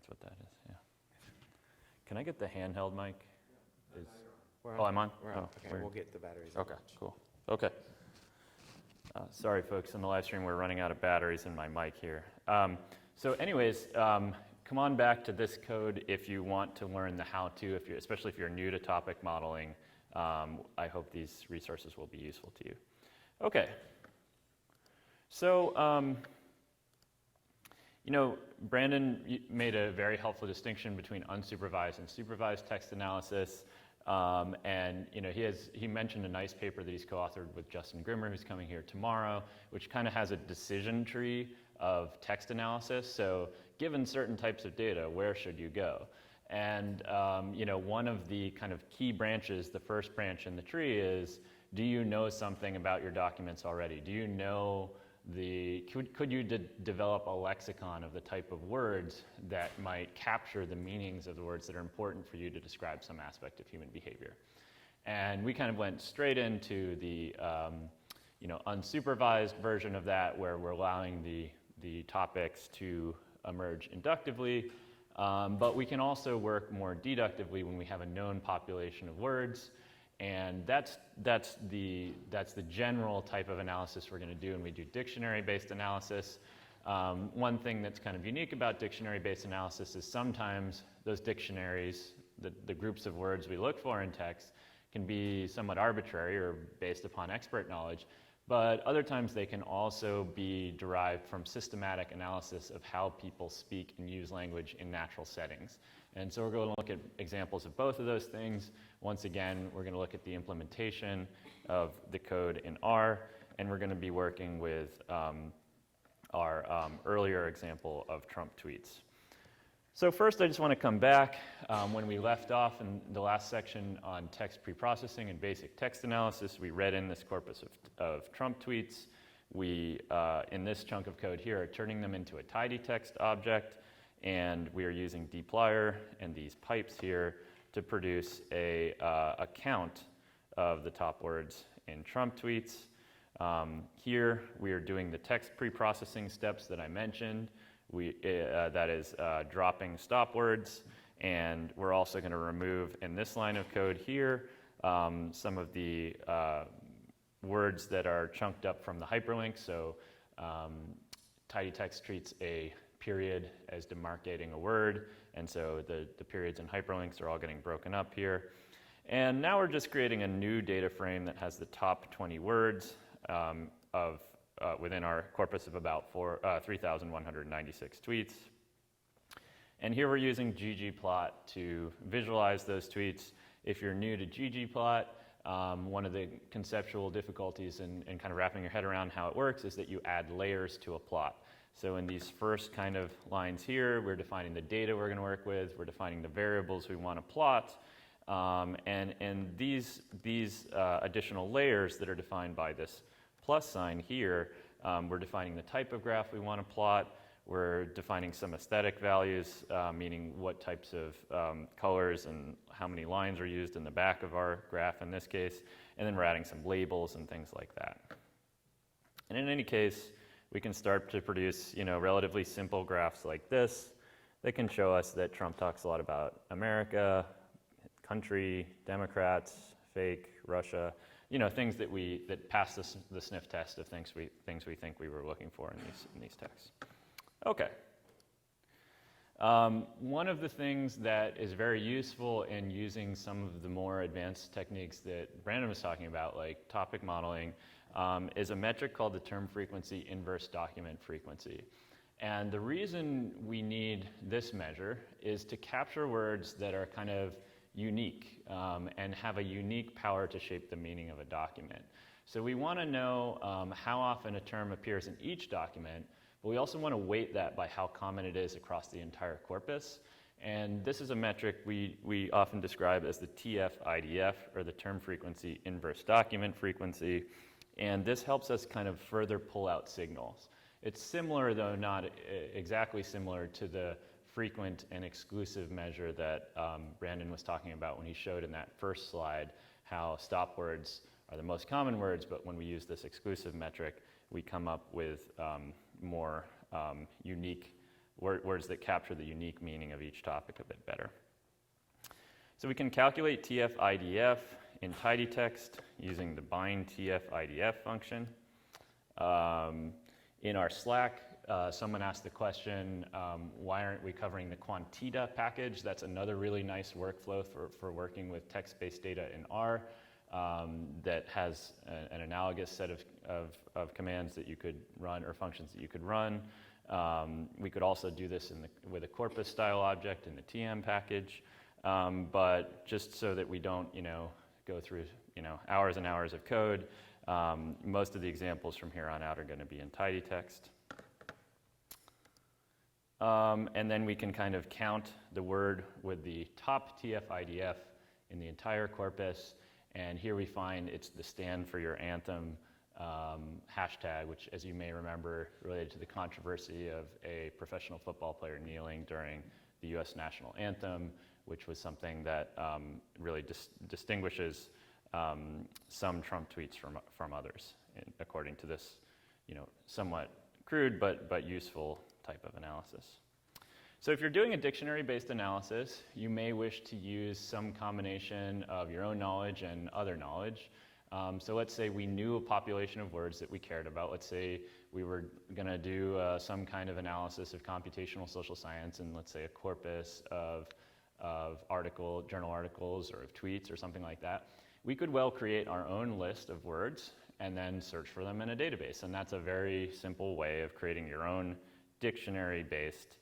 that's what that is, yeah. Can I get the handheld mic? We're Oh, I'm on? We're Oh, on. Okay, we're- we'll get the batteries. Okay, cool. Okay. Sorry, folks, in the live stream, we're running out of batteries in my mic here. So anyways, come on back to this code if you want to learn the how-to, especially if you're new to topic modeling. I hope these resources will be useful to you. Okay. So, Brandon made a very helpful distinction between unsupervised and supervised text analysis. And he mentioned a nice paper that he's co-authored with Justin Grimmer, who's coming here tomorrow, which kind of has a decision tree of text analysis. So given certain types of data, where should you go? And one of the kind of key branches, the first branch in the tree is, do you know something about your documents already? Do you know could you develop a lexicon of the type of words that might capture the meanings of the words that are important for you to describe some aspect of human behavior? And we kind of went straight into the unsupervised version of that, where we're allowing the topics to emerge inductively, but we can also work more deductively when we have a known population of words. And that's the general type of analysis we're going to do when we do dictionary-based analysis. One thing that's kind of unique about dictionary-based analysis is sometimes those dictionaries, the groups of words we look for in text, can be somewhat arbitrary or based upon expert knowledge, but other times they can also be derived from systematic analysis of how people speak and use language in natural settings. And so we're going to look at examples of both of those things. Once again, we're going to look at the implementation of the code in R, and we're going to be working with our earlier example of Trump tweets. So first, I just want to come back when we left off in the last section on text preprocessing and basic text analysis. We read in this corpus of Trump tweets. We, in this chunk of code here, are turning them into a tidy text object, and we are using dplyr and these pipes here to produce a count of the top words in Trump tweets. Here, we are doing the text preprocessing steps that I mentioned. That is dropping stop words, and we're also going to remove in this line of code here some of the words that are chunked up from the hyperlink. So tidy text treats a period as demarcating a word, and so the periods and hyperlinks are all getting broken up here. And now we're just creating a new data frame that has the top 20 words within our corpus of about 3,196 tweets. And here we're using ggplot to visualize those tweets. If you're new to ggplot, one of the conceptual difficulties in kind of wrapping your head around how it works is that you add layers to a plot. So in these first kind of lines here, we're defining the data we're going to work with, we're defining the variables we want to plot, and these additional layers that are defined by this plus sign here, we're defining the type of graph we want to plot, we're defining some aesthetic values, meaning what types of colors and how many lines are used in the back of our graph in this case, and then we're adding some labels and things like that. And in any case, we can start to produce, relatively simple graphs like this that can show us that Trump talks a lot about America, country, Democrats, fake, Russia, things that pass the sniff test of things we think we were looking for in these texts. Okay. One of the things that is very useful in using some of the more advanced techniques that Brandon was talking about, like topic modeling, is a metric called the term frequency inverse document frequency. And the reason we need this measure is to capture words that are kind of unique and have a unique power to shape the meaning of a document. So we want to know how often a term appears in each document, but we also want to weight that by how common it is across the entire corpus. And this is a metric we often describe as the TF-IDF, or the term frequency inverse document frequency. And this helps us kind of further pull out signals. It's similar, though not exactly similar, to the frequent and exclusive measure that Brandon was talking about when he showed in that first slide how stop words are the most common words, but when we use this exclusive metric, we come up with more unique words that capture the unique meaning of each topic a bit better. So we can calculate TF-IDF in tidy text using the bind TF-IDF function. In our Slack, someone asked the question, why aren't we covering the quantita package? That's another really nice workflow for working with text-based data in R that has an analogous set of commands that you could run, or functions that you could run. We could also do this with a corpus style object in the TM package, but just so that we don't, go through, hours and hours of code, most of the examples from here on out are going to be in tidy text. And then we can kind of count the word with the top TF-IDF in the entire corpus. And here we find it's the stand for your anthem hashtag, which, as you may remember, related to the controversy of a professional football player kneeling during the US national anthem, which was something that really distinguishes some Trump tweets from others, according to this, somewhat crude but useful type of analysis. So if you're doing a dictionary-based analysis, you may wish to use some combination of your own knowledge and other knowledge. So let's say we knew a population of words that we cared about. Let's say we were going to do some kind of analysis of computational social science, and let's say a corpus of journal articles or of tweets or something like that. We could well create our own list of words and then search for them in a database. And that's a very simple way of creating your own dictionary-based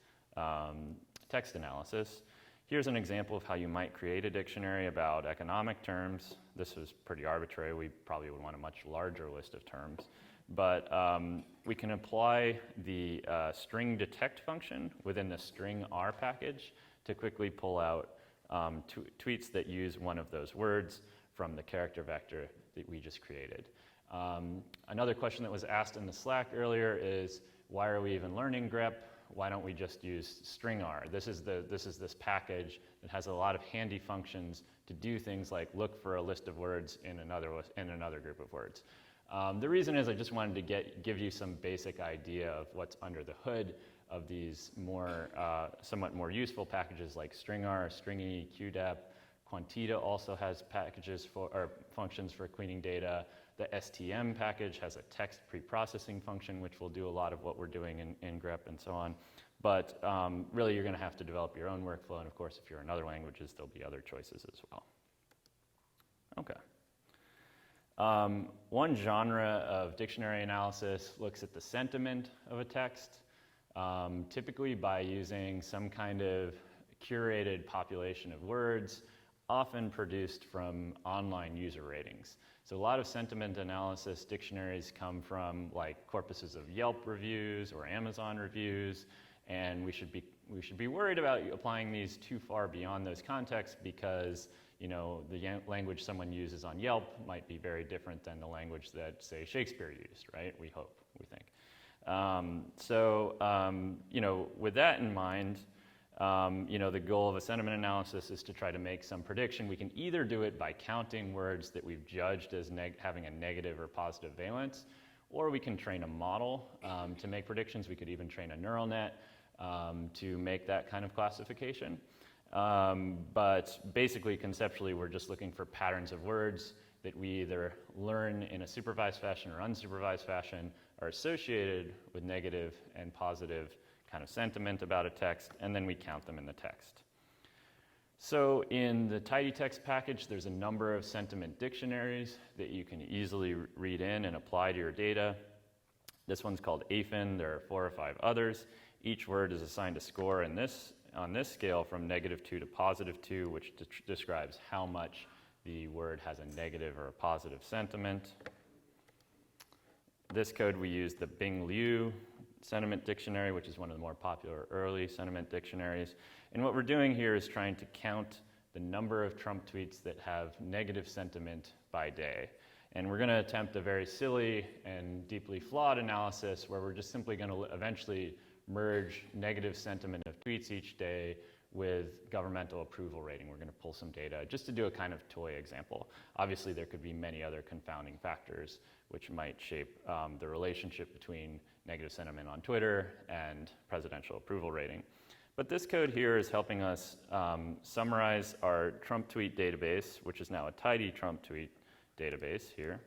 text analysis. Here's an example of how you might create a dictionary about economic terms. This was pretty arbitrary. We probably would want a much larger list of terms. But we can apply the string detect function within the string R package to quickly pull out tweets that use one of those words from the character vector that we just created. Another question that was asked in the Slack earlier is, why are we even learning grep? Why don't we just use string R? This is this package that has a lot of handy functions to do things like look for a list of words in another group of words. The reason is I just wanted to give you some basic idea of what's under the hood of these somewhat more useful packages like string R, stringy, QDEP. Quantita also has functions for cleaning data. The STM package has a text preprocessing function, which will do a lot of what we're doing in grep and so on. But really, you're going to have to develop your own workflow. And of course, if you're in other languages, there'll be other choices as well. Okay. One genre of dictionary analysis looks at the sentiment of a text, typically by using some kind of curated population of words, often produced from online user ratings. So a lot of sentiment analysis dictionaries come from like corpuses of Yelp reviews or Amazon reviews, and we should be worried about applying these too far beyond those contexts because the language someone uses on Yelp might be very different than the language that, say, Shakespeare used, right? We hope, we think. With that in mind, the goal of a sentiment analysis is to try to make some prediction. We can either do it by counting words that we've judged as having a negative or positive valence, or we can train a model to make predictions. We could even train a neural net to make that kind of classification. But basically, conceptually, we're just looking for patterns of words that we either learn in a supervised fashion or unsupervised fashion are associated with negative and positive kind of sentiment about a text, and then we count them in the text. So in the tidy text package, there's a number of sentiment dictionaries that you can easily read in and apply to your data. This one's called AFIN. There are 4 or 5 others. Each word is assigned a score on this scale from -2 to +2, which describes how much the word has a negative or a positive sentiment. This code, we use the Bing Liu sentiment dictionary, which is one of the more popular early sentiment dictionaries. And what we're doing here is trying to count the number of Trump tweets that have negative sentiment by day. And we're going to attempt a very silly and deeply flawed analysis where we're just simply going to eventually merge negative sentiment of tweets each day with governmental approval rating. We're going to pull some data just to do a kind of toy example. Obviously, there could be many other confounding factors which might shape the relationship between negative sentiment on Twitter, and presidential approval rating. But this code here is helping us summarize our Trump tweet database, which is now a tidy Trump tweet database here,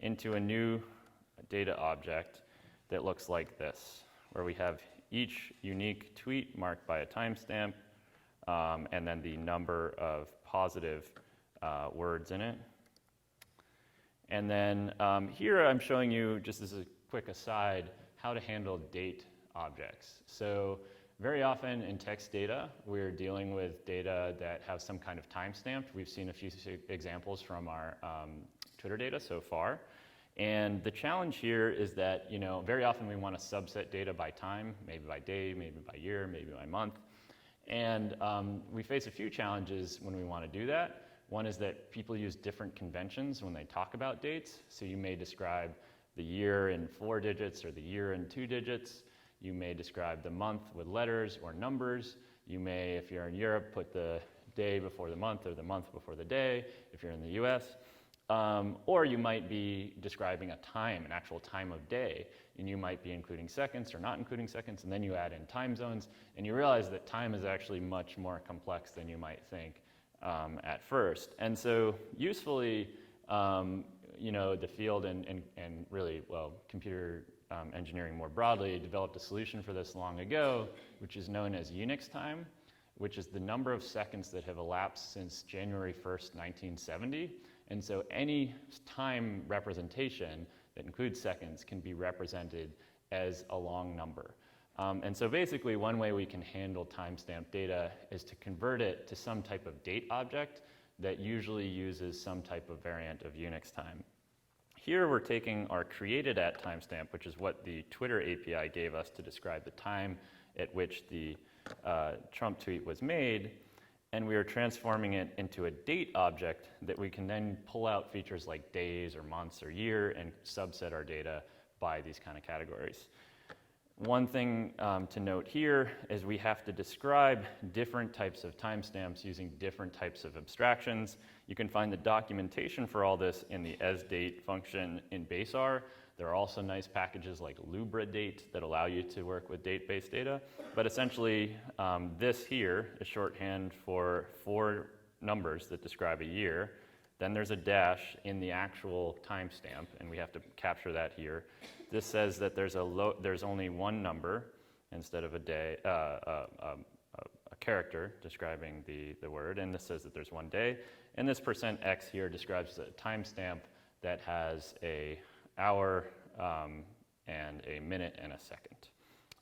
into a new data object that looks like this, where we have each unique tweet marked by a timestamp, and then the number of positive words in it. And then here I'm showing you, just as a quick aside, how to handle date objects. So very often in text data, we're dealing with data that have some kind of timestamp. We've seen a few examples from our Twitter data so far. And the challenge here is that, very often we want to subset data by time, maybe by day, maybe by year, maybe by month. And we face a few challenges when we want to do that. One is that people use different conventions when they talk about dates. So you may describe the year in 4 digits or the year in 2 digits. You may describe the month with letters or numbers. You may, if you're in Europe, put the day before the month or the month before the day, if you're in the US. Or you might be describing a time, an actual time of day, and you might be including seconds or not including seconds, and then you add in time zones, and you realize that time is actually much more complex than you might think at first. And so usefully, the field and really, well, computer engineering more broadly developed a solution for this long ago, which is known as Unix time, which is the number of seconds that have elapsed since January 1st, 1970. And so any time representation that includes seconds can be represented as a long number. And so basically one way we can handle timestamp data is to convert it to some type of date object that usually uses some type of variant of Unix time. Here we're taking our created at timestamp, which is what the Twitter API gave us to describe the time at which the Trump tweet was made, and we are transforming it into a date object that we can then pull out features like days or months or year and subset our data by these kind of categories. One thing to note here is we have to describe different types of timestamps using different types of abstractions. You can find the documentation for all this in the asDate function in BaseR. There are also nice packages like LubraDate that allow you to work with date-based data. But essentially, this here is shorthand for 4 numbers that describe a year. Then there's a dash in the actual timestamp, and we have to capture that here. This says that there's only one number instead of a day, a character describing the word, and this says that there's one day. And this %x here describes a timestamp that has a hour and a minute and a second.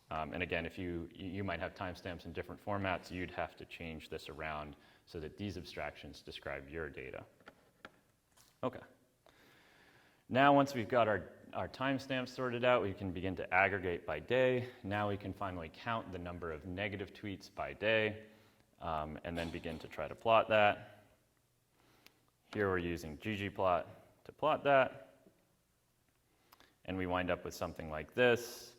And again, if you might have timestamps in different formats, you'd have to change this around so that these abstractions describe your data. Okay. Now once we've got our timestamps sorted out, we can begin to aggregate by day. Now we can finally count the number of negative tweets by day, and then begin to try to plot that. Here we're using ggplot to plot that. And we wind up with something like this.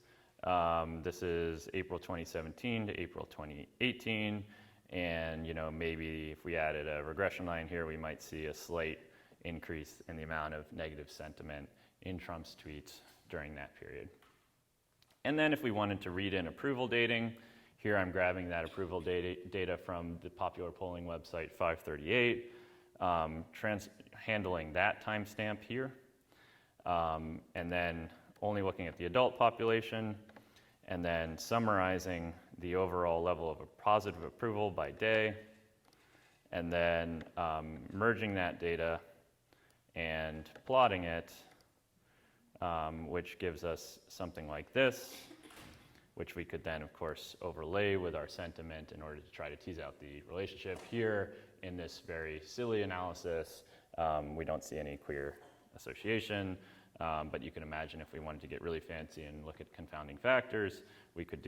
This is April 2017 to April 2018. And maybe if we added a regression line here, we might see a slight increase in the amount of negative sentiment in Trump's tweets during that period. And then if we wanted to read in approval dating, here I'm grabbing that approval data from the popular polling website 538, handling that timestamp here, and then only looking at the adult population, and then summarizing the overall level of a positive approval by day, and then merging that data and plotting it, which gives us something like this, which we could then, of course, overlay with our sentiment in order to try to tease out the relationship. Here, in this very silly analysis, we don't see any clear association, but you can imagine if we wanted to get really fancy and look at confounding factors, we could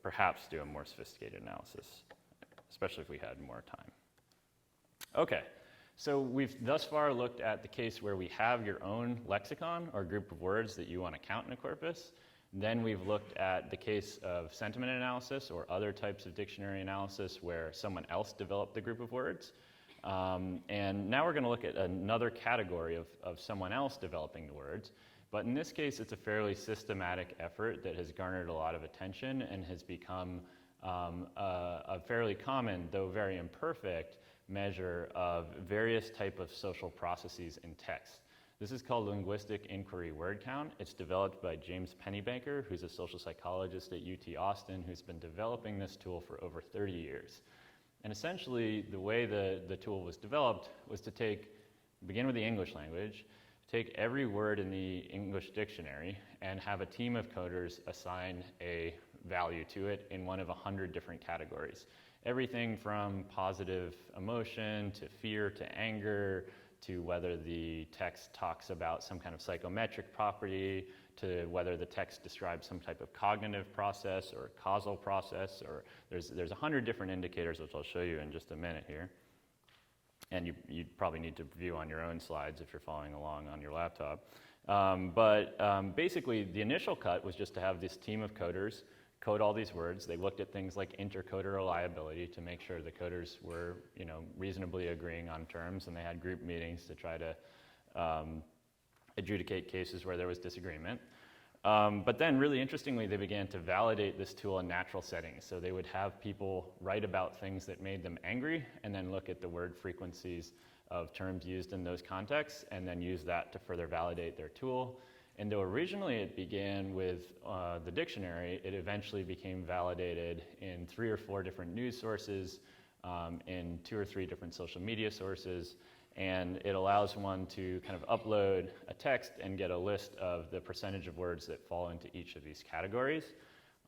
perhaps do a more sophisticated analysis, especially if we had more time. Okay. So we've thus far looked at the case where we have your own lexicon or group of words that you want to count in a corpus. Then we've looked at the case of sentiment analysis or other types of dictionary analysis where someone else developed the group of words. And now we're going to look at another category of someone else developing the words. But in this case, it's a fairly systematic effort that has garnered a lot of attention and has become a fairly common, though very imperfect, measure of various type of social processes in text. This is called linguistic inquiry word count. It's developed by James Pennybanker, who's a social psychologist at UT Austin, who's been developing this tool for over 30 years. And essentially, the way the tool was developed was to begin with the English language, take every word in the English dictionary and have a team of coders assign a value to it in one of 100 different categories. Everything from positive emotion to fear to anger to whether the text talks about some kind of psychometric property to whether the text describes some type of cognitive process or causal process, or there's 100 different indicators, which I'll show you in just a minute here. And you probably need to view on your own slides if you're following along on your laptop. Basically, the initial cut was just to have this team of coders code all these words. They looked at things like intercoder reliability to make sure the coders were, reasonably agreeing on terms, and they had group meetings to try to adjudicate cases where there was disagreement. But then, really interestingly, they began to validate this tool in natural settings. So they would have people write about things that made them angry, and then look at the word frequencies of terms used in those contexts, and then use that to further validate their tool. And though originally it began with the dictionary, it eventually became validated in 3 or 4 different news sources, in 2 or 3 different social media sources, and it allows one to kind of upload a text and get a list of the percentage of words that fall into each of these categories.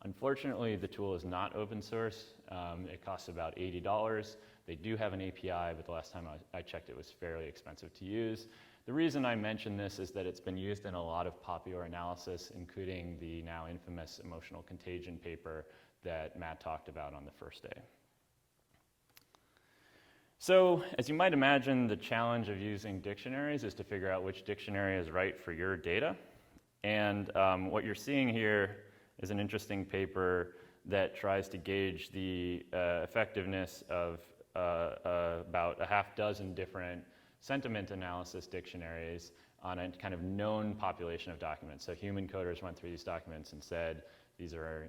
Unfortunately, the tool is not open source. It costs about $80. They do have an API, but the last time I checked, it was fairly expensive to use. The reason I mention this is that it's been used in a lot of popular analysis, including the now infamous emotional contagion paper that Matt talked about on the first day. So, as you might imagine, the challenge of using dictionaries is to figure out which dictionary is right for your data. And what you're seeing here is an interesting paper that tries to gauge the effectiveness of about a half dozen different sentiment analysis dictionaries on a kind of known population of documents. So human coders went through these documents and said, these are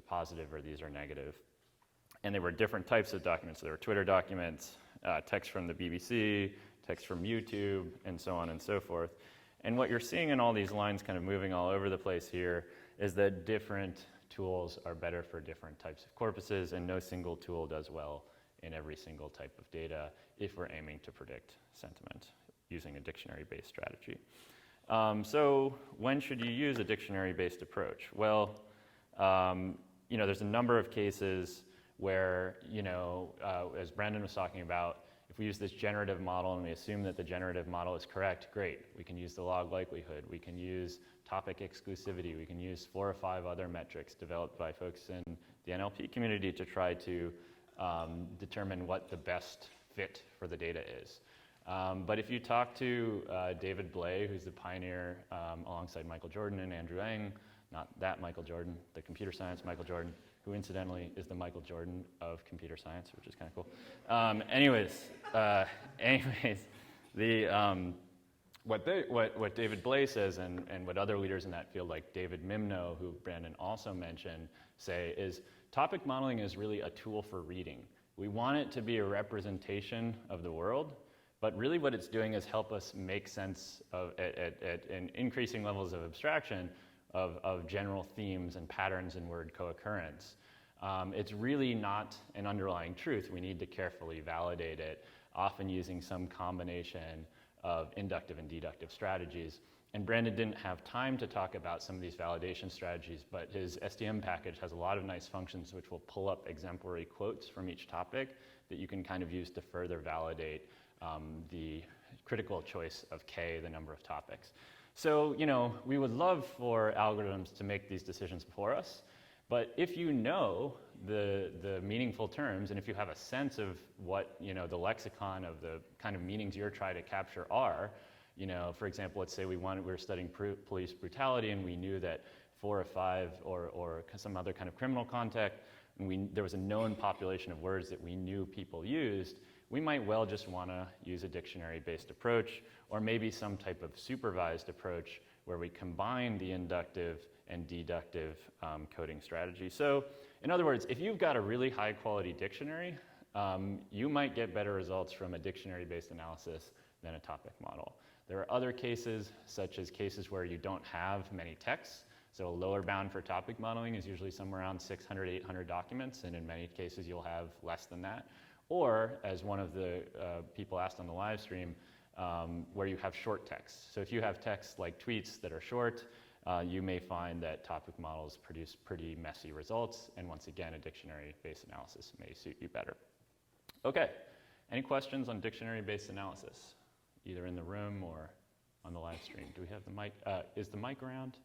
positive or these are negative. And there were different types of documents. There were Twitter documents, text from the BBC, text from YouTube, and so on and so forth. And what you're seeing in all these lines kind of moving all over the place here is that different tools are better for different types of corpuses, and no single tool does well in every single type of data if we're aiming to predict sentiment using a dictionary-based strategy. So when should you use a dictionary-based approach? Well, there's a number of cases where, as Brandon was talking about, if we use this generative model and we assume that the generative model is correct, great. We can use the log likelihood. We can use topic exclusivity. We can use 4 or 5 other metrics developed by folks in the NLP community to try to determine what the best fit for the data is. But if you talk to David Blay, who's the pioneer alongside Michael Jordan and Andrew Ng, not that Michael Jordan, the computer science Michael Jordan, who incidentally is the Michael Jordan of computer science, which is kind of cool. What David Blay says and what other leaders in that field like David Mimno, who Brandon also mentioned, say is topic modeling is really a tool for reading. We want it to be a representation of the world, but really what it's doing is help us make sense of, at increasing levels of abstraction, of general themes and patterns in word co-occurrence. It's really not an underlying truth. We need to carefully validate it, often using some combination of inductive and deductive strategies. And Brandon didn't have time to talk about some of these validation strategies, but his STM package has a lot of nice functions which will pull up exemplary quotes from each topic that you can kind of use to further validate the critical choice of K, the number of topics. So, we would love for algorithms to make these decisions for us, but if you know the meaningful terms, and if you have a sense of what, the lexicon of the kind of meanings you're trying to capture are, for example, let's say we were studying police brutality and we knew that 4 or 5 or some other kind of criminal context, and there was a known population of words that we knew people used, we might well just want to use a dictionary-based approach, or maybe some type of supervised approach where we combine the inductive and deductive coding strategy. So in other words, if you've got a really high quality dictionary, you might get better results from a dictionary-based analysis than a topic model. There are other cases, such as cases where you don't have many texts. So a lower bound for topic modeling is usually somewhere around 600, 800 documents, and in many cases you'll have less than that. Or, as one of the people asked on the live stream, where you have short text. So if you have texts like tweets that are short, you may find that topic models produce pretty messy results, and once again, a dictionary-based analysis may suit you better. Okay, any questions on dictionary-based analysis, either in the room or on the live stream? Do we have the mic? Is the mic around?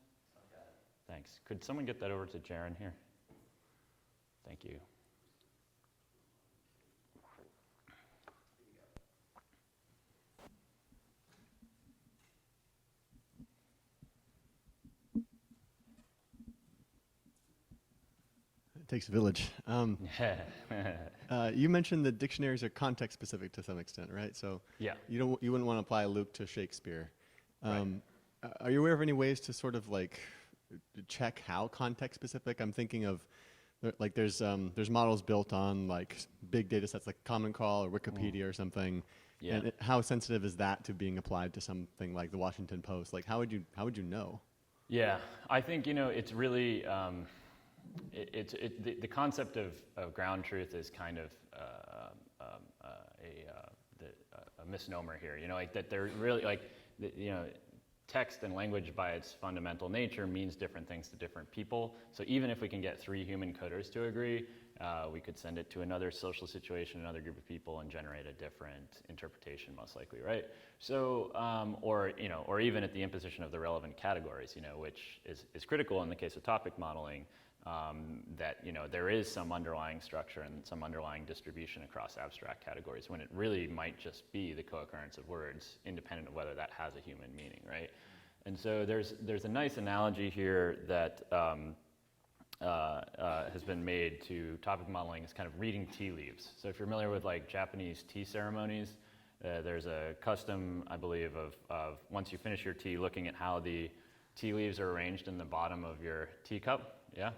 Thanks. Could someone get that over to Jaron here? Thank you. It takes a village. You mentioned that dictionaries are context specific to some extent, right? So Yeah. you wouldn't want to apply Luke to Shakespeare. Right. Are you aware of any ways to sort of like check how context specific? I'm thinking of like there's models built on like big data sets like Common Crawl or Wikipedia or something. Yeah. And how sensitive is that to being applied to something like the Washington Post? Like how would you know? Yeah, I think it's really the concept of ground truth is kind of a misnomer here. Like that they're really like text and language by its fundamental nature means different things to different people. So even if we can get 3 human coders to agree, we could send it to another social situation, another group of people, and generate a different interpretation, most likely, right? So, or even at the imposition of the relevant categories, which is critical in the case of topic modeling, that there is some underlying structure and some underlying distribution across abstract categories, when it really might just be the co-occurrence of words, independent of whether that has a human meaning, right? And so there's a nice analogy here that has been made to topic modeling is kind of reading tea leaves. So if you're familiar with like Japanese tea ceremonies, there's a custom, I believe, of once you finish your tea, looking at how the tea leaves are arranged in the bottom of your teacup, yeah?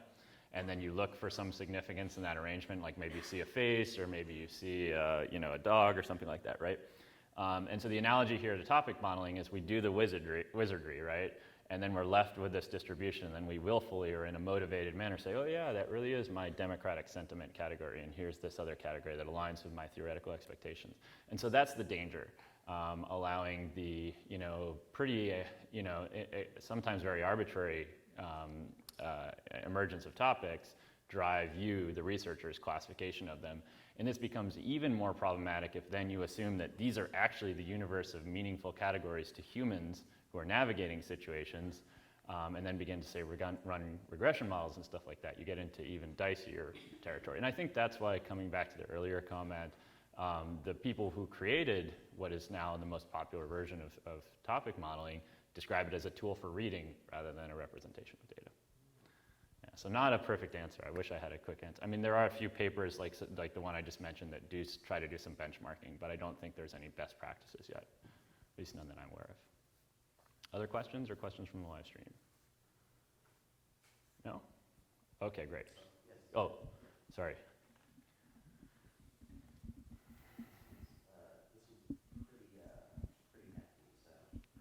And then you look for some significance in that arrangement, like maybe you see a face, or maybe you see a dog or something like that, right? And so the analogy here to topic modeling is we do the wizardry, right? And then we're left with this distribution, and then we willfully or in a motivated manner say, oh yeah, that really is my democratic sentiment category, and here's this other category that aligns with my theoretical expectations. And so that's the danger, allowing the pretty sometimes very arbitrary emergence of topics drive you, the researcher's classification of them. And this becomes even more problematic if then you assume that these are actually the universe of meaningful categories to humans who are navigating situations, and then begin to say run regression models and stuff like that. You get into even dicier territory. And I think that's why, coming back to the earlier comment, the people who created what is now the most popular version of topic modeling describe it as a tool for reading rather than a representation of data. Yeah, so not a perfect answer. I wish I had a quick answer. I mean, there are a few papers like the one I just mentioned that do try to do some benchmarking, but I don't think there's any best practices yet, at least none that I'm aware of. Other questions or questions from the live stream? No? Okay, great. Oh, sorry.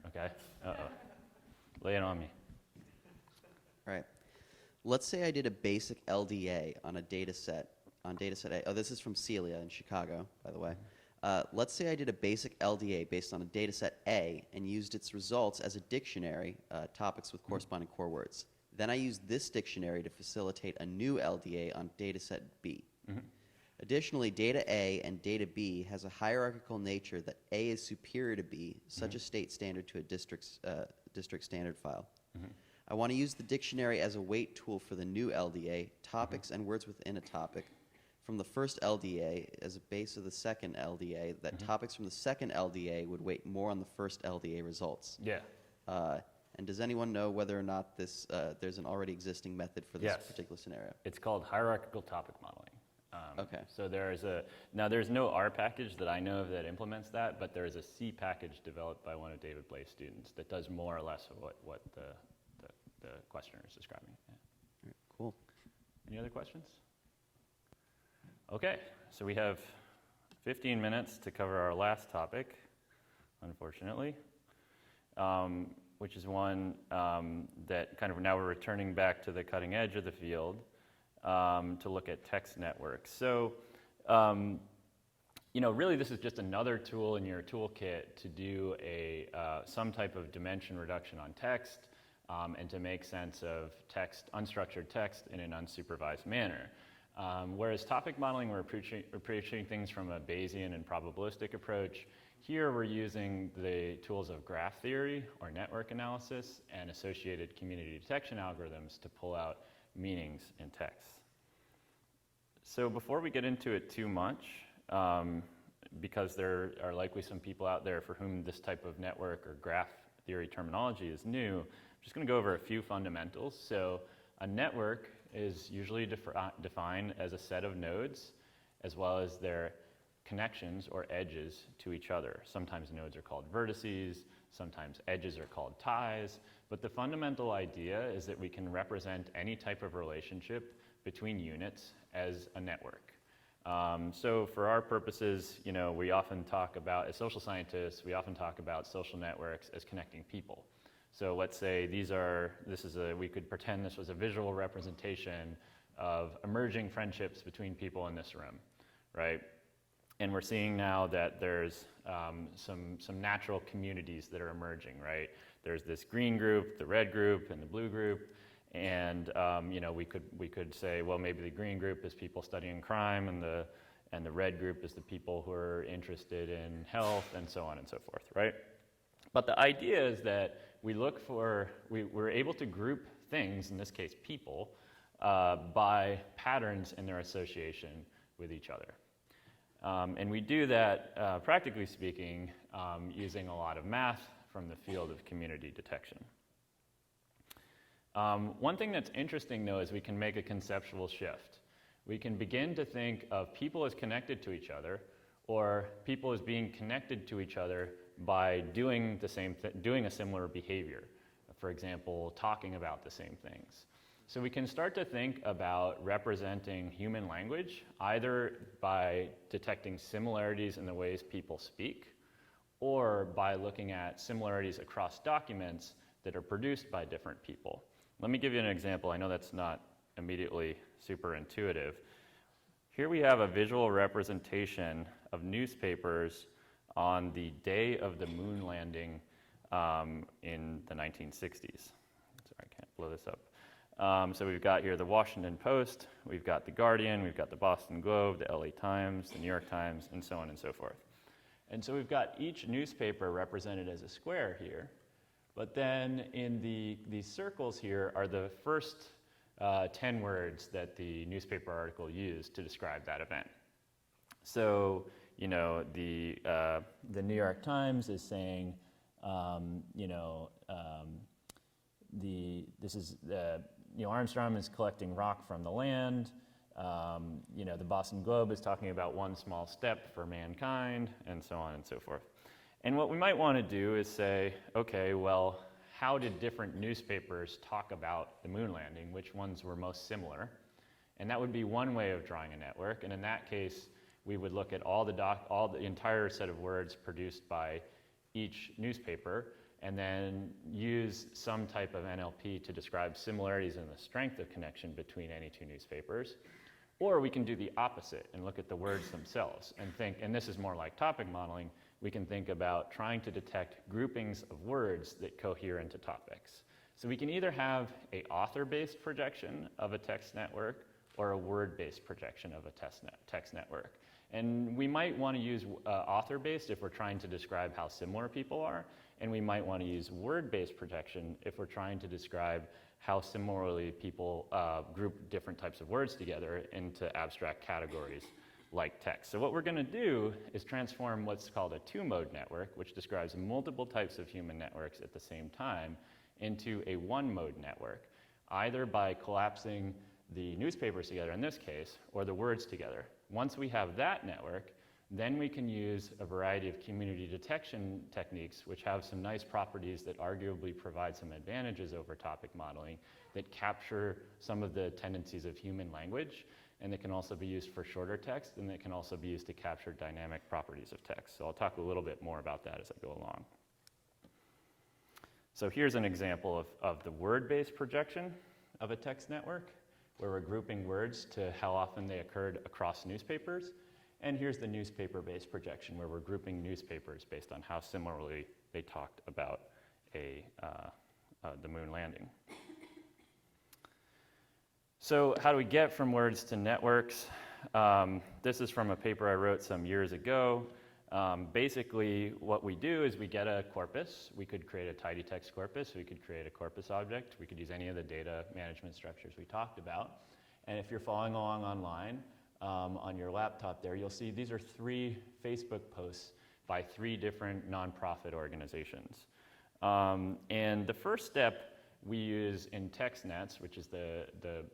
Okay. Uh-oh. Lay it on me. All right. Let's say I did a basic LDA on a data set, on data set A. Oh, this is from Celia in Chicago, by the way. Let's say I did a basic LDA based on a data set A and used its results as a dictionary, topics with corresponding core words. Then I used this dictionary to facilitate a new LDA on data set B. Mm-hmm. Additionally, data A and data B has a hierarchical nature that A is superior to B, such a state standard to a district standard file. Mm-hmm. I want to use the dictionary as a weight tool for the new LDA, topics and words within a topic, from the first LDA as a base of the second LDA, that topics from the second LDA would weight more on the first LDA results. Yeah. And does anyone know whether or not this there's an already existing method for this particular scenario? It's called hierarchical topic modeling. Okay. So there's no R package that I know of that implements that, but there is a C package developed by one of David Blake's students that does more or less of what the questioner is describing. Yeah. All right, cool. Any other questions? Okay, so we have 15 minutes to cover our last topic, unfortunately, which is one that kind of now we're returning back to the cutting edge of the field to look at text networks. So, really this is just another tool in your toolkit to do some type of dimension reduction on text and to make sense of text, unstructured text in an unsupervised manner. Whereas topic modeling, we're approaching things from a Bayesian and probabilistic approach. Here we're using the tools of graph theory or network analysis and associated community detection algorithms to pull out meanings in text. So before we get into it too much, because there are likely some people out there for whom this type of network or graph theory terminology is new, I'm just going to go over a few fundamentals. So a network is usually defined as a set of nodes as well as their connections or edges to each other. Sometimes nodes are called vertices, sometimes edges are called ties, but the fundamental idea is that we can represent any type of relationship between units as a network. So for our purposes, we often talk about, as social scientists, we often talk about social networks as connecting people. So let's say we could pretend this was a visual representation of emerging friendships between people in this room, right? And we're seeing now that there's some natural communities that are emerging, right? There's this green group, the red group, and the blue group. And we could say, well, maybe the green group is people studying crime, and the red group is the people who are interested in health, and so on and so forth, right? But the idea is that we're able to group things, in this case people, by patterns in their association with each other. And we do that, practically speaking, using a lot of math from the field of community detection. One thing that's interesting, though, is we can make a conceptual shift. We can begin to think of people as connected to each other, or people as being connected to each other by doing a similar behavior. For example, talking about the same things. So we can start to think about representing human language either by detecting similarities in the ways people speak, or by looking at similarities across documents that are produced by different people. Let me give you an example. I know that's not immediately super intuitive. Here we have a visual representation of newspapers on the day of the moon landing in the 1960s. Sorry, I can't blow this up. So we've got here the Washington Post, we've got the Guardian, we've got the Boston Globe, the LA Times, the New York Times, and so on and so forth. And so we've got each newspaper represented as a square here. But then in these circles here are the first 10 words that the newspaper article used to describe that event. So, the New York Times is saying, Armstrong is collecting rock from the land. The Boston Globe is talking about one small step for mankind, and so on and so forth. And what we might want to do is say, okay, well, how did different newspapers talk about the moon landing? Which ones were most similar? And that would be one way of drawing a network. And in that case, we would look at all the entire set of words produced by each newspaper, and then use some type of NLP to describe similarities in the strength of connection between any two newspapers. Or we can do the opposite and look at the words themselves and think, and this is more like topic modeling, we can think about trying to detect groupings of words that cohere into topics. So we can either have an author-based projection of a text network or a word-based projection of a text network. And we might want to use author-based if we're trying to describe how similar people are, and we might want to use word-based projection if we're trying to describe how similarly people group different types of words together into abstract categories like text. So what we're going to do is transform what's called a two-mode network, which describes multiple types of human networks at the same time, into a one-mode network, either by collapsing the newspapers together in this case, or the words together. Once we have that network, then we can use a variety of community detection techniques which have some nice properties that arguably provide some advantages over topic modeling that capture some of the tendencies of human language, and that can also be used for shorter text, and that can also be used to capture dynamic properties of text. So I'll talk a little bit more about that as I go along. So here's an example of the word-based projection of a text network, where we're grouping words to how often they occurred across newspapers. And here's the newspaper-based projection, where we're grouping newspapers based on how similarly they talked about the moon landing. So how do we get from words to networks? This is from a paper I wrote some years ago. Basically, what we do is we get a corpus. We could create a tidy text corpus. We could create a corpus object. We could use any of the data management structures we talked about. And if you're following along online, on your laptop there, you'll see these are 3 Facebook posts by 3 different nonprofit organizations. And the first step we use in TextNets, which is the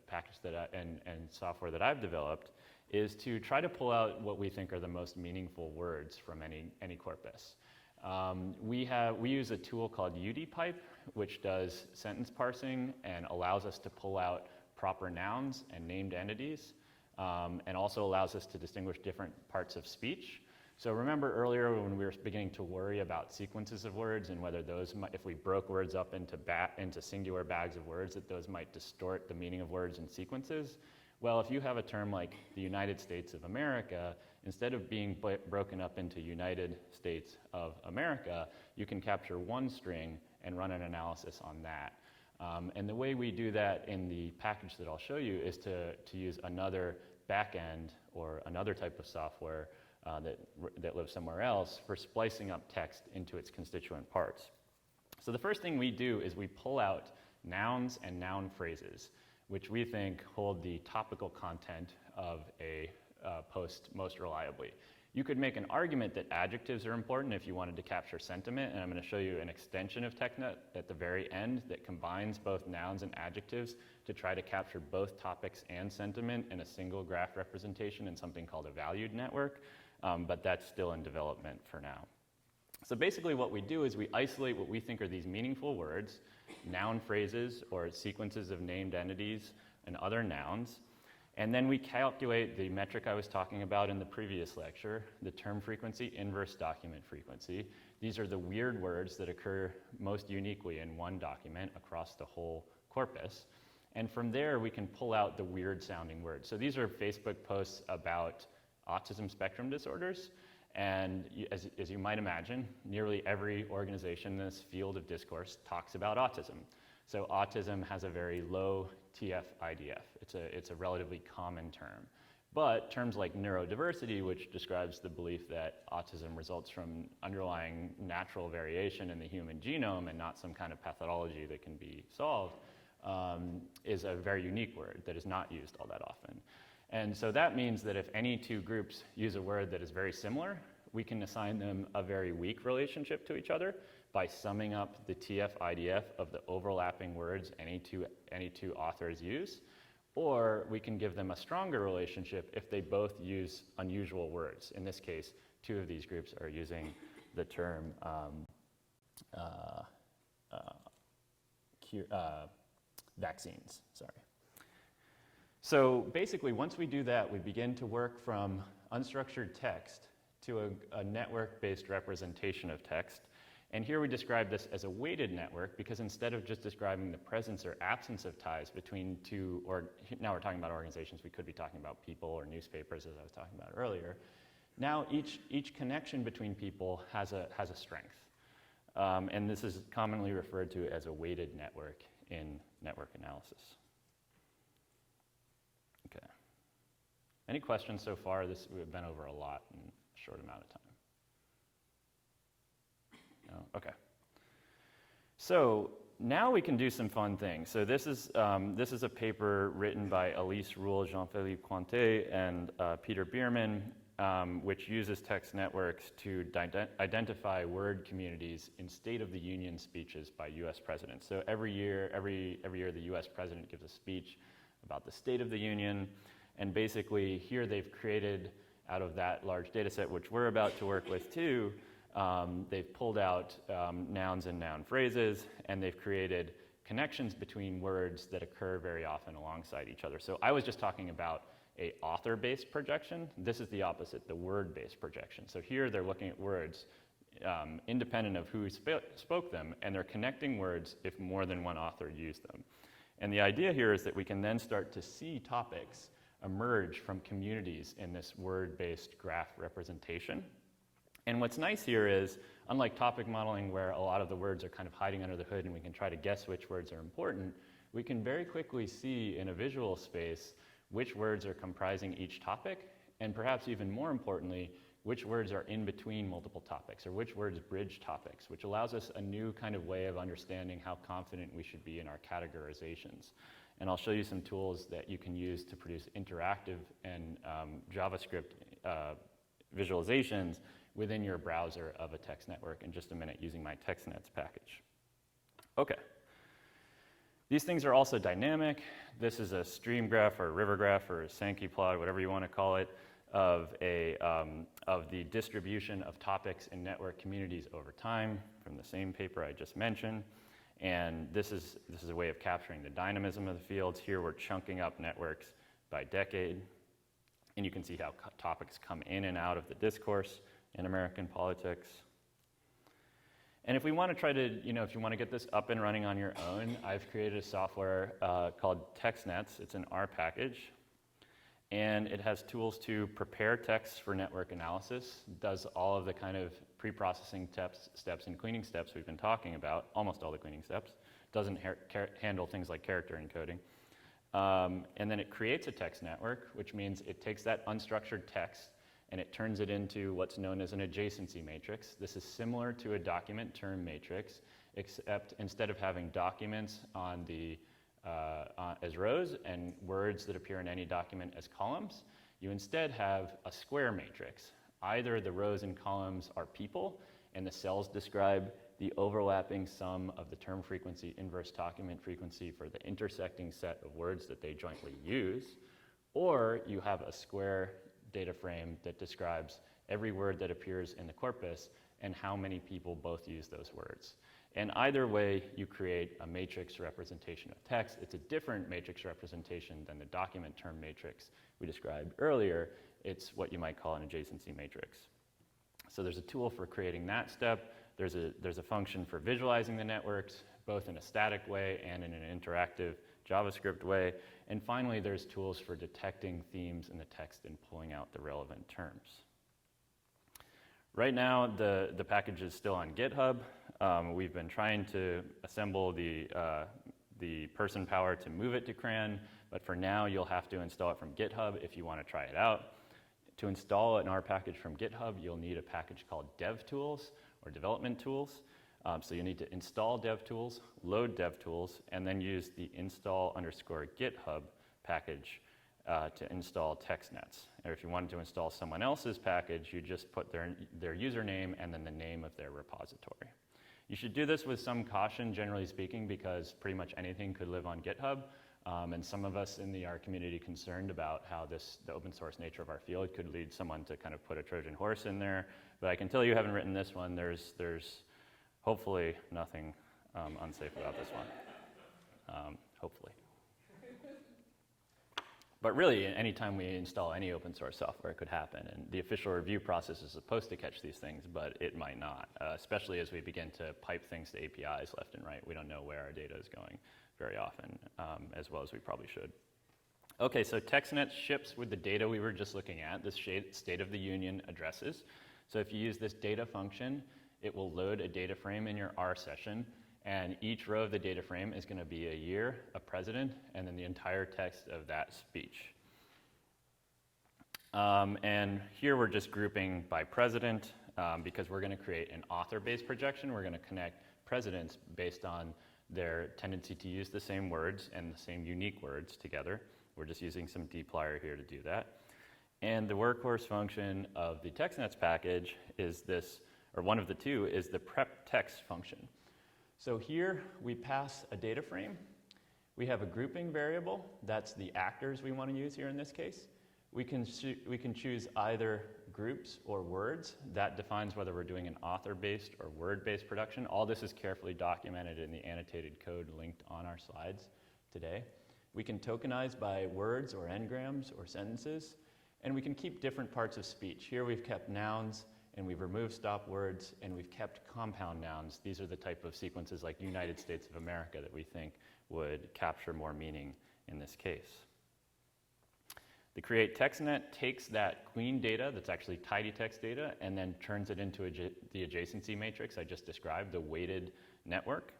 package that and software that I've developed, is to try to pull out what we think are the most meaningful words from any corpus. We use a tool called UDPipe, which does sentence parsing and allows us to pull out proper nouns and named entities, and also allows us to distinguish different parts of speech. So remember earlier when we were beginning to worry about sequences of words and whether those might, if we broke words up into singular bags of words, that those might distort the meaning of words in sequences? Well, if you have a term like the United States of America, instead of being broken up into United States of America, you can capture one string and run an analysis on that. And the way we do that in the package that I'll show you is to use another backend or another type of software that lives somewhere else for splicing up text into its constituent parts. So the first thing we do is we pull out nouns and noun phrases, which we think hold the topical content of a post most reliably. You could make an argument that adjectives are important if you wanted to capture sentiment, and I'm going to show you an extension of TechNet at the very end that combines both nouns and adjectives to try to capture both topics and sentiment in a single graph representation in something called a valued network, but that's still in development for now. So basically what we do is we isolate what we think are these meaningful words, noun phrases or sequences of named entities and other nouns, and then we calculate the metric I was talking about in the previous lecture, the term frequency, inverse document frequency. These are the weird words that occur most uniquely in one document across the whole corpus. And from there, we can pull out the weird sounding words. So these are Facebook posts about autism spectrum disorders. And as you might imagine, nearly every organization in this field of discourse talks about autism. So autism has a very low TF-IDF. It's a relatively common term. But terms like neurodiversity, which describes the belief that autism results from underlying natural variation in the human genome and not some kind of pathology that can be solved, is a very unique word that is not used all that often. And so that means that if any 2 groups use a word that is very similar, we can assign them a very weak relationship to each other by summing up the TF-IDF of the overlapping words any two authors use, or we can give them a stronger relationship if they both use unusual words. In this case, 2 of these groups are using the term vaccines, sorry. So basically, once we do that, we begin to work from unstructured text to a network-based representation of text. And here we describe this as a weighted network because instead of just describing the presence or absence of ties between 2, or now we're talking about organizations, we could be talking about people or newspapers, as I was talking about earlier. Now each connection between people has a strength. And this is commonly referred to as a weighted network in network analysis. Okay. Any questions so far? We've been over a lot in a short amount of time. No? Okay. So now we can do some fun things. So this is a paper written by Elise Roule, Jean-Philippe Cointet, and Peter Bierman, which uses text networks to identify word communities in State of the Union speeches by U.S. presidents. So every year the U.S. president gives a speech about the State of the Union, And basically here they've created, out of that large data set, which we're about to work with too, they've pulled out nouns and noun phrases, and they've created connections between words that occur very often alongside each other. So I was just talking about a author-based projection. This is the opposite, the word-based projection. So here they're looking at words independent of who spoke them, and they're connecting words if more than one author used them. And the idea here is that we can then start to see topics emerge from communities in this word-based graph representation. And what's nice here is, unlike topic modeling where a lot of the words are kind of hiding under the hood and we can try to guess which words are important, we can very quickly see in a visual space which words are comprising each topic, and perhaps even more importantly, which words are in between multiple topics, or which words bridge topics, which allows us a new kind of way of understanding how confident we should be in our categorizations. And I'll show you some tools that you can use to produce interactive and JavaScript visualizations within your browser of a text network in just a minute using my TextNets package. Okay. These things are also dynamic. This is a stream graph or a river graph or a Sankey plot, whatever you want to call it, of the distribution of topics in network communities over time from the same paper I just mentioned. And this is a way of capturing the dynamism of the fields. Here we're chunking up networks by decade. And you can see how topics come in and out of the discourse in American politics. And if we want to try to, if you want to get this up and running on your own, I've created a software called TextNets. It's an R package. And it has tools to prepare texts for network analysis, does all of the kind of pre-processing steps and cleaning steps we've been talking about, almost all the cleaning steps, doesn't handle things like character encoding. And then it creates a text network, which means it takes that unstructured text and it turns it into what's known as an adjacency matrix. This is similar to a document term matrix, except instead of having documents on the as rows and words that appear in any document as columns, you instead have a square matrix. Either the rows and columns are people, and the cells describe the overlapping sum of the term frequency, inverse document frequency for the intersecting set of words that they jointly use, or you have a square data frame that describes every word that appears in the corpus and how many people both use those words. And either way, you create a matrix representation of text. It's a different matrix representation than the document term matrix we described earlier. It's what you might call an adjacency matrix. So there's a tool for creating that step. There's a function for visualizing the networks, both in a static way and in an interactive JavaScript way. And finally, there's tools for detecting themes in the text and pulling out the relevant terms. Right now, the package is still on GitHub. We've been trying to assemble the person power to move it to CRAN, but for now, you'll have to install it from GitHub if you want to try it out. To install an R package from GitHub, you'll need a package called DevTools or Development Tools. So you need to install DevTools, load DevTools, and then use the install_GitHub package to install TextNets. Or if you wanted to install someone else's package, you just put their username and then the name of their repository. You should do this with some caution, generally speaking, because pretty much anything could live on GitHub. And some of us in the R community concerned about how the open source nature of our field could lead someone to kind of put a Trojan horse in there. But I can tell you haven't written this one. There's hopefully nothing unsafe about this one, hopefully. But really, anytime we install any open source software, it could happen. And the official review process is supposed to catch these things, but it might not, especially as we begin to pipe things to APIs left and right. We don't know where our data is going very often, as well as we probably should. Okay, so TextNet ships with the data we were just looking at, this state of the union addresses. So if you use this data function, it will load a data frame in your R session, and each row of the data frame is going to be a year, a president, and then the entire text of that speech. And here we're just grouping by president because we're going to create an author-based projection. We're going to connect presidents based on their tendency to use the same words and the same unique words together. We're just using some dplyr here to do that. And the workhorse function of the TextNets package is this, or one of the two, is the prep text function. So here we pass a data frame. We have a grouping variable. That's the actors we want to use here in this case. We can choose either groups or words. That defines whether we're doing an author-based or word-based production. All this is carefully documented in the annotated code linked on our slides today. We can tokenize by words or n-grams or sentences, and we can keep different parts of speech. Here we've kept nouns, and we've removed stop words, and we've kept compound nouns. These are the type of sequences like United States of America that we think would capture more meaning in this case. The create TextNet takes that clean data, that's actually tidy text data, and then turns it into the adjacency matrix I just described, the weighted network.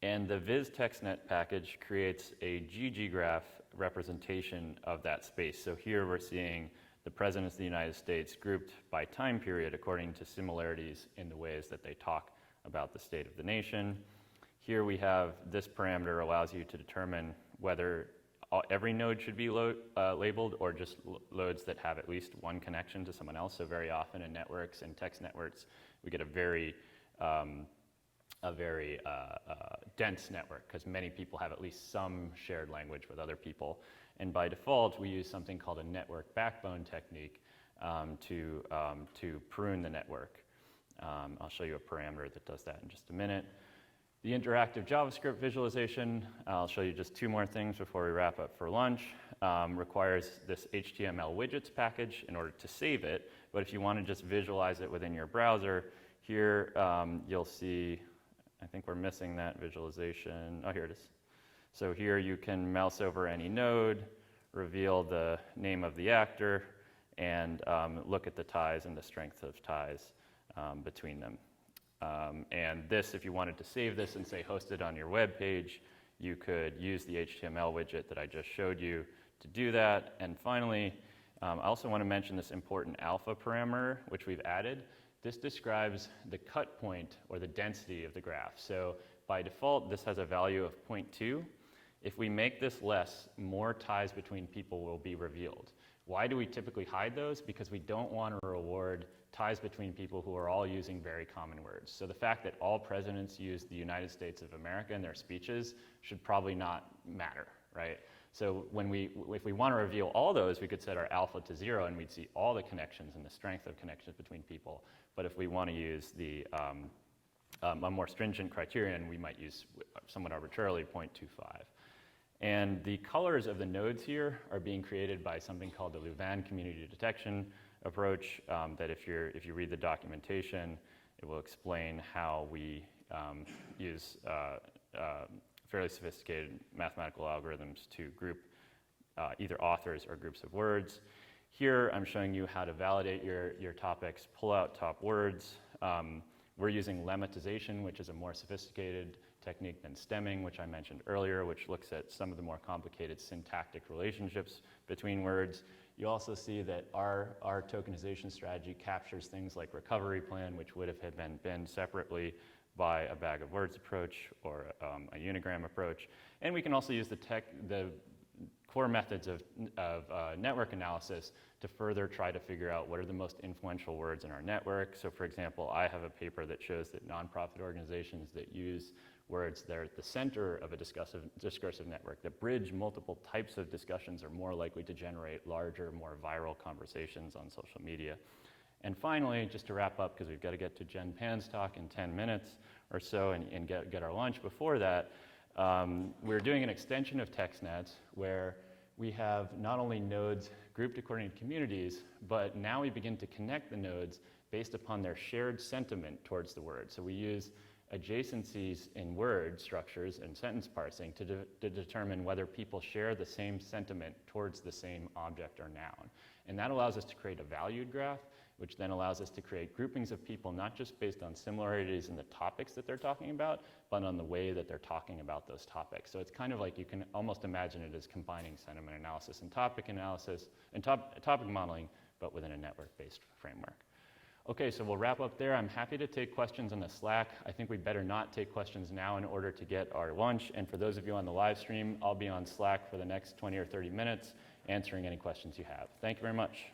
And the viz TextNet package creates a gggraph representation of that space. So here we're seeing the presidents of the United States grouped by time period according to similarities in the ways that they talk about the state of the nation. Here we have this parameter allows you to determine whether every node should be labeled or just loads that have at least one connection to someone else. So very often in networks and text networks, we get a very dense network because many people have at least some shared language with other people. And by default, we use something called a network backbone technique to prune the network. I'll show you a parameter that does that in just a minute. The interactive JavaScript visualization, I'll show you just two more things before we wrap up for lunch, requires this HTML widgets package in order to save it. But if you want to just visualize it within your browser, here you'll see, I think we're missing that visualization. Oh, here it is. So here you can mouse over any node, reveal the name of the actor, and look at the ties and the strength of ties between them. And this, if you wanted to save this and say host it on your web page, you could use the HTML widget that I just showed you to do that. And finally, I also want to mention this important alpha parameter, which we've added. This describes the cut point or the density of the graph. So by default, this has a value of 0.2. If we make this less, more ties between people will be revealed. Why do we typically hide those? Because we don't want to reward ties between people who are all using very common words. So the fact that all presidents use the United States of America in their speeches should probably not matter, right? So if we want to reveal all those, we could set our alpha to 0 and we'd see all the connections and the strength of connections between people. But if we want to use a more stringent criterion, we might use somewhat arbitrarily 0.25. And the colors of the nodes here are being created by something called the Louvain community detection approach that if you read the documentation, it will explain how we use fairly sophisticated mathematical algorithms to group either authors or groups of words. Here I'm showing you how to validate your topics, pull out top words. We're using lemmatization, which is a more sophisticated technique than stemming, which I mentioned earlier, which looks at some of the more complicated syntactic relationships between words. You also see that our tokenization strategy captures things like recovery plan, which would have been separately by a bag of words approach or a unigram approach. And we can also use the core methods of network analysis to further try to figure out what are the most influential words in our network. So for example, I have a paper that shows that nonprofit organizations that use words that are at the center of a discursive network that bridge multiple types of discussions are more likely to generate larger, more viral conversations on social media. And finally, just to wrap up, because we've got to get to Jen Pan's talk in 10 minutes or so and get our lunch before that, we're doing an extension of TextNet where we have not only nodes grouped according to communities, but now we begin to connect the nodes based upon their shared sentiment towards the word. So we use adjacencies in word structures and sentence parsing to determine whether people share the same sentiment towards the same object or noun. And that allows us to create a valued graph, which then allows us to create groupings of people not just based on similarities in the topics that they're talking about, but on the way that they're talking about those topics. So it's kind of like you can almost imagine it as combining sentiment analysis and topic analysis and topic modeling, but within a network-based framework. Okay, so we'll wrap up there. I'm happy to take questions on the Slack. I think we better not take questions now in order to get our lunch. And for those of you on the live stream, I'll be on Slack for the next 20 or 30 minutes answering any questions you have. Thank you very much.